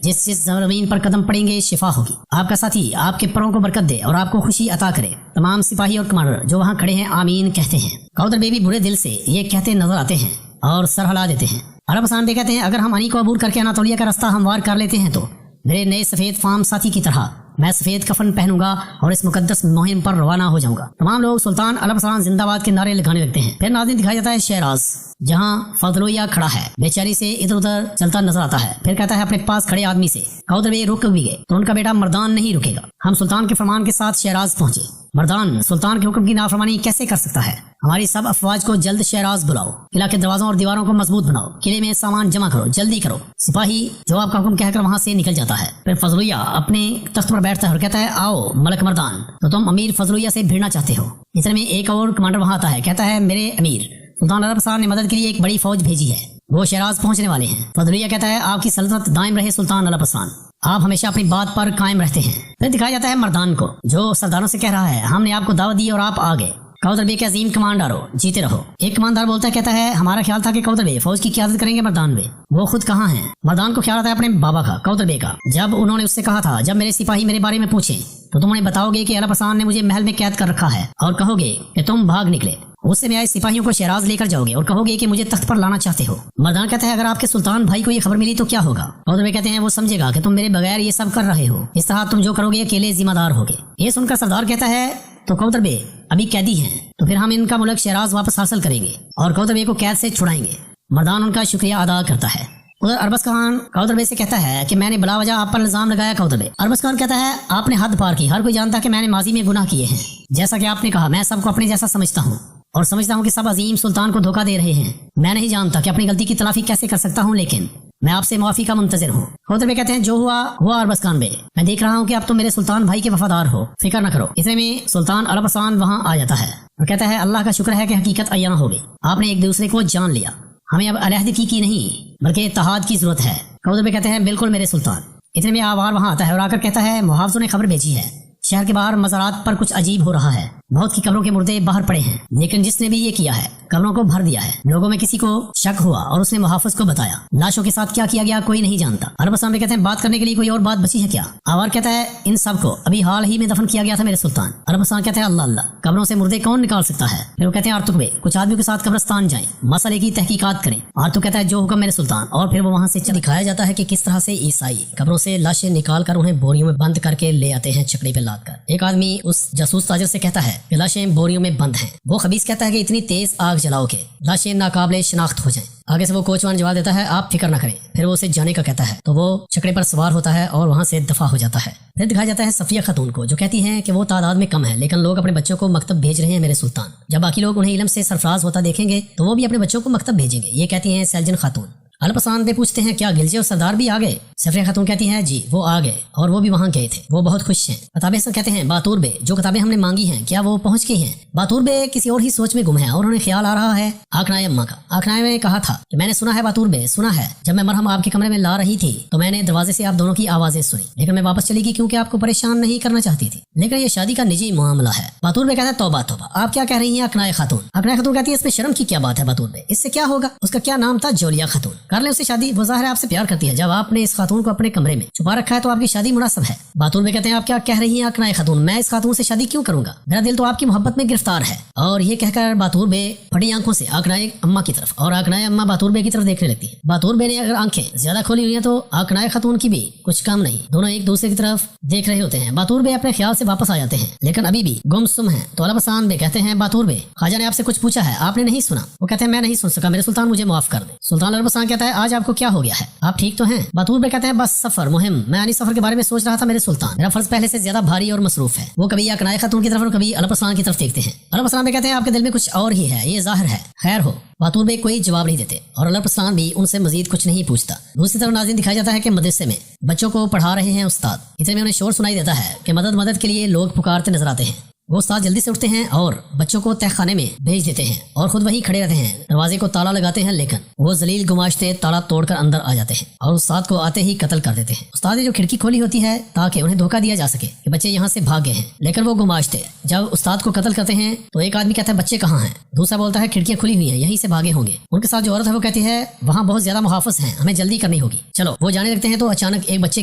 جس زمین پر قدم پڑیں گے شفا ہوگی۔ آپ کا ساتھی آپ کے پروں کو برکت دے اور آپ کو خوشی عطا کرے۔ تمام سپاہی اور کمانڈر جو وہاں کھڑے ہیں آمین کہتے ہیں۔ کوثر بے بھی برے دل سے یہ کہتے نظر آتے ہیں اور سر ہلا دیتے ہیں۔ عرب حسان بے کہتے ہیں اگر ہم انی کو عبور کر کے اناطولیہ کا راستہ ہموار کر لیتے ہیں تو میرے نئے سفید فام ساتھی کی طرح میں سفید کفن پہنوں گا اور اس مقدس مہم پر روانہ ہو جاؤں گا۔ تمام لوگ سلطان عرب حسان زندہ باد کے نعرے لگانے لگتے ہیں۔ پھر ناظرین دکھایا جاتا ہے شیراز جہاں فضلویہ کھڑا ہے، بے چاری سے ادھر ادھر چلتا نظر آتا ہے۔ پھر کہتا ہے اپنے پاس کھڑے آدمی سے کوثر بے رک بھی گئے تو ان کا بیٹا مردان نہیں رکے گا۔ ہم سلطان کے فرمان کے ساتھ شیراز پہنچے۔ مردان سلطان کے حکم کی نافرمانی کیسے کر سکتا ہے؟ ہماری سب افواج کو جلد شیراز بلاؤ، قلعہ کے دروازوں اور دیواروں کو مضبوط بناؤ، قلعے میں سامان جمع کرو، جلدی کرو۔ سپاہی جو آپ کا حکم کہہ کر وہاں سے نکل جاتا ہے۔ پھر فضلویہ اپنے تخت پر بیٹھتا ہے اور کہتا ہے آؤ ملک مردان، تو تم امیر فضلویہ سے بھیڑنا چاہتے ہو؟ اتنے میں ایک اور کمانڈر وہاں آتا ہے، کہتا ہے میرے امیر سلطان عرب حسان نے مدد کے لیے ایک بڑی فوج بھیجی ہے، وہ شیراز پہنچنے والے ہیں۔ فضلویہ کہتا ہے آپ کی سلطنت دائم رہے سلطان عرب حسان، آپ ہمیشہ اپنی بات پر قائم رہتے ہیں۔ پھر دکھایا جاتا ہے مردان کو جو سرداروں سے کہہ رہا ہے ہم نے آپ کو دعوت دی اور آپ آ گئے، کوثر بے کے عظیم کمانڈر ہو، جیتے رہو۔ ایک کماندار بولتا ہے، کہتا ہے ہمارا خیال تھا کہ کوثر بے فوج کی قیادت کریں گے مردان بے، وہ خود کہاں ہیں؟ مردان کو خیال آتا ہے اپنے بابا کا، کوثر بے کا، جب انہوں نے اس سے کہا تھا جب میرے سپاہی میرے بارے میں پوچھیں تو تم انہیں بتاؤ گے کہ عرب حسان نے مجھے محل میں قید کر رکھا ہے اور کہو گے کہ تم بھاگ نکلے، اس سے میں آئے سپاہیوں کو شیراز لے کر جاؤ گے اور کہو گے کہ مجھے تخت پر لانا چاہتے ہو۔ مردان کہتا ہے اگر آپ کے سلطان بھائی کو یہ خبر ملی تو کیا ہوگا؟ کوثر بے کہتے ہیں وہ سمجھے گا کہ تم میرے بغیر یہ سب کر رہے ہو، اس طرح تم جو کرو گے اکیلے ذمہ دار ہوگے۔ یہ سن کر سردار کہتا ہے تو کوثر بے ابھی قیدی ہیں تو پھر ہم ان کا ملک شیراز واپس حاصل کریں گے اور کوثر بے کو قید سے چھڑائیں گے۔ مردان ان کا شکریہ ادا کرتا ہے۔ ادھر اربز خان کوثر بے سے کہتا ہے کہ میں نے بلا وجہ آپ پر الزام لگایا۔ کوثر بے اربز خان کہتا ہے آپ نے حد پار کی، ہر کوئی جانتا کہ میں نے ماضی میں گناہ کیے ہیں، جیسا کہ آپ نے کہا میں سب کو اپنے جیسا سمجھتا ہوں اور سمجھتا ہوں کہ سب عظیم سلطان کو دھوکہ دے رہے ہیں۔ میں نہیں جانتا کہ اپنی غلطی کی تلافی کیسے کر سکتا ہوں، لیکن میں آپ سے معافی کا منتظر ہوں۔ کوثر بے کہتے ہیں جو ہوا اربز خان بے، میں دیکھ رہا ہوں کہ اب تم میرے سلطان بھائی کے وفادار ہو، فکر نہ کرو۔ اتنے میں سلطان عرب حسان وہاں آ جاتا ہے اور کہتا ہے اللہ کا شکر ہے کہ حقیقت عیاں ہو گئی، آپ نے ایک دوسرے کو جان لیا، ہمیں اب علیحدگی کی نہیں بلکہ اتحاد کی ضرورت ہے۔ کوثر بے کہتے ہیں بالکل میرے سلطان۔ اتنے میں آوار وہاں آتا ہے اور آ کر کہتا ہے محافظوں نے خبر بھیجی ہے شہر کے باہر مزارات پر کچھ عجیب ہو رہا ہے، بہت کی قبروں کے مردے باہر پڑے ہیں، لیکن جس نے بھی یہ کیا ہے قبروں کو بھر دیا ہے۔ لوگوں میں کسی کو شک ہوا اور اس نے محافظ کو بتایا، لاشوں کے ساتھ کیا کیا گیا کوئی نہیں جانتا۔ عرب حسان بے کہتے ہیں بات کرنے کے لیے کوئی اور بات بچی ہے کیا؟ آوار کہتا ہے ان سب کو ابھی حال ہی میں دفن کیا گیا تھا میرے سلطان۔ عرب حسان کہتے ہیں اللہ اللہ، قبروں سے مردے کون نکال سکتا ہے؟ پھر وہ کہتے ہیں ارتقبے کچھ آدمیوں کے ساتھ قبرستان جائیں، مسئلے کی تحقیقات کریں۔ ارتق کہتا ہے جو حکم میرے سلطان، اور پھر وہ وہاں سے دکھایا جاتا ہے کہ کس طرح سے عیسائی قبروں سے لاشیں نکال کر انہیں بوریوں میں بند کر کے لے آتے ہیں چکڑی پہ لاد کر۔ ایک آدمی اس جاسوس تاجر سے کہتا ہے کہ لاشیں بوریوں میں بند ہیں، وہ خبیث کہتا ہے کہ اتنی تیز آگ جلاؤ کہ لاشیں ناقابل شناخت ہو جائیں۔ آگے سے وہ کوچوان جواب دیتا ہے آپ فکر نہ کریں، پھر وہ اسے جانے کا کہتا ہے تو وہ چکڑے پر سوار ہوتا ہے اور وہاں سے دفع ہو جاتا ہے۔ پھر دکھایا جاتا ہے صفیہ خاتون کو جو کہتی ہیں کہ وہ تعداد میں کم ہے لیکن لوگ اپنے بچوں کو مکتب بھیج رہے ہیں میرے سلطان، جب باقی لوگ انہیں علم سے سرفراز ہوتا دیکھیں گے تو وہ بھی اپنے بچوں کو مکتب بھیجیں گے۔ یہ کہتی ہیں سیلجن خاتون۔ عرب حسان بے پوچھتے ہیں کیا گلجے اور سردار بھی آ گئے؟ صفیہ خاتون کہتی ہیں جی وہ آ گئے اور وہ بھی وہاں گئے تھے، وہ بہت خوش ہیں۔ کتابیں کہتے ہیں باتور بے جو کتابیں ہم نے مانگی ہیں کیا وہ پہنچ گئی ہیں؟ باتور بے کسی اور ہی سوچ میں گم ہے اور انہیں خیال آ رہا ہے آکھنائے اماں کا۔ آکھنائے نے کہا تھا کہ میں نے سنا ہے باتور بے سنا ہے، جب میں مرہم آپ کے کمرے میں لا رہی تھی تو میں نے دروازے سے آپ دونوں کی آوازیں سنی، لیکن میں واپس چلی گئی کیونکہ آپ کو پریشان نہیں کرنا چاہتی تھی، لیکن یہ شادی کا نجی معاملہ ہے۔ باتور بے کہتا ہے توبہ توبہ، آپ کیا کہہ رہی ہیں آکھنائے خاتون؟ آکھنائے خاتون کہتی ہے اس میں شرم کی کیا بات ہے باتور بے، اس سے کیا ہوگا، اس کا کیا نام تھا جولیا خاتون، کر لیں اسے شادی، وہ ظاہر ہے آپ سے پیار کرتی ہے، جب آپ نے اس خاتون کو اپنے کمرے میں چھپا رکھا ہے تو آپ کی شادی مناسب ہے۔ باتور بے کہتے ہیں آپ کیا کہہ رہی ہیں آکھنائے خاتون، میں اس خاتون سے شادی کیوں کروں گا، میرا دل تو آپ کی محبت میں گرفتار ہے۔ اور یہ کہہ کر باتور بے پھٹی آنکھوں سے آکھنائے اماں کی طرف اور آکھنائے اماں باتور بے کی طرف دیکھنے لگتی ہے۔ باتور بے نے اگر آنکھیں زیادہ کھولی ہوئی ہیں تو آکھنائے خاتون کی بھی کچھ کم نہیں، دونوں ایک دوسرے کی طرف دیکھ رہے ہوتے ہیں۔ باتور بے اپنے خیال سے واپس آ جاتے ہیں لیکن ابھی بھی گم سم ہیں، تو عرب حسان بے کہتے ہیں باتور بے خواجہ نے آپ سے کچھ پوچھا ہے آپ نے نہیں سنا؟ وہ کہتے ہیں میں نہیں سن سکا میرے سلطان مجھے معاف کر دیں۔ سلطان عرب حسان کہتا ہے آج آپ کو کیا ہو گیا ہے، آپ ٹھیک تو ہیں؟ باتور بے کہتے ہیں بس سفر مہم، میں انی سفر کے بارے میں سوچ رہا تھا میرے سلطان، میرا فرض پہلے سے زیادہ بھاری اور مصروف ہے۔ وہ کبھی آکھنائے خاتون کی طرف اور کبھی عرب حسان کی طرف دیکھتے ہیں۔ عرب حسان بے کہتے ہیں آپ کے دل میں کچھ اور ہی ہے، یہ ظاہر ہے، خیر ہو۔ باتور بے کوئی جواب نہیں دیتے اور عرب حسان بھی ان سے مزید کچھ نہیں پوچھتا۔ دوسری طرف ناظرین دکھایا جاتا ہے کہ مدرسے میں بچوں کو پڑھا رہے ہیں استاد، اتنے میں انہیں شور سنائی دیتا ہے کہ مدد مدد کے لیے لوگ پکارتے نظر آتے ہیں۔ وہ استاد جلدی سے اٹھتے ہیں اور بچوں کو تہ خانے میں بھیج دیتے ہیں اور خود وہیں کھڑے رہتے ہیں، دروازے کو تالا لگاتے ہیں، لیکن وہ ذلیل گماشتے تالا توڑ کر اندر آ جاتے ہیں اور استاد کو آتے ہی قتل کر دیتے ہیں۔ استاد نے جو کھڑکی کھولی ہوتی ہے تاکہ انہیں دھوکہ دیا جا سکے کہ بچے یہاں سے بھاگ گئے ہیں، لیکن وہ گماشتے جب استاد کو قتل کرتے ہیں تو ایک آدمی کہتا ہے بچے کہاں ہیں، دوسرا بولتا ہے کھڑکیاں کھلی ہوئی ہیں، یہیں سے بھاگے ہوں گے۔ ان کے ساتھ جو عورت ہے وہ کہتی ہے وہاں بہت زیادہ محافظ ہیں، ہمیں جلدی کرنی ہوگی، چلو۔ وہ جانے لگتے ہیں تو اچانک ایک بچے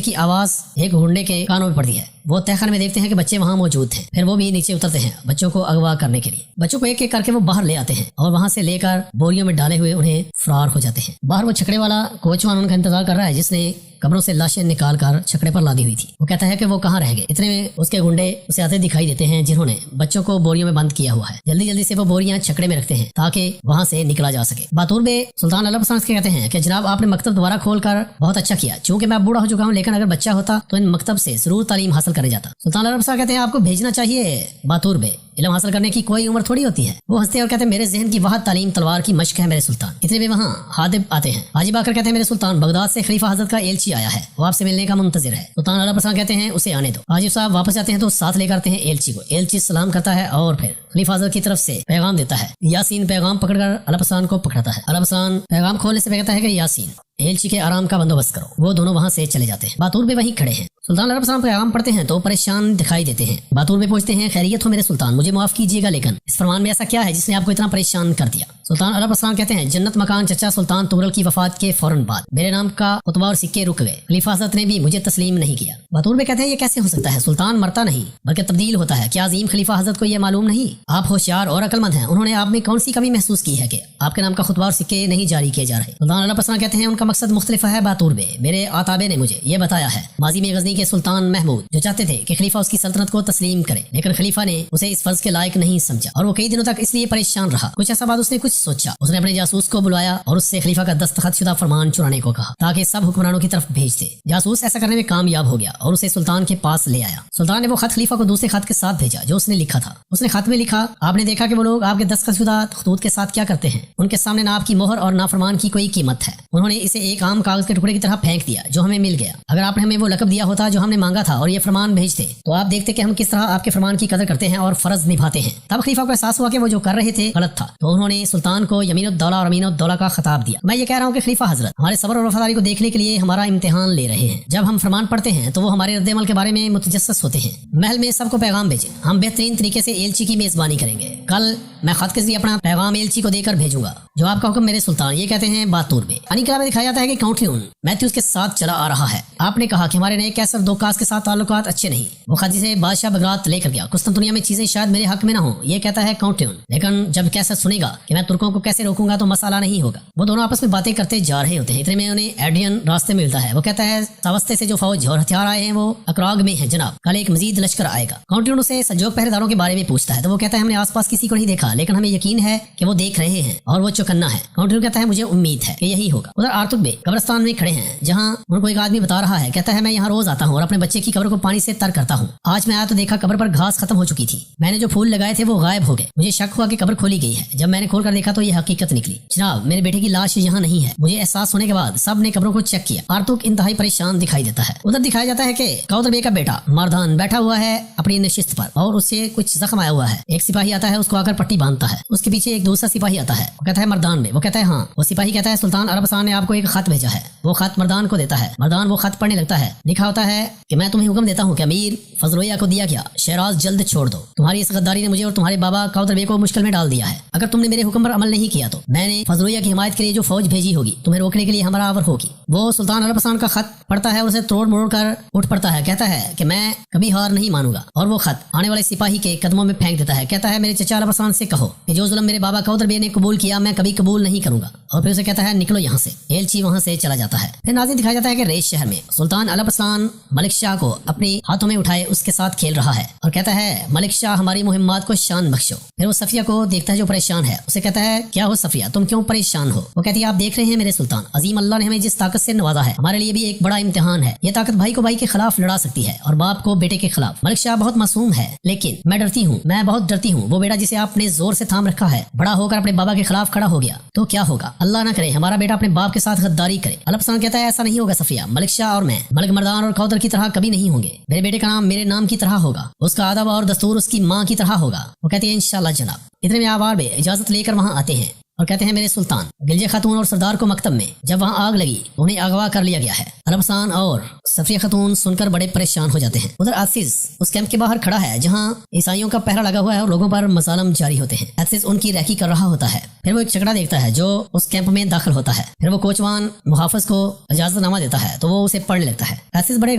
کی آواز ایک گھونڈے کے کانوں میں پڑتی ہے۔ وہ تہ خانے میں دیکھتے ہیں کہ بچے وہاں موجود تھے، پھر وہ بھی نیچے اترتے ہیں بچوں کو اغوا کرنے کے لیے۔ بچوں کو ایک ایک کر کے وہ باہر لے آتے ہیں اور وہاں سے لے کر بوریوں میں ڈالے ہوئے انہیں فرار ہو جاتے ہیں۔ باہر وہ چھکڑے والا کوچوان ان کا انتظار کر رہا ہے جس نے قبروں سے لاشیں نکال کر چھکڑے پر لادی ہوئی تھی۔ وہ کہتا ہے کہ وہ کہاں رہ گئے، اتنے میں اس کے گنڈے اسے آتے دکھائی دیتے ہیں جنہوں نے بچوں کو بوریوں میں بند کیا ہوا ہے۔ جلدی جلدی سے وہ بوریاں چھکڑے میں رکھتے ہیں تاکہ وہاں سے نکلا جا سکے۔ باتور بے سلطان اللہ پسند کہتے ہیں کہ جناب آپ نے مکتب دوبارہ کھول کر بہت اچھا کیا، چونکہ میں بوڑھا ہو چکا ہوں، لیکن اگر بچہ ہوتا تو ان مکتب سے ضرور تعلیم حاصل کرنے جاتا۔ سلطان اللہ پسند کہتے ہیں آپ کو بھیجنا چاہیے باتور بے، علم حاصل کرنے کی کوئی عمر تھوڑی ہوتی ہے۔ وہ ہنستے اور کہتے ہیں میرے ذہن کی وہاں تعلیم تلوار کی مشق ہے میرے سلطان۔ اتنے میں وہاں حاجب آتے ہیں۔ حاجب آ کر کہتے ہیں میرے سلطان بغداد سے خلیفہ حضرت کا ایلچی آیا ہے، وہ آپ سے ملنے کا منتظر ہے۔ سلطان اللہ پسند کہتے ہیں اسے آنے دو۔ حاجب صاحب واپس جاتے ہیں تو ساتھ لے کرتے ہیں ایلچی کو۔ ایلچی سلام کرتا ہے اور پھر خلیفہ حضرت کی طرف سے پیغام دیتا ہے۔ یاسین پیغام پکڑ کر اللہ پسند کو پکڑاتا ہے۔ اللہ پسند پیغام کھولنے سے کہتا ہے کہ یاسین ایلچی کے آرام کا بندوبست کرو۔ وہ دونوں وہاں سے چلے جاتے ہیں۔ باتور بھی وہیں کھڑے ہیں۔ سلطان عرب صاحب پیغام پڑھتے ہیں تو پریشان دکھائی دیتے ہیں۔ باتور بھی پوچھتے ہیں خیریت ہو میرے سلطان، مجھے معاف کیجیے گا، لیکن اس فرمان میں ایسا کیا ہے جس نے آپ کو اتنا پریشان کر دیا؟ سلطان عرب صاحب کہتے ہیں جنت مکان چچا سلطان تغرل کی وفات کے فوراً بعد میرے نام کا خطبہ اور سکے رک گئے، خلیفہ حضرت نے بھی مجھے تسلیم نہیں کیا۔ باتور بھی کہتے ہیں یہ کیسے ہو سکتا ہے، سلطان مرتا نہیں بلکہ تبدیل ہوتا ہے، کیا عظیم خلیفہ حضرت کو یہ معلوم نہیں؟ آپ ہوشیار اور عقل مند ہیں، انہوں نے آپ میں کون سی کمی محسوس کی ہے کہ آپ کے نام کا خطبہ اور سکے نہیں جاری کیے جا رہے؟ سلطان عرب صاحب کہتے ہیں ان کا مقصد مختلف ہے باتور بے، میرے آتابے نے مجھے یہ بتایا ہے ماضی میں غزنی کے سلطان محمود جو چاہتے تھے کہ خلیفہ اس کی سلطنت کو تسلیم کرے، لیکن خلیفہ نے اسے اس فرض کے لائق نہیں سمجھا اور وہ کئی دنوں تک اس لیے پریشان رہا۔ کچھ ایسا بعد اس نے کچھ سوچا، اس نے اپنے جاسوس کو بلایا اور اس سے خلیفہ کا دستخط شدہ فرمان چرانے کو کہا تاکہ سب حکمرانوں کی طرف بھیج دے۔ جاسوس ایسا کرنے میں کامیاب ہو گیا اور اسے سلطان کے پاس لے آیا۔ سلطان نے وہ خط خلیفہ کو دوسرے خط کے ساتھ بھیجا جو اس نے لکھا تھا۔ اس نے خط میں لکھا آپ نے دیکھا کہ وہ لوگ آپ کے دستخط شدہ خطوط کے ساتھ کیا کرتے ہیں، ان کے سامنے نہ آپ کی مہر اور نہ فرمان کی کوئی قیمت ہے، انہوں نے اسے ایک عام کاغذ کے ٹکڑے کی طرح پھینک دیا جو ہمیں مل گیا۔ اگر آپ نے ہمیں وہ لقب دیا ہوتا جو ہم نے مانگا تھا اور یہ فرمان بھیجتے تو آپ دیکھتے کہ ہم کس طرح آپ کے فرمان کی قدر کرتے ہیں اور فرض نبھاتے ہیں۔ تب خلیفہ کو احساس ہوا کہ وہ جو کر رہے تھے غلط تھا، تو انہوں نے سلطان کو یمین الدولہ اور امین الدولہ کا خطاب دیا۔ میں یہ کہہ رہا ہوں کہ خلیفہ حضرت ہمارے صبر اور وفاداری کو دیکھنے کے لیے ہمارا امتحان لے رہے ہیں۔ جب ہم فرمان پڑھتے ہیں تو وہ ہمارے رد عمل کے بارے میں متجسس ہوتے ہیں۔ محل میں سب کو پیغام بھیجیں، ہم بہترین طریقے سے ایلچی کی میزبانی کریں گے۔ کل میں خط کے ذریعے اپنا پیغام ایلچی کو دے کر بھیجوں گا جو آپ کا حکم میرے سلطان۔ یہ کہتے ہیں باتور بے۔ انقلاب میں دکھایا جاتا ہے کہ کاؤنٹیون میتھیوز کے ساتھ چلا آ رہا ہے۔ آپ نے کہا کہ ہمارے نئے کیسر دوکاس کے ساتھ تعلقات اچھے نہیں، وہ خادی سے بادشاہ بغداد لے کر گیا، قسطنطنیہ میں چیزیں شاید میرے حق میں نہ ہوں، یہ کہتا ہے کاؤنٹیون۔ لیکن جب کیسر سنے گا کہ میں ترکوں کو کیسے روکوں گا تو مسئلہ نہیں ہوگا۔ وہ دونوں آپس میں باتیں کرتے جا رہے ہوتے ہیں، اتنے میں انہیں ایڈرین راستے میں ملتا ہے۔ وہ کہتا ہے ساوستے سے جو فوج اور ہتھیار آئے ہیں وہ اکراگ میں ہیں جناب، کل ایک مزید لشکر آئے گا۔ کاؤنٹیون سے سجوگ پہرے داروں کے بارے میں پوچھتا ہے تو وہ کہتا ہے ہم نے آس پاس کسی کو نہیں دیکھا، لیکن ہمیں یقین ہے کہ وہ دیکھ رہے ہیں اور وہ چوکنا ہے۔ کاؤنٹیون کہتا ہے مجھے امید ہے کہ یہی ہوگا۔ ادھر آرتک بے قبرستان میں کھڑے ہیں جہاں ان کو ایک آدمی بتا رہا ہے، کہتا ہے میں یہاں روز آتا ہوں اور اپنے بچے کی قبر کو پانی سے تر کرتا ہوں۔ آج میں آیا تو دیکھا قبر پر گھاس ختم ہو چکی تھی، میں نے جو پھول لگائے تھے وہ غائب ہو گئے، مجھے شک ہوا کہ قبر کھولی گئی ہے۔ جب میں نے کھول کر دیکھا تو یہ حقیقت نکلی، جناب میرے بیٹے کی لاش یہاں نہیں ہے۔ مجھے احساس ہونے کے بعد سب نے قبروں کو چیک کیا۔ آرتک انتہائی پریشان دکھائی دیتا ہے۔ ادھر دکھایا جاتا ہے کہ کاؤدر بے کا بیٹا مردان بیٹھا ہوا ہے اپنی نشست پر اور اس سے کچھ زخم آیا ہوا ہے۔ ایک سپاہی آتا ہے، اس کو آ کر پٹی باندھتا ہے، اس کے پیچھے ایک دوسرا سپاہی آتا ہے، وہ کہتا ہے مردان بے، وہ کہتا ہے ہاں۔ وہ سپاہی کہتا ہے سلطان عرب خان نے آپ کو ایک خط بھیجا ہے۔ وہ خط مردان کو دیتا ہے، مردان وہ خط پڑھنے لگتا ہے۔ لکھا ہوتا ہے کہ میں تمہیں حکم دیتا ہوں کہ امیر فضلویہ کو دیا گیا شیراز جلد چھوڑ دو، تمہاری اس غداری نے مجھے اور تمہارے بابا کاؤدر بے کو مشکل میں ڈال دیا ہے۔ اگر تم نے میرے حکم پر عمل نہیں کیا تو میں نے فضلویہ کی حمایت کے لیے جو فوج بھیجی ہوگی تمہیں روکنے کے لیے ہمارا آور ہوگی۔ وہ سلطان عرب خان کا خط پڑھتا ہے، اسے توڑ موڑ کر اٹھ پڑتا ہے، کہتا ہے کہ میں کبھی ہار نہیں مانوں گا، اور وہ خط آنے والے سپاہی کے قدموں میں پھینک دیتا ہے، کہتا ہے میرے چچا عرب خان سے کہو کہ جو ظلم میرے بابا کاؤدر بے نے قبول کیا میں کبھی قبول نہیں کروں گا، اور پھر اسے کہتا ہے نکلو یہاں سے۔ ایلچی وہاں سے چلا جاتا ہے۔ پھر ناظرین دکھایا جاتا ہے کہ ریش شہر میں سلطان عرب خان ملک شاہ کو اپنے ہاتھوں میں اٹھائے اس کے ساتھ کھیل رہا ہے اور کہتا ہے ملک شاہ ہماری مہمات کو شان بخشو۔ پھر وہ صفیہ کو دیکھتا ہے جو پریشان ہے، اسے کہتا ہے کیا ہو صفیہ تم کیوں پریشان ہو؟ وہ کہتی ہے آپ دیکھ رہے ہیں میرے سلطان، عظیم اللہ نے ہمیں جس طاقت سے نوازا ہے ہمارے لیے بھی ایک بڑا امتحان ہے۔ یہ طاقت بھائی کو بھائی کے خلاف لڑا سکتی ہے اور باپ کو بیٹے کے خلاف۔ ملک شاہ بہت معصوم ہے لیکن میں ڈرتی ہوں، میں بہت ڈرتی ہوں وہ بیٹا جسے آپ نے زور سے تھام رکھا ہے بڑا ہو کر اپنے بابا کے خلاف کھڑا ہو گیا تو کیا ہوگا؟ اللہ نہ کرے ہمارا بیٹا اپنے باپ کے ساتھ غداری کرے۔ الپسان کہتا ہے ایسا نہیں ہوگا صفیہ، ملک شاہ اور میں ملک مردان اور کوثر کی طرح کبھی نہیں ہوں گے۔ میرے بیٹے کا نام میرے نام کی طرح ہوگا، اس کا ادب اور دستور اس کی ماں کی طرح ہوگا۔ وہ کہتی ہے انشاءاللہ جناب۔ اتنے میں آوار بے اجازت لے کر وہاں آتے ہیں اور کہتے ہیں میرے سلطان، گلجے خاتون اور سردار کو مکتب میں جب وہاں آگ لگی انہیں اغوا کر لیا گیا ہے۔ الپسان اور صفیہ خاتون سن کر بڑے پریشان ہو جاتے ہیں۔ ادھر عزیز اس کیمپ کے باہر کھڑا ہے جہاں عیسائیوں کا پہرا لگا ہوا ہے اور لوگوں پر مظالم جاری ہوتے ہیں۔ عزیز ان کی رہکی کر رہا ہوتا ہے۔ پھر وہ ایک چکڑا دیکھتا ہے جو اس کیمپ میں داخل ہوتا ہے۔ پھر وہ کوچوان محافظ کو اجازت نامہ دیتا ہے تو وہ اسے پڑھنے لگتا ہے۔ عزیز بڑے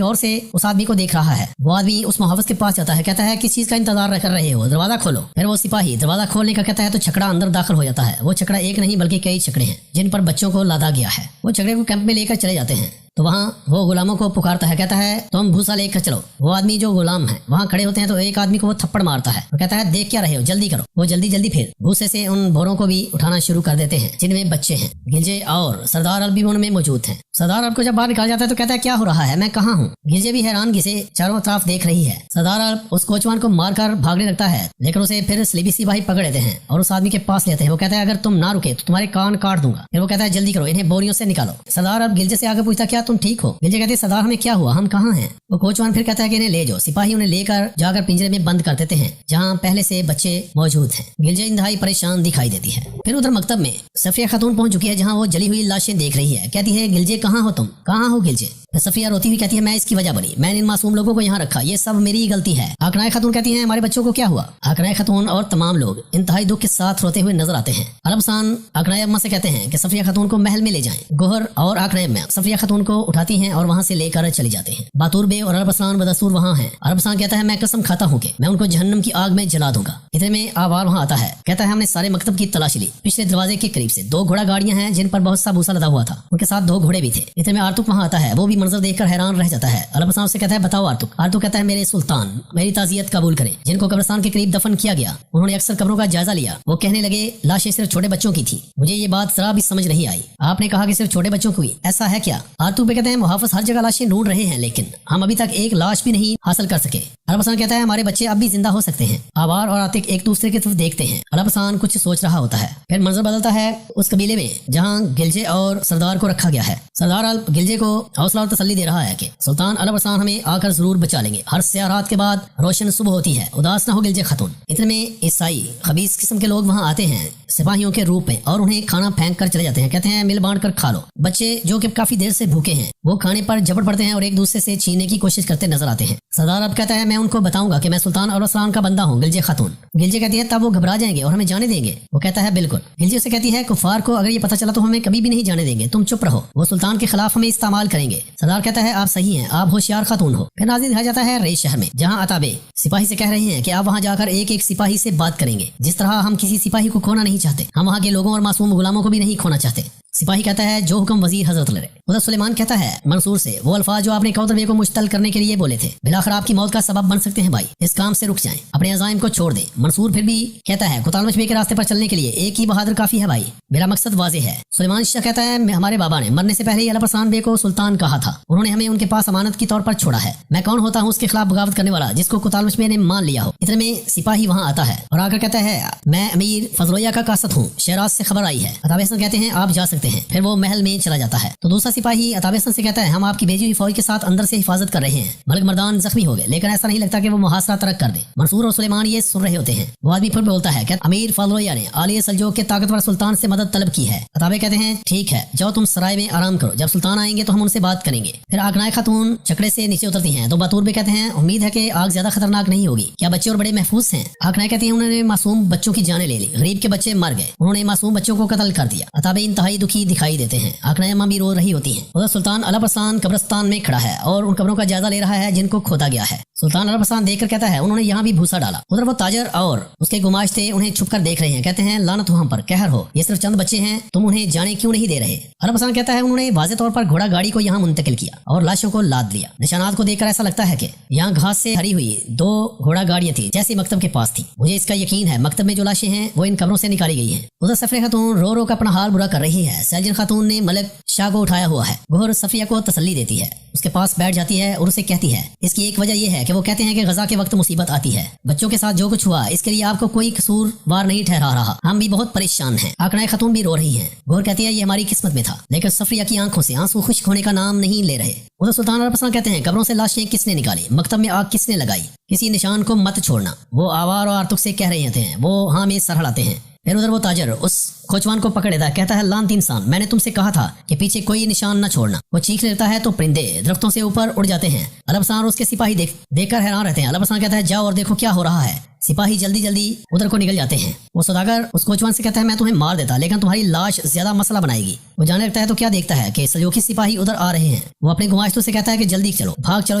غور سے اس آدمی کو دیکھ رہا ہے۔ وہ آدمی اس محافظ کے پاس جاتا ہے، کہتا ہے کس چیز کا انتظار کر رہے ہو، دروازہ کھولو۔ پھر وہ سپاہی دروازہ کھولنے کا کہتا ہے تو چھکڑا اندر داخل ہو جاتا ہے۔ وہ چھکڑا ایک نہیں بلکہ کئی چھکڑے ہیں جن پر بچوں کو لادا گیا ہے۔ وہ چھکڑے کو کیمپ میں لے کر چلے جاتے ہیں تو وہاں وہ غلاموں کو پکارتا ہے، کہتا ہے تم بھوسا لے کر چلو۔ وہ آدمی جو غلام ہے وہاں کھڑے ہوتے ہیں تو ایک آدمی کو وہ تھپڑ مارتا ہے اور کہتا ہے دیکھ کیا رہے ہو، جلدی کرو۔ وہ جلدی پھر بھوسے سے ان بھوروں کو بھی اٹھانا شروع کر دیتے ہیں جن میں بچے ہیں۔ گلجے اور سردار ال بھی ان میں موجود ہیں۔ سردار ال کو جب باہر نکالا جاتا ہے تو کہتا ہے کیا ہو رہا ہے، میں کہاں ہوں؟ گلجے بھی حیرانگی سے چاروں طرف دیکھ رہی ہے۔ سردار ال اس کوچوان کو مار کر بھاگنے لگتا ہے لیکن اسے پھر سلیبی سپاہی پکڑ لیتے ہیں اور اس آدمی کے پاس لیتے ہیں۔ وہ کہتا ہے اگر تم نہ رکے تو تمہارے کان کاٹ دوں گا۔ پھر وہ کہتا ہے جلدی کرو، انہیں بوریوں سے نکالو۔ سردار ال گلجے سے آگے پوچھتا کیا تم ٹھیک ہو؟ گلجے کہتے سردار ہمیں کیا ہوا، ہم کہاں ہیں؟ وہ کوچوان پھر کہتا ہے کہ انہیں لے جاؤ۔ سپاہی انہیں لے کر جا کر پنجرے میں بند کر دیتے ہیں جہاں پہلے سے بچے موجود ہیں۔ گلجے انتہائی پریشان دکھائی دیتی ہے۔ پھر ادھر مکتب میں صفیہ خاتون پہنچ چکی ہے جہاں وہ جلی ہوئی لاشیں دیکھ رہی ہے۔ کہتی ہے گلجے کہاں ہو تم، کہاں ہو گلجے؟ صفیہ روتی ہوئی کہتی ہے میں اس کی وجہ بنی، میں نے ان معصوم لوگوں کو یہاں رکھا، یہ سب میری غلطی ہے۔ آکنائے خاتون کہتی ہیں ہمارے بچوں کو کیا ہوا؟ آکنائے خاتون اور تمام لوگ انتہائی دکھ کے ساتھ روتے ہوئے نظر آتے ہیں۔ الپسان آکنائے اما سے کہتے ہیں کہ صفیہ خاتون کو محل میں لے جائیں۔ گوہر اور آکنائے اما صفیہ خاتون کو اٹھاتی ہیں اور وہاں سے لے کر چلی جاتے ہیں۔ باتور بے اور الپسان بدستور وہاں ہیں۔ الپسان کہتا ہے میں قسم کھاتا ہوں کہ میں ان کو جہنم کی آگ میں جلا دوں گا۔ اتنے میں آوار وہاں آتا ہے، کہتا ہے ہم نے سارے مکتب کی تلاشی لی، پچھلے دروازے کے قریب سے 2 گھوڑا گاڑیاں ہیں جن پر بہت سا بھوسا لدا ہوا تھا، ان کے ساتھ 2 گھوڑے بھی تھے۔ اتنے میں آرتک وہاں آتا ہے، وہ بھی منظر دیکھ کر حیران رہ جاتا ہے۔ الپسان سے کہتا ہے بتاؤ آرتک۔ آرتک کہتا ہے میرے سلطان میری تعزیت قبول کریں، جن کو قبرستان کے قریب دفن کیا گیا انہوں نے اکثر قبروں کا جائزہ لیا، وہ کہنے لگے لاشیں صرف چھوٹے بچوں کی تھی، مجھے یہ بات ذرا بھی سمجھ نہیں آئی، آپ نے کہا کہ صرف چھوٹے بچوں کی، ایسا ہے کیا؟ آرتک کہتے ہیں محافظ ہر جگہ لاشیں ڈھونڈ رہے ہیں لیکن ہم ابھی تک ایک لاش بھی نہیں حاصل کر سکے۔ الپسان کہتا ہے ہمارے بچے اب بھی زندہ ہو سکتے ہیں۔ آوار اور آتک ایک دوسرے کی طرف دیکھتے ہیں۔ الپسان کچھ سوچ رہا ہوتا ہے۔ پھر منظر بدلتا ہے اس قبیلے میں جہاں گلجے اور سردار کو رکھا گیا ہے۔ سردار الپ گلجے کو حوصلہ اور تسلی دے رہا ہے کہ سلطان الپسان ہمیں آ کر ضرور بچا لیں گے، ہر سیاہ رات کے بعد روشن صبح ہوتی ہے، اداس نہ ہو گلجے خاتون۔ اتنے میں عیسائی خبیث قسم کے لوگ وہاں آتے ہیں سپاہیوں کے روپ میں اور انہیں کھانا پھینک کر چلے جاتے ہیں، کہتے ہیں مل بانٹ کر کھا لو۔ بچے جو کہ کافی دیر سے بھوکے ہیں وہ کھانے پر جھپٹ پڑتے ہیں اور ایک دوسرے سے چھیننے کی کوشش کرتے نظر آتے ہیں۔ سردار اب کہتا ہے میں ان کو بتاؤں گا کہ میں سلطان الپسان کا بندہ ہوں گلجے خاتون۔ گلجے کہتی ہے تب وہ گھبرا جائیں گے اور ہمیں جانے دیں گے؟ وہ کہتا ہے بالکل۔ گلجے سے کہتی ہے کفار کو اگر یہ پتہ چلا تو ہمیں کبھی بھی نہیں جانے دیں گے، تم چپ رہو، وہ سلطان کے خلاف ہمیں استعمال کریں گے۔ سردار کہتا ہے آپ صحیح ہیں، آپ ہوشیار خاتون ہو۔ پھر نازل دکھایا جاتا ہے ریش شہر میں جہاں عتابے سپاہی سے کہہ رہے ہیں کہ آپ وہاں جا کر ایک ایک سپاہی سے بات کریں گے، جس طرح ہم کسی سپاہی کو کھونا نہیں چاہتے، ہم وہاں کے لوگوں اور معصوم غلاموں کو بھی نہیں کھونا چاہتے۔ سپاہی کہتا ہے جو حکم وزیر حضرت لڑے۔ ادھر سلیمان کہتا ہے منصور سے وہ الفاظ جو آپ نے کوثر بے کو مشتل کرنے کے لیے بولے تھے بلاخر آپ کی موت کا سبب بن سکتے ہیں بھائی، اس کام سے رک جائیں، اپنے عزائم کو چھوڑ دیں۔ منصور پھر بھی کہتا ہے کوتالمش بے کے راستے پر چلنے کے لیے ایک ہی بہادر کافی ہے بھائی، میرا مقصد واضح ہے۔ سلیمان شاہ کہتا ہے ہمارے بابا نے مرنے سے پہلے ہی الپسان بے کو سلطان کہا تھا، انہوں نے ہمیں ان کے پاس امانت کے طور پر چھوڑا ہے، میں کون ہوتا ہوں اس کے خلاف بغاوت کرنے والا جس کو کوتالمش بے نے مان لیا ہو۔ اتنے میں سپاہی وہاں آتا ہے اور آ کر کہتا ہے میں امیر فضلویہ کا قاصد ہوں، شیراز سے خبر آئی ہے۔ عتاب حسن کہتے ہیں آپ جا سکتے ہیں۔ پھر وہ محل میں چلا جاتا ہے تو دوسرا سپاہی عتاب حسن سے کہتا ہے ہم آپ کی بھیجی ہوئی فوج کے ساتھ اندر سے حفاظت کر رہے ہیں، ملک مردان زخمی ہو گئے لیکن ایسا نہیں لگتا کہ وہ محاصرہ ترک کر دے۔ منصور اور سلیمان یہ سن رہے ہوتے ہیں۔ وہ آدمی پھر بولتا ہے کہ امیر فضلویہ نے عالیہ سلجوق کے طاقتور سلطان سے مدد طلب کی ہے۔ عتابے کہتے ہیں ٹھیک ہے جاؤ تم سرائے میں آرام کرو، جب سلطان آئیں گے تو ہم ان سے بات کریں گے۔ پھر آکنائے خاتون چکڑے سے نیچے اترتی ہیں تو باتور بھی کہتے ہیں امید ہے کہ آگ زیادہ خطرناک نہیں ہوگی، کیا بچے اور بڑے محفوظ ہیں؟ آکنائے کہتی ہیں انہوں نے معصوم بچوں کی جانیں لے لی، غریب کے بچے مر گئے، انہوں نے معصوم بچوں کو قتل کر دیا۔ عتابے انتہائی دکھی دکھائی دیتے ہیں، آکنائے اماں بھی رو رہی ہوتی ہیں۔ ادھر سلطان الپسان قبرستان میں کھڑا ہے اور ان قبروں کا جائزہ لے رہا ہے جن کو کھودا گیا ہے۔ سلطان الپسان دیکھ کر کہتا ہے انہوں نے یہاں بھی بھوسا ڈالا۔ ادھر وہ تاجر اور اس کے گماشتے انہیں چھپ کر دیکھ رہے ہیں، کہتے ہیں لعنت ہو ہم پر، قہر ہو، یہ صرف چند بچے ہیں، تم انہیں جانے کیوں نہیں دے رہے؟ الپسان کہتا ہے انہوں نے واضح طور پر گھوڑا گاڑی کو یہاں منتقل کیا اور لاشوں کو لاد لیا۔ نشانات کو دیکھ کر ایسا لگتا ہے کہ یہاں گھاس سے بھری ہوئی 2 گھوڑا گاڑیاں تھیں جیسے مکتب کے پاس تھی، مجھے اس کا یقین ہے مکتب میں جو لاشیں ہیں وہ ان قبروں سے نکالی گئی ہیں۔ ادھر صفیہ خاتون رو رو کر اپنا حال برا کر رہی ہے۔ سیلجن خاتون نے ملک شاہ کو اٹھایا ہوا ہے، گوہر صفیہ کو تسلی دیتی ہے، اس کے پاس بیٹھ جاتی ہے اور اسے کہتی ہے اس کی ایک وجہ یہ ہے کہ وہ کہتے ہیں کہ غزہ کے وقت مصیبت آتی ہے، بچوں کے ساتھ جو کچھ ہوا اس کے لیے آپ کو کوئی قصوروار نہیں ٹھہرا رہا، ہم بھی بہت پریشان ہیں۔ آقنائے خاتون بھی رو رہی ہیں۔ گور کہتی ہے یہ ہماری قسمت میں تھا، لیکن صفیہ کی آنکھوں سے آنسو خشک ہونے کا نام نہیں لے رہے۔ ادھر سلطان الپسند کہتے ہیں قبروں سے لاشیں کس نے نکالی، مکتب میں آگ کس نے لگائی، کسی نشان کو مت چھوڑنا۔ وہ آوار اور آرتک سے کہہ رہے ہیں، وہ ہاں میں سر ہلاتے ہیں۔ پھر ادھر وہ تاجر اس کھوچوان کو پکڑ لیتا ہے، کہتا ہے لانتی انسان، میں نے تم سے کہا تھا کہ پیچھے کوئی نشان نہ چھوڑنا۔ وہ چیخ لیتا ہے تو پرندے درختوں سے اوپر اڑ جاتے ہیں۔ الپسند اور اس کے سپاہی دیکھ کر حیران رہتے ہیں۔ الپسند کہتا ہے جاؤ اور دیکھو کیا ہو رہا ہے۔ سپاہی جلدی جلدی ادھر کو نکل جاتے ہیں۔ وہ سوداگر اس کوچوان سے کہتا ہے میں تمہیں مار دیتا لیکن تمہاری لاش زیادہ مسئلہ بنائے گی۔ وہ جانے لگتا ہے تو کیا دیکھتا ہے کہ سلجوقی سپاہی ادھر آ رہے ہیں۔ وہ اپنے گماشتوں سے کہتا ہے کہ جلدی چلو، بھاگ چلو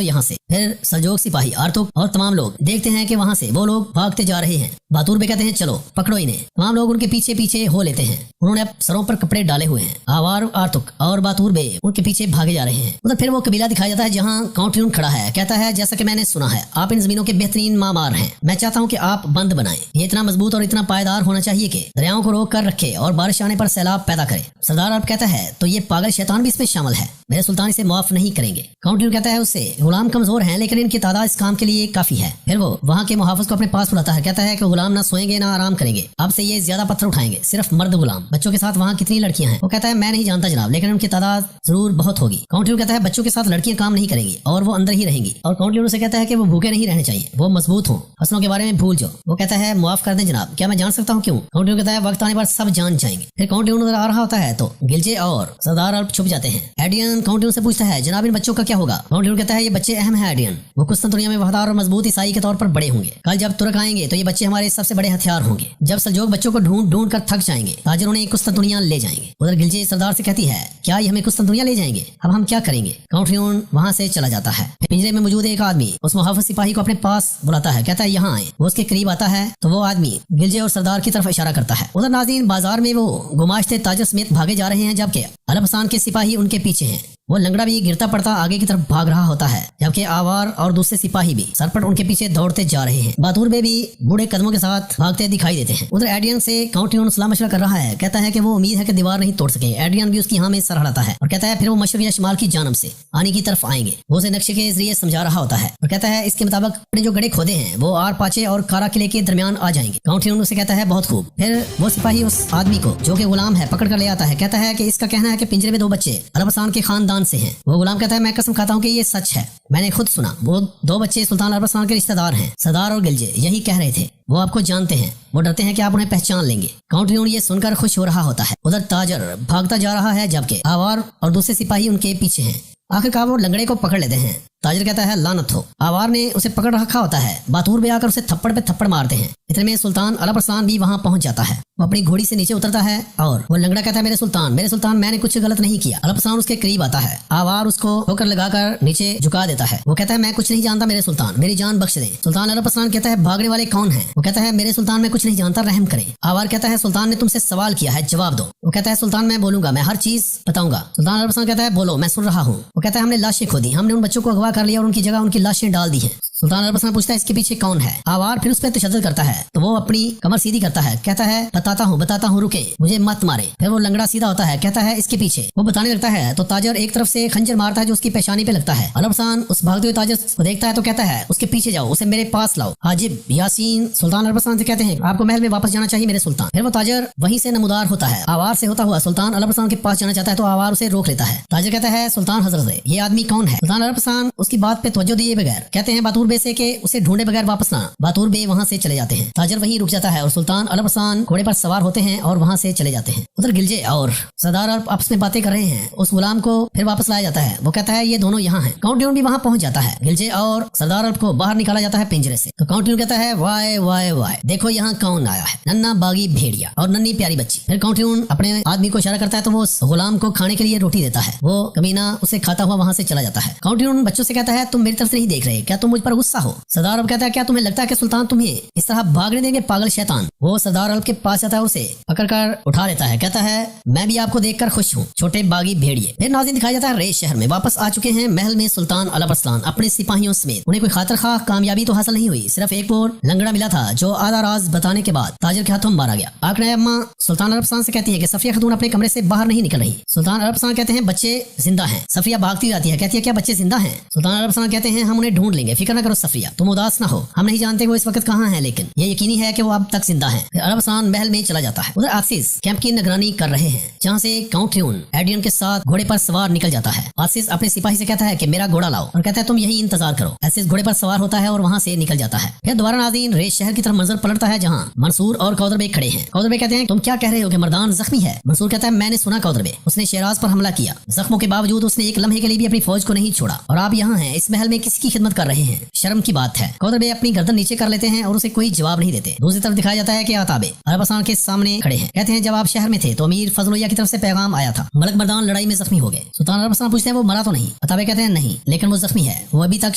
یہاں سے۔ پھر سلجوق سپاہی، آرتک اور تمام لوگ دیکھتے ہیں کہ وہاں سے وہ لوگ بھاگتے جا رہے ہیں۔ باتور بھی کہتے ہیں چلو پکڑو انہیں۔ تمام لوگ ان کے پیچھے پیچھے ہو لیتے ہیں۔ انہوں نے سروں پر کپڑے ڈالے ہوئے ہیں۔ آوار، آرتک اور باتور بے ان کے پیچھے بھاگے جا رہے ہیں۔ ادھر پھر وہ قبیلہ دکھایا جاتا ہے جہاں کاؤنٹیون کھڑا ہے۔ کہتا ہے جیسا کہ میں نے سنا ہے آپ ان زمینوں کے بہترین معمار ہیں، میں چاہتا ہوں کہ آپ بند بنائیں۔ یہ اتنا مضبوط اور اتنا پائیدار ہونا چاہیے کہ دریاؤں کو روک کر رکھے اور بارش آنے پر سیلاب پیدا کرے۔ سردار عرب کہتا ہے تو یہ پاگل شیطان بھی اس میں شامل ہے، میرے سلطان اسے معاف نہیں کریں گے۔ کاؤنٹیون کہتا ہے اس سے غلام کمزور ہیں لیکن ان کی تعداد اس کام کے لیے کافی ہے۔ پھر وہ وہاں کے محافظ کو اپنے پاس بلاتا ہے، کہتا ہے کہ غلام نہ سوئیں گے نہ آرام کریں گے، اب سے یہ زیادہ پتھر اٹھائیں گے، صرف مرد غلام۔ بچوں کے ساتھ وہاں کتنی لڑکیاں ہیں؟ وہ کہتا ہے میں نہیں جانتا جناب، لیکن ان کی تعداد ضرور بہت ہوگی۔ کاؤنٹیون کہتا ہے بچوں کے ساتھ لڑکیاں کام نہیں کریں گی اور وہ اندر ہی رہیں گی۔ اور کاؤنٹیون سے کہتا ہے کہ وہ بھوکے نہیں رہنے چاہیے، وہ مضبوط ہوں، فصلوں کے بارے میں بھول جاؤ۔ وہ کہتا ہے معاف کر دیں جناب، کیا میں جان سکتا ہوں کیوں؟ کاؤنٹیون کہتا ہے وقت آنے پر سب جان جائیں گے۔ پھر کاؤنٹیون ادھر آ رہا ہوتا ہے تو گلجے اور سردار عرب چھپ جاتے ہیں۔ ایڈین کاؤنٹیون سے پوچھتا ہے جناب ان بچوں کا کیا ہوگا؟ کاؤنٹیون کہتا ہے یہ بچے اہم ہیں ایڈین، وہ قسطنطنیہ میں وفادار اور مضبوط عیسائی کے طور پر بڑے ہوں گے۔ کل جب ترک آئیں گے تو یہ بچے ہمارے سب سے بڑے ہتھیار ہوں گے۔ جب سلجوق بچوں کو ڈھونڈ کر تھک جائیں گے تاجر انہیں قسطنطنیہ لے جائیں گے۔ ادھر گلجے سردار سے کہتی ہے کیا یہ ہمیں قسطنطنیہ لے جائیں گے؟ اب ہم کیا کریں گے؟ کاؤنٹیون وہاں سے چلا جاتا ہے۔ پنجرے میں موجود ایک آدمی اس محافظ سپاہی کو اپنے پاس بلاتا ہے، کہتا ہے یہاں آئیں۔ وہ اس کے قریب آتا ہے تو وہ آدمی گلجے اور سردار کی طرف اشارہ کرتا ہے۔ ادھر ناظرین بازار میں وہ گماشتے تاجر سمیت بھاگے جا رہے ہیں جبکہ الپسند کے سپاہی ان کے پیچھے ہیں۔ وہ لنگڑا بھی گرتا پڑتا آگے کی طرف بھاگ رہا ہوتا ہے جبکہ آوار اور دوسرے سپاہی بھی سرپٹ ان کے پیچھے دوڑتے جا رہے ہیں۔ باتور بے بھی بوڑھے قدموں کے ساتھ بھاگتے دکھائی دیتے ہیں۔ ادھر ایڈین سے کاؤنٹیون سلام مشورہ کر رہا ہے، کہتا ہے کہ وہ امید ہے کہ دیوار نہیں توڑ سکے۔ ایڈین بھی اس کی ہاں میں سر ہلاتا ہے اور کہتا ہے پھر وہ مشرق یا شمال کی جانب سے آنے کی طرف آئیں گے۔ وہ اسے نقشے کے ذریعے سمجھا رہا ہوتا ہے اور کہتا ہے اس کے مطابق جو گڑھے کھودے ہیں وہ آر پاچے اور کارا قلعے کے درمیان آ جائیں گے۔ کاؤنٹیون اسے کہتا ہے بہت خوب۔ پھر وہ سپاہی اس آدمی کو جو کہ غلام ہے پکڑ کر لے آتا ہے، کہتا ہے کہ اس کا کہنا ہے کہ پنجرے میں 2 بچے الپسند کے خاندان سے ہیں۔ وہ غلام کہتا ہے میں قسم کھاتا ہوں کہ یہ سچ ہے، میں نے خود سنا، وہ 2 بچے سلطان الپسند کے رشتہ دار ہیں، سردار اور گلجے یہی کہہ رہے تھے، وہ آپ کو جانتے ہیں، وہ ڈرتے ہیں کہ آپ انہیں پہچان لیں گے۔ کاؤنٹیون یہ سن کر خوش ہو رہا ہوتا ہے۔ ادھر تاجر بھاگتا جا رہا ہے جبکہ آوار اور دوسرے سپاہی ان کے پیچھے ہیں۔ آخرکار وہ لنگڑے کو پکڑ لیتے ہیں۔ تاجر کہتا ہے لعنت ہو۔ آوار نے اسے پکڑ رکھا ہوتا ہے، باتور بھی آ کر اسے تھپڑ پہ تھپڑ مارتے ہیں۔ اتنے میں سلطان الپسند بھی وہاں پہنچ جاتا ہے۔ وہ اپنی گھوڑی سے نیچے اترتا ہے اور وہ لنگڑا کہتا ہے میرے سلطان میں نے کچھ غلط نہیں کیا۔ الپسند اس کے قریب آتا ہے۔ آوار اس کو ٹھوکر لگا کر نیچے جھکا دیتا ہے۔ وہ کہتا ہے میں کچھ نہیں جانتا میرے سلطان، میری جان بخش دیں۔ سلطان الپسند کہتا ہے بھاگنے والے کون ہیں؟ وہ کہتا ہے میرے سلطان میں کچھ نہیں جانتا، رحم کریں۔ آوار کہتا ہے سلطان نے تم سے سوال کیا ہے، جواب دو۔ وہ کہتا ہے سلطان میں بولوں گا، میں ہر چیز بتاؤں گا۔ سلطان الپسند کہتا ہے بولو، میں سن رہا ہوں۔ وہ کہتا ہے ہم نے لاشیں کھودی، ہم نے ان بچوں کو اغوا کر لیا اور ان کی جگہ ان کی لاشیں ڈال دی ہیں۔ سلطان الپسند پوچھتا ہے اس کے پیچھے کون ہے؟ آوار پھر اس پہ تشدد کرتا ہے تو وہ اپنی کمر سیدھی کرتا ہے، کہتا ہے بتاتا ہوں رکے، مجھے مت مارے۔ پھر وہ لنگڑا سیدھا ہوتا ہے، کہتا ہے اس کے پیچھے۔ وہ بتانے لگتا ہے تو تاجر ایک طرف سے خنجر مارتا ہے جو اس کی پیشانی پہ لگتا ہے۔ الپسند اس بھاگتے ہوئے تاجر کو دیکھتا ہے تو کہتا ہے اس کے پیچھے جاؤ، اسے میرے پاس لاؤ۔ حاجب یاسین سلطان الپسند سے کہتے ہیں آپ کو محل میں واپس جانا چاہیے میرے سلطان۔ پھر وہ تاجر وہیں سے نمودار ہوتا ہے، آوار سے ہوتا ہوا سلطان الپسند کے پاس جانا چاہتا ہے تو آوار اسے روک لیتا ہے۔ تاجر کہتا ہے سلطان حضرت یہ آدمی کون ہے؟ سلطان الپسند اس کی بات پہ توجہ دیے بغیر کہتے ہیں باتور بے سے کہ اسے ڈھونڈے بغیر واپس نہ۔ باتور بے وہاں سے چلے جاتے ہیں۔ تاجر وہیں رک جاتا ہے اور سلطان الپسند گھوڑے پر سوار ہوتے ہیں اور وہاں سے چلے جاتے ہیں۔ ادھر گلجے اور سردار آپس میں باتیں کر رہے ہیں۔ اس غلام کو پھر واپس لایا جاتا ہے، وہ کہتا ہے یہ دونوں یہاں ہیں۔ کاؤنٹیون بھی وہاں پہنچ جاتا ہے۔ گلجے اور سردار کو باہر نکالا جاتا ہے پنجرے سے تو کاؤنٹیون کہتا ہے وائے وائے وائے، دیکھو یہاں کون آیا ہے، ننا باغی بھیڑیا اور ننی پیاری بچی۔ پھر کاؤنٹیون اپنے آدمی کو اشارہ کرتا ہے تو وہ اس غلام کو کھانے کے لیے روٹی دیتا ہے۔ وہ کمینہ اسے کھاتا ہوا وہاں سے چلا جاتا ہے۔ کاؤنٹیون بچوں سے کہتا ہے تم میری طرف سے نہیں دیکھ رہے، کیا تم مجھ پر غصہ ہو؟ سردار کہتا ہے کیا تمہیں لگتا ہے کہ سلطان تمہیں اس طرح بھاگنے دیں گے پاگل شیطان؟ وہ سردار کے پاس جاتا ہے، اسے پکڑ کر اٹھا لیتا ہے، کہتا ہے میں بھی آپ کو دیکھ کر خوش ہوں چھوٹے باغی بھیڑیے۔ پھر ناظرین دکھایا جاتا ہے ریش شہر میں واپس آ چکے ہیں محل میں سلطان الپسلان اپنے سپاہیوں سمیت۔ انہیں کوئی خاطر خواہ کامیابی تو حاصل نہیں ہوئی، صرف ایک اور لنگڑا ملا تھا جو آدھا راز بتانے کے بعد تاجر کے ہاتھوں مارا گیا۔ آقنائے اماں سلطان الپسلان سے کہتی ہے کہ صفیہ خاتون اپنے کمرے سے باہر نہیں نکل رہی۔ سلطان الپسلان کہتے ہیں بچے زندہ ہیں۔ صفیہ بھاگتی جاتی ہے، کہتی ہے کیا بچے زندہ ہیں؟ سلطان الپسلان کہتے ہیں ہم انہیں ڈھونڈ لیں گے، فکر نہ کرو سفریہ، تم اداس نہ ہو، ہم نہیں جانتے وہ اس وقت کہاں ہیں، لیکن یہ یقینی ہے کہ وہ اب تک زندہ ہیں۔ پھر عرب اسلان محل میں چلا جاتا ہے۔ ادھر آسیس کیمپ کی نگرانی کر رہے ہیں، جہاں سے کاؤنٹ ٹیون ایڈرین کے ساتھ گھوڑے پر سوار نکل جاتا ہے۔ آسیس اپنے سپاہی سے کہتا ہے کہ میرا گھوڑا لاؤ، اور کہتا ہے تم یہی انتظار کرو۔ آسیس گھوڑے پر سوار ہوتا ہے اور وہاں سے نکل جاتا ہے۔ پھر دوبارہ ناظرین ریس شہر کی طرف منظر پلٹتا ہے، جہاں منصور اور کوثر بیگ کھڑے ہیں۔ کوثر بیگ کہتے ہیں تم کیا کہہ رہے ہو کہ مردان زخمی ہے؟ منصور کہتا ہے میں نے سنا کوثر بیگ، اس نے شیراز پر حملہ کیا، زخموں کے باوجود اس نے ایک لمحے کے لیے بھی اپنی فوج کو نہیں چھوڑا، اور آپ یہاں ہیں اس محل میں کس کی خدمت کر رہے ہیں؟ شرم کی بات ہے۔ کوثر بیگ اپنی گردن نیچے کر لیتے ہیں اور اسے کوئی جواب نہیں دیتے۔ دوسری طرف دکھایا جاتا ہے کہ عطا بیگ عرب اسلان کے سامنے کھڑے ہیں، کہتے ہیں جب آپ شہر میں تھے تو امیر فضل کی طرف سے پیغام آیا تھا، ملک مردان لڑائی میں زخمی ہو گئے۔ سلطان عرب اسلان پوچھتے ہیں وہ مرا تو نہیں؟ عطا بیگ کہتے ہیں نہیں، لیکن وہ زخمی ہے، وہ ابھی تک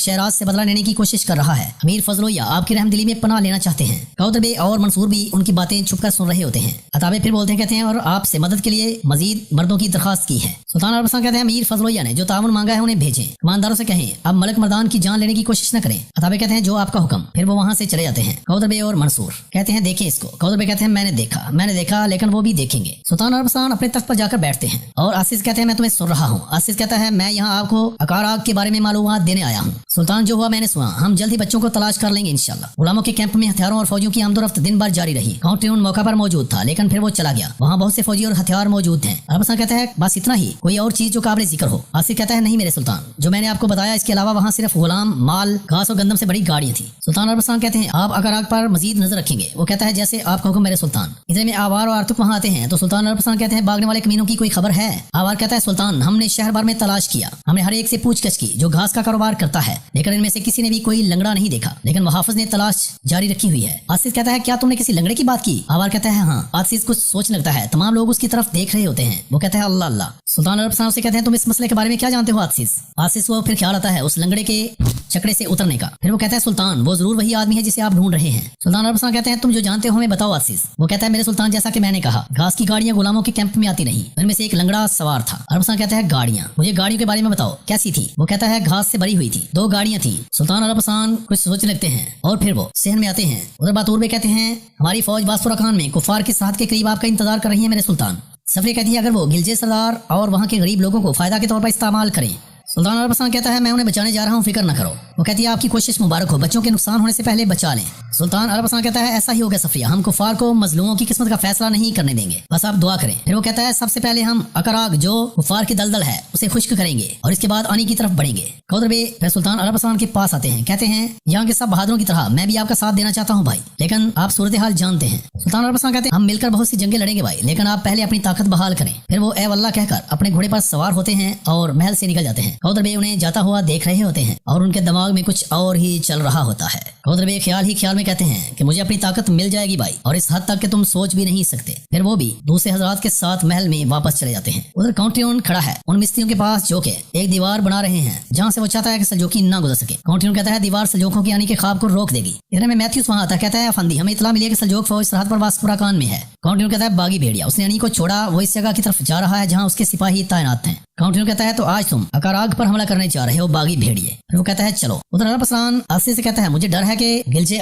شیراز سے بدلہ لینے کی کوشش کر رہا ہے۔ امیر فضل آپ کی رحم دلی میں پناہ لینا چاہتے ہیں۔ کوثر بیگ اور منصور بھی ان کی باتیں چھپ کر سن رہے ہوتے ہیں۔ عطا بیگ پھر بولتے ہیں، کہتے ہیں اور آپ سے مدد کے لیے مزید مردوں کی درخواست کی ہے۔ سلطان عرب اسلان کہتے ہیں امیر فضل نے جو تعاون مانگا ہے انہیں بھیجیں، کمانداروں سے کہیں اب ملک مردان کی جان لینے کی کوشش نہ کریں۔ عطا بیگ کہتے ہیں جو آپ کا حکم۔ پھر وہ وہاں سے چلے جاتے ہیں۔ کوثر بیگ اور منصور کہتے ہیں دیکھیں اس کو۔ کوثر بیگ کہتے ہیں میں نے دیکھا لیکن وہ بھی دیکھیں گے۔ سلطان عرب اسلان اپنے تخت پر جا کر بیٹھتے ہیں اور آسیس کہتے ہیں میں تمہیں سن رہا ہوں۔ آسیس کہتا ہے میں یہاں آپ کو اکاراگ کے بارے میں معلومات دینے آیا ہوں۔ سلطان جو ہوا میں نے سنا، ہم جلد ہی بچوں کو تلاش کر لیں گے انشاءاللہ۔ غلاموں کے کیمپ میں ہتھیاروں اور فوجیوں کی آمد و رفت دن بھر جاری رہی۔ کاؤنٹ ٹیون موقع پر موجود تھا لیکن پھر وہ چلا گیا، وہاں بہت سے فوجی اور ہتھیار موجود ہیں۔ عرب اسلان کہتا ہے بس اتنا ہی، کوئی اور چیز جو قابل ذکر ہو؟ آسیس کہتا ہے نہیں میرے سلطان، جو میں نے آپ کو بتایا اس کے علاوہ وہاں صرف غلام، مال، گھاس اور گندم سے بڑی گاڑیاں تھیں۔ سلطان عرب اسلان کہتے ہیں آپ اکاراگ پر مزید نظر رکھیں گے؟ وہ کہتا ہے جیسے آپ کا حکم میرے سلطان۔ اتنے میں آوار اور آرتک وہاں آتے ہیں تو سلطان عرب اسلان کہتے ہیں بھاگنے والے کمینوں کی کوئی خبر ہے؟ آوار کہتا ہے سلطان ہم نے شہر بھر میں تلاش کیا، ہم نے ہر ایک سے پوچھ گچھ کی جو گھاس کا کاروبار کرتا ہے، لیکن ان میں سے کسی نے بھی کوئی لنگڑا نہیں دیکھا، لیکن محافظ نے تلاش جاری رکھی ہوئی ہے۔ آسیس کہتا ہے کیا تم نے کسی لنگڑے کی بات کی؟ آوار کہتا ہے ہاں۔ آسیس کچھ سوچنے لگتا ہے، تمام لوگ اس کی طرف دیکھ رہے ہوتے ہیں۔ وہ کہتا ہے اللہ اللہ۔ سلطان عرب اسلان سے کہتے ہیں تم اس مسئلے کے بارے میں کیا جانتے ہو آسیس؟ آسیس کو پھر خیال آتا ہے اس لنگڑے کے چکڑے سے اترنے کا۔ پھر وہ کہتا ہے سلطان وہ ضرور وہی آدمی ہے جسے آپ ڈھونڈ رہے ہیں۔ سلطان عرب اسلان کہتے ہیں تم جو جانتے ہو ہمیں بتاؤ آسیس۔ وہ کہتا ہے میرے سلطان جیسا کہ میں نے کہا گھاس کی گاڑیاں غلاموں کے کیمپ میں آتی نہیں، ان میں سے ایک لنگڑا سوار تھا۔ عرب اسلان کہتا ہے گاڑیاں، مجھے گاڑیوں کے بارے میں بتاؤ کیسی تھی؟ وہ کہتا ہے گھاس سے بھری ہوئی تھی، 2 گاڑیاں تھیں۔ سلطان عرب اسلان کچھ سوچنے لگتے ہیں اور پھر وہ صحن میں آتے ہیں۔ ادھر باتور بیگ کہتے ہیں ہماری فوج باسپورہ خان میں کفار کی سرحد کے قریب آپ کا انتظار کر رہی ہے میرے سلطان۔ سفری کہتی ہے اگر وہ گلجے سردار اور وہاں کے غریب لوگوں کو فائدہ کے طور پر استعمال کریں۔ سلطان عرب اسلان کہتا ہے میں انہیں بچانے جا رہا ہوں، فکر نہ کرو۔ وہ کہتی ہے آپ کی کوشش مبارک ہو، بچوں کے نقصان ہونے سے پہلے بچا لیں۔ سلطان عرب اسلان کہتا ہے ایسا ہی ہوگا سفریہ، ہم کفار کو مظلوموں کی قسمت کا فیصلہ نہیں کرنے دیں گے، بس آپ دعا کریں۔ پھر وہ کہتا ہے سب سے پہلے ہم اکاراگ جو کفار کی دلدل ہے اسے خشک کریں گے اور اس کے بعد آنی کی طرف بڑھیں گے۔ کوثر بیگ پھر سلطان عرب اسلان کے پاس آتے ہیں، کہتے ہیں یہاں کے سب بہادروں کی طرح میں بھی آپ کا ساتھ دینا چاہتا ہوں بھائی، لیکن آپ صورتحال جانتے ہیں۔ سلطان عرب اسلان کہتے ہیں ہم مل کر بہت سی جنگیں لڑیں گے بھائی، لیکن آپ پہلے اپنی طاقت بحال کریں۔ پھر وہ اے واللہ کہہ کر اپنے گھوڑے پر سوار ہوتے ہیں اور محل سے نکل جاتے ہیں۔ کوثر بیگ انہیں جاتا ہوا دیکھ رہے ہوتے ہیں اور ان کے دماغ میں کچھ اور ہی چل رہا ہوتا ہے۔ کوثر بیگ خیال ہی خیال میں کہتے ہیں کہ مجھے اپنی طاقت مل جائے گی بھائی، اور اس حد تک کہ تم سوچ بھی نہیں سکتے۔ پھر وہ بھی دوسرے حضرات کے ساتھ محل میں واپس چلے جاتے ہیں۔ ادھر کاؤنٹ ٹیون کھڑا ہے ان مستریوں کے پاس جو کہ ایک دیوار بنا رہے ہیں جہاں سے وہ چاہتا ہے کہ سلجوقی نہ گزر سکے۔ کاؤنٹ ٹیون کہتا ہے دیوار سلجوقوں کے آنے کے خواب کو روک دے گی۔ اتنے میں میتھیوس وہاں آتا ہے، کہتا ہے افندی ہمیں اطلاع ملی ہے کہ سلجوق فوج سرحد پر واسپورہ خان میں ہے۔ کاؤنٹ ٹیون کہتا ہے باغی بھیڑیا، اس نے انی کو چھوڑا، وہ اس جگہ کی طرف جا رہا ہے جہاں اس کے سپاہی تعینات ہیں۔ کاؤنٹ ٹیون کہتا ہے تو آج تم اکاراگ پر حملہ کرنے جا رہے ہو باغی بھیڑیے۔ پھر وہ کہتا ہے چلو۔ ادھر عرب اسلان آسیس سے کہتا ہے مجھے ڈر ہے کہ گلجے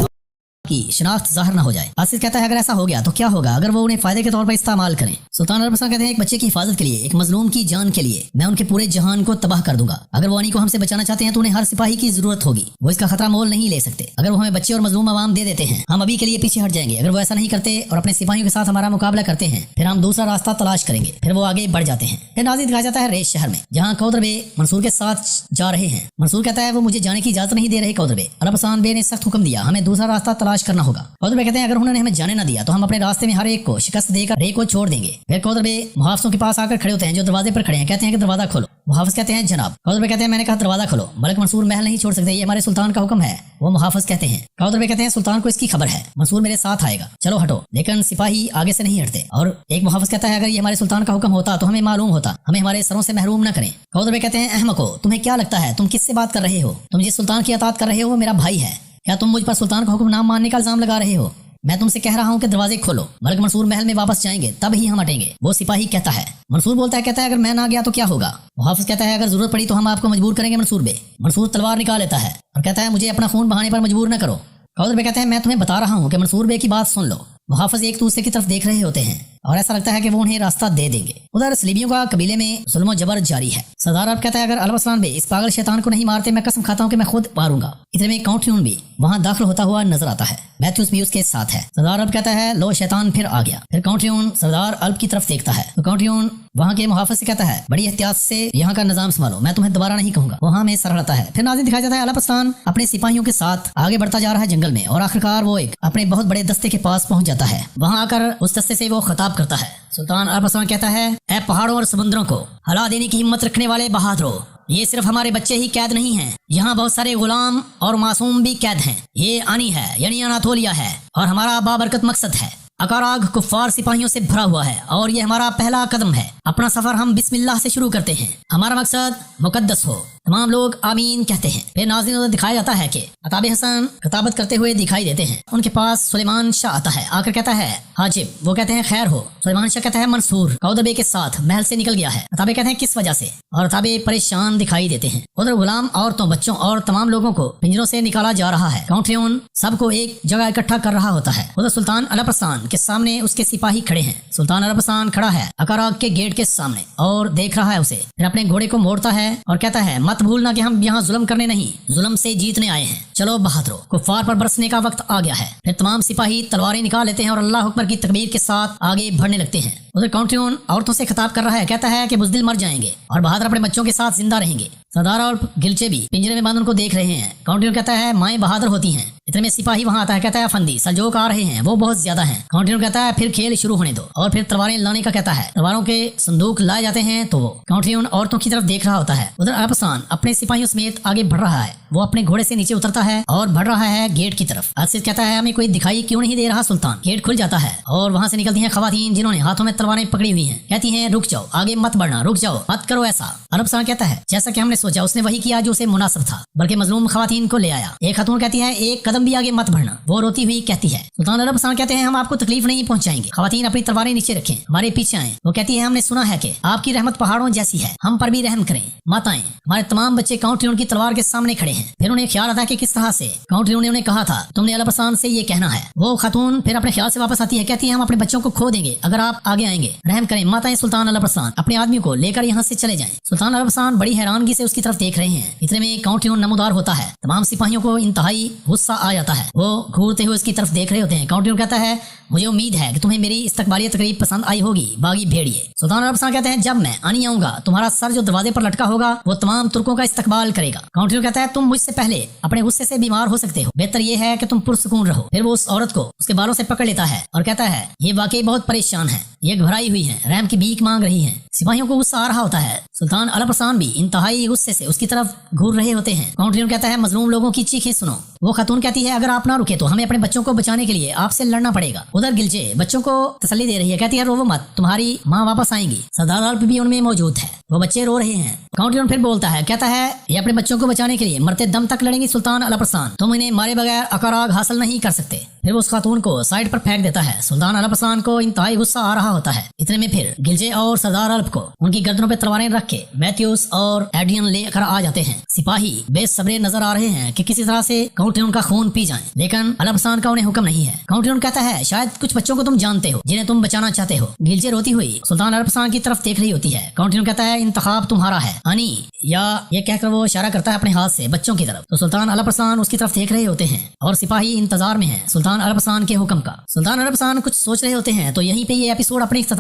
کی شناخت ظاہر نہ ہو جائے۔ آسیس کہتا ہے اگر ایسا ہو گیا تو کیا ہوگا اگر وہ انہیں فائدے کے طور پر استعمال کریں؟ سلطان عرب اسلان کہتے ہیں ایک بچے کی حفاظت کے لیے، ایک مظلوم کی جان کے لیے میں ان کے پورے جہان کو تباہ کر دوں گا۔ اگر وہ انی کو ہم سے بچانا چاہتے ہیں تو انہیں ہر سپاہی کی ضرورت ہوگی، وہ اس کا خطرہ مول نہیں لے سکتے۔ اگر وہ ہمیں بچے اور مظلوم عوام دے دیتے ہیں ہم ابھی کے لیے پیچھے ہٹ جائیں گے، اگر وہ ایسا نہیں کرتے اور اپنے سپاہیوں کے ساتھ ہمارا مقابلہ کرتے ہیں پھر ہم دوسرا راستہ تلاش کریں گے۔ پھر وہ آگے بڑھ جاتے ہیں۔ پھر ناظرین دکھایا جاتا ہے ریس شہر میں جہاں کوثر بیگ منصور کے ساتھ جا رہے ہیں۔ منصور کہتا ہے وہ مجھے جانے کی اجازت نہیں دے رہے کوثر بیگ، عرب اسلان بیگ نے سخت حکم دیا ہمیں دوسرا راستہ تلاش کرنا ہوگا۔ کوثر بیگ کہتے ہیں اگر انہوں نے ہمیں جانے نہ دیا تو ہم اپنے راستے میں ہر ایک کو شکست دے کر رے کو چھوڑ دیں گے۔ پھر کوثر بیگ محافظوں کے پاس آ کر کھڑے ہوتے ہیں جو دروازے پر کھڑے ہیں، کہتے ہیں کہ دروازہ کھولو۔ محافظ کہتے ہیں جناب۔ کوثر بیگ کہتے ہیں میں نے کہا دروازہ کھولو، ملک منصور محل نہیں چھوڑ سکتے، یہ ہمارے سلطان کا حکم ہے۔ وہ محافظ کہتے ہیں کوثر بیگ کہتے ہیں سلطان کو اس کی خبر ہے، منصور میرے ساتھ آئے گا، چلو ہٹو۔ لیکن سپاہی آگے سے نہیں ہٹتے اور ایک محافظ کہتا ہے اگر یہ ہمارے سلطان کا حکم ہوتا تو ہمیں معلوم ہوتا، ہمیں ہمارے سروں سے محروم نہ کریں۔ کوثر بیگ کہتے ہیں احمقو، تمہیں کیا لگتا ہے تم کس سے بات کر رہے ہو؟ تم جس سلطان کی اطاعت کر رہے ہو وہ میرا بھائی ہے، کیا تم مجھ پر سلطان کا حکم نہ ماننے کا الزام لگا رہے ہو؟ میں تم سے کہہ رہا ہوں کہ دروازے کھولو، ملک منصور محل میں واپس جائیں گے تب ہی ہم ہٹیں گے۔ وہ سپاہی کہتا ہے، منصور بولتا ہے کہتا ہے اگر میں نہ گیا تو کیا ہوگا؟ محافظ کہتا ہے اگر ضرورت پڑی تو ہم آپ کو مجبور کریں گے منصور بے۔ منصور تلوار نکال لیتا ہے اور کہتا ہے مجھے اپنا خون بہانے پر مجبور نہ کرو۔ کوثر بیگ کہتے ہیں میں تمہیں بتا رہا ہوں کہ منصور بے کی بات سن لو، محافظ ایک دوسرے کی طرف دیکھ رہے ہوتے ہیں اور ایسا لگتا ہے کہ وہ انہیں راستہ دے دیں گے۔ ادھر سلیبیوں کا قبیلے میں ظلم و جبر جاری ہے۔ سردار عرب کہتا ہے اگر الپسلان بے اس پاگل شیطان کو نہیں مارتے میں قسم کھاتا ہوں کہ میں خود ماروں گا۔ اتنے میں کاؤنٹیون بھی وہاں داخل ہوتا ہوا نظر آتا ہے، میتھیوس بھی اس کے ساتھ ہے۔ سردار عرب کہتا ہے لو شیطان پھر آ گیا۔ پھر کاؤنٹیون سردار عرب کی طرف دیکھتا ہے تو کاؤنٹیون وہاں کے محافظ سے کہتا ہے بڑی احتیاط سے یہاں کا نظام سنبھالو، میں تمہیں دوبارہ نہیں کہوں گا۔ وہاں میں سر ہلاتا ہے۔ پھر ناظرین دکھایا جاتا ہے الپسلان اپنے سپاہیوں کے ساتھ آگے بڑھتا جا رہا ہے جنگل میں، اور آخرکار وہ ایک اپنے بہت بڑے دستے کے پاس پہنچ جاتا ہے۔ وہاں آ کر اس دستے سے وہ خطاب کرتا ہے۔ سلطان الپسلان کہتا ہے اے پہاڑوں اور سمندروں کو ہلا دینے کی ہمت رکھنے والے بہادروں، یہ صرف ہمارے بچے ہی قید نہیں ہیں، یہاں بہت سارے غلام اور معصوم بھی قید ہیں۔ یہ آنی ہے یعنی اناتولیا ہے اور ہمارا بابرکت مقصد ہے۔ اکاراگ کفار سپاہیوں سے بھرا ہوا ہے اور یہ ہمارا پہلا قدم ہے۔ اپنا سفر ہم بسم اللہ سے شروع کرتے ہیں، ہمارا مقصد مقدس ہو۔ تمام لوگ آمین کہتے ہیں۔ پھر ناظرین ادھر دکھایا جاتا ہے کہ عتاب حسن خطابت کرتے ہوئے دکھائی دیتے ہیں۔ ان کے پاس سلیمان شاہ آتا ہے، آ کر کہتا ہے حاجب، وہ کہتے ہیں خیر ہو۔ سلیمان شاہ کہتا ہے منصور کودبے کے ساتھ محل سے نکل گیا ہے۔ عتابے کہتے ہیں کس وجہ سے، اور عتابے پریشان دکھائی دیتے ہیں۔ ادھر غلام عورتوں، بچوں اور تمام لوگوں کو پنجروں سے نکالا جا رہا ہے۔ کاؤنٹیون سب کو ایک جگہ اکٹھا کر رہا ہوتا ہے۔ ادھر سلطان الپسلان کے سامنے اس کے سپاہی کھڑے ہیں۔ سلطان الپسلان کھڑا ہے اکاراگ کے گیٹ کے سامنے اور دیکھ رہا ہے اسے۔ پھر اپنے گھوڑے کو موڑتا ہے اور کہتا ہے مت بھولنا کہ ہم یہاں ظلم کرنے نہیں، ظلم سے جیتنے آئے ہیں۔ چلو بہادرو، کفار پر برسنے کا وقت آ گیا ہے۔ پھر تمام سپاہی تلواریں نکال لیتے ہیں اور اللہ اکبر کی تکبیر کے ساتھ آگے بڑھنے لگتے ہیں۔ ادھر کاؤنٹیون عورتوں سے خطاب کر رہا ہے، کہتا ہے کہ بزدل مر جائیں گے اور بہادر اپنے بچوں کے ساتھ زندہ رہیں گے۔ سردار اور گلچے بھی پنجرے میں بند ان کو دیکھ رہے ہیں۔ کاؤنٹیون کہتا ہے مائیں بہادر ہوتی ہیں۔ اتنے میں سپاہی وہاں آتا ہے، کہتا ہے افندی سلجوق آ رہے ہیں، وہ بہت زیادہ ہیں۔ کاؤنٹیون کہتا ہے پھر کھیل شروع ہونے دو، اور پھر تلواریں لانے کا کہتا ہے۔ تلواروں کے صندوق لائے جاتے ہیں تو وہ کاؤنٹیون عورتوں کی طرف دیکھ رہا ہوتا ہے۔ ادھر الپسلان اپنے سپاہیوں سمیت آگے بڑھ رہا ہے۔ وہ اپنے گھوڑے سے نیچے اترتا ہے اور بڑھ رہا ہے گیٹ کی طرف۔ عرصد کہتا ہے ہمیں کوئی دکھائی کیوں نہیں دے رہا سلطان؟ گیٹ کھل جاتا ہے اور وہاں سے نکلتی ہیں خواتین جنہوں نے ہاتھوں میں تلواریں پکڑی ہوئی ہیں۔ کہتی ہیں رک جاؤ، آگے مت بڑھنا، رک جاؤ، مت کرو ایسا۔ الپسلان کہتا ہے جیسا کہ ہم نے سوچا اس نے وہی کیا جو اسے مناسب تھا، بلکہ مظلوم خواتین کو لے آیا۔ ایک خاتون کہتی ہے ایک قدم بھی آگے مت بڑھنا، وہ روتی ہوئی کہتی ہے۔ سلطان الپسلان کہتے ہیں ہم آپ کو تکلیف نہیں پہنچائیں گے۔ خواتین اپنی تلواریں نیچے رکھیں، ہمارے پیچھے آئیں۔ وہ کہتی ہے ہم نے سنا ہے کہ آپ کی رحمت پہاڑوں جیسی ہے، ہم پر بھی رحم کریں، مت آئیں۔ ہمارے تمام بچے کاؤنٹیون کی تلوار کے سامنے کھڑے ہیں۔ پھر انہیں خیال آتا ہے کہ کس طرح سے کاؤنٹیون نے انہیں کہا تھا تم نے الپسلان سے یہ کہنا ہے۔ وہ خاتون پھر اپنے خیال سے واپس آتی ہے، کہتی ہے ہم اپنے بچوں کو کھو دیں گے اگر آپ آگے آئیں گے، رحم کریں، مت آئیں سلطان الپسلان، اپنے آدمی کو لے کر یہاں سے چلے جائیں۔ سلطان الپسلان بڑی حیرانگی سے اس کی طرف دیکھ رہے ہیں۔ اتنے میں کاؤنٹیون نمودار ہوتا ہے۔ تمام سپاہیوں کو انتہائی غصہ آ جاتا ہے، وہ گھورتے ہوئے اس کی طرف دیکھ رہے ہوتے ہیں۔ کاؤنٹیون کہتا ہے مجھے امید ہے کہ تمہیں میری استقبالیہ تقریب پسند آئی ہوگی باغی بھیڑیے۔ سلطان الپسلان کہتے ہیں جب میں آنی آؤں گا تمہارا سر جو دروازے پر لٹکا ہوگا وہ تمام ترکوں کا استقبال کرے گا۔ کاؤنٹیون کہتا ہے تم مجھ سے پہلے اپنے غصے سے بیمار ہو سکتے ہو، بہتر یہ ہے کہ تم پرسکون رہو۔ پھر وہ اس عورت کو اس کے بالوں سے پکڑ لیتا ہے اور کہتا ہے یہ واقعی بہت پریشان ہے، یہ گھبرائی ہوئی ہے، رحم کی بھیک مانگ رہی ہیں۔ سپاہیوں کو غصہ آ رہا ہوتا ہے۔ سلطان الپسلان بھی انتہائی غصے سے اس کی طرف گھور رہے ہوتے ہیں۔ کاؤنٹیون کہتا ہے مظلوم لوگوں کی چیخیں سنو۔ وہ خاتون کہتی ہے اگر آپ نہ رکے تو ہمیں اپنے بچوں کو بچانے کے لیے آپ سے لڑنا پڑے گا۔ ادھر گلچے بچوں کو تسلی دے رہی ہے، کہتی ہے رو مت، تمہاری ماں واپس آئیں گی۔ سردار عرب بھی ان میں موجود ہے، وہ بچے رو رہے ہیں۔ کاؤنٹیون پھر بولتا ہے، کہتا ہے یہ اپنے بچوں کو بچانے کے لیے مرتے دم تک لڑیں گی سلطان الپسلان، تم انہیں مارے بغیر اکاراگ حاصل نہیں کر سکتے۔ پھر وہ اس خاتون کو سائڈ پر پھینک دیتا ہے۔ سلطان الپسلان کو انتہائی غصہ آ رہا ہوتا ہے۔ اتنے میں پھر گلجے اور سردار عرب کو ان کی گردنوں پہ تلواریں رکھ کے میتھیوس اور ایڈین لے کر آ جاتے ہیں۔ سپاہی بے صبرے نظر آ رہے ہیں کہ کسی طرح سے کاؤنٹیون کا خون پی جائیں، لیکن الپسلان کا انہیں حکم نہیں ہے۔ کاؤنٹیون کہتا ہے شاید کچھ بچوں کو تم جانتے ہو جنہیں تم بچانا چاہتے ہو۔ گلجے روتی ہوئی سلطان الپسلان کی طرف دیکھ رہی ہوتی ہے۔ کاؤنٹیون کہتا ہے انتخاب تمہارا ہے آنی، یا یہ کہہ کر وہ اشارہ کرتا ہے اپنے ہاتھ سے بچوں کی طرف۔ تو سلطان الپسلان اس کی طرف دیکھ رہے ہوتے ہیں اور سپاہی انتظار میں ہیں سلطان الپسلان کے حکم کا۔ سلطان الپسلان کچھ سوچ رہے ہوتے ہیں تو یہیں پہ یہ ایپیسوڈ اپنے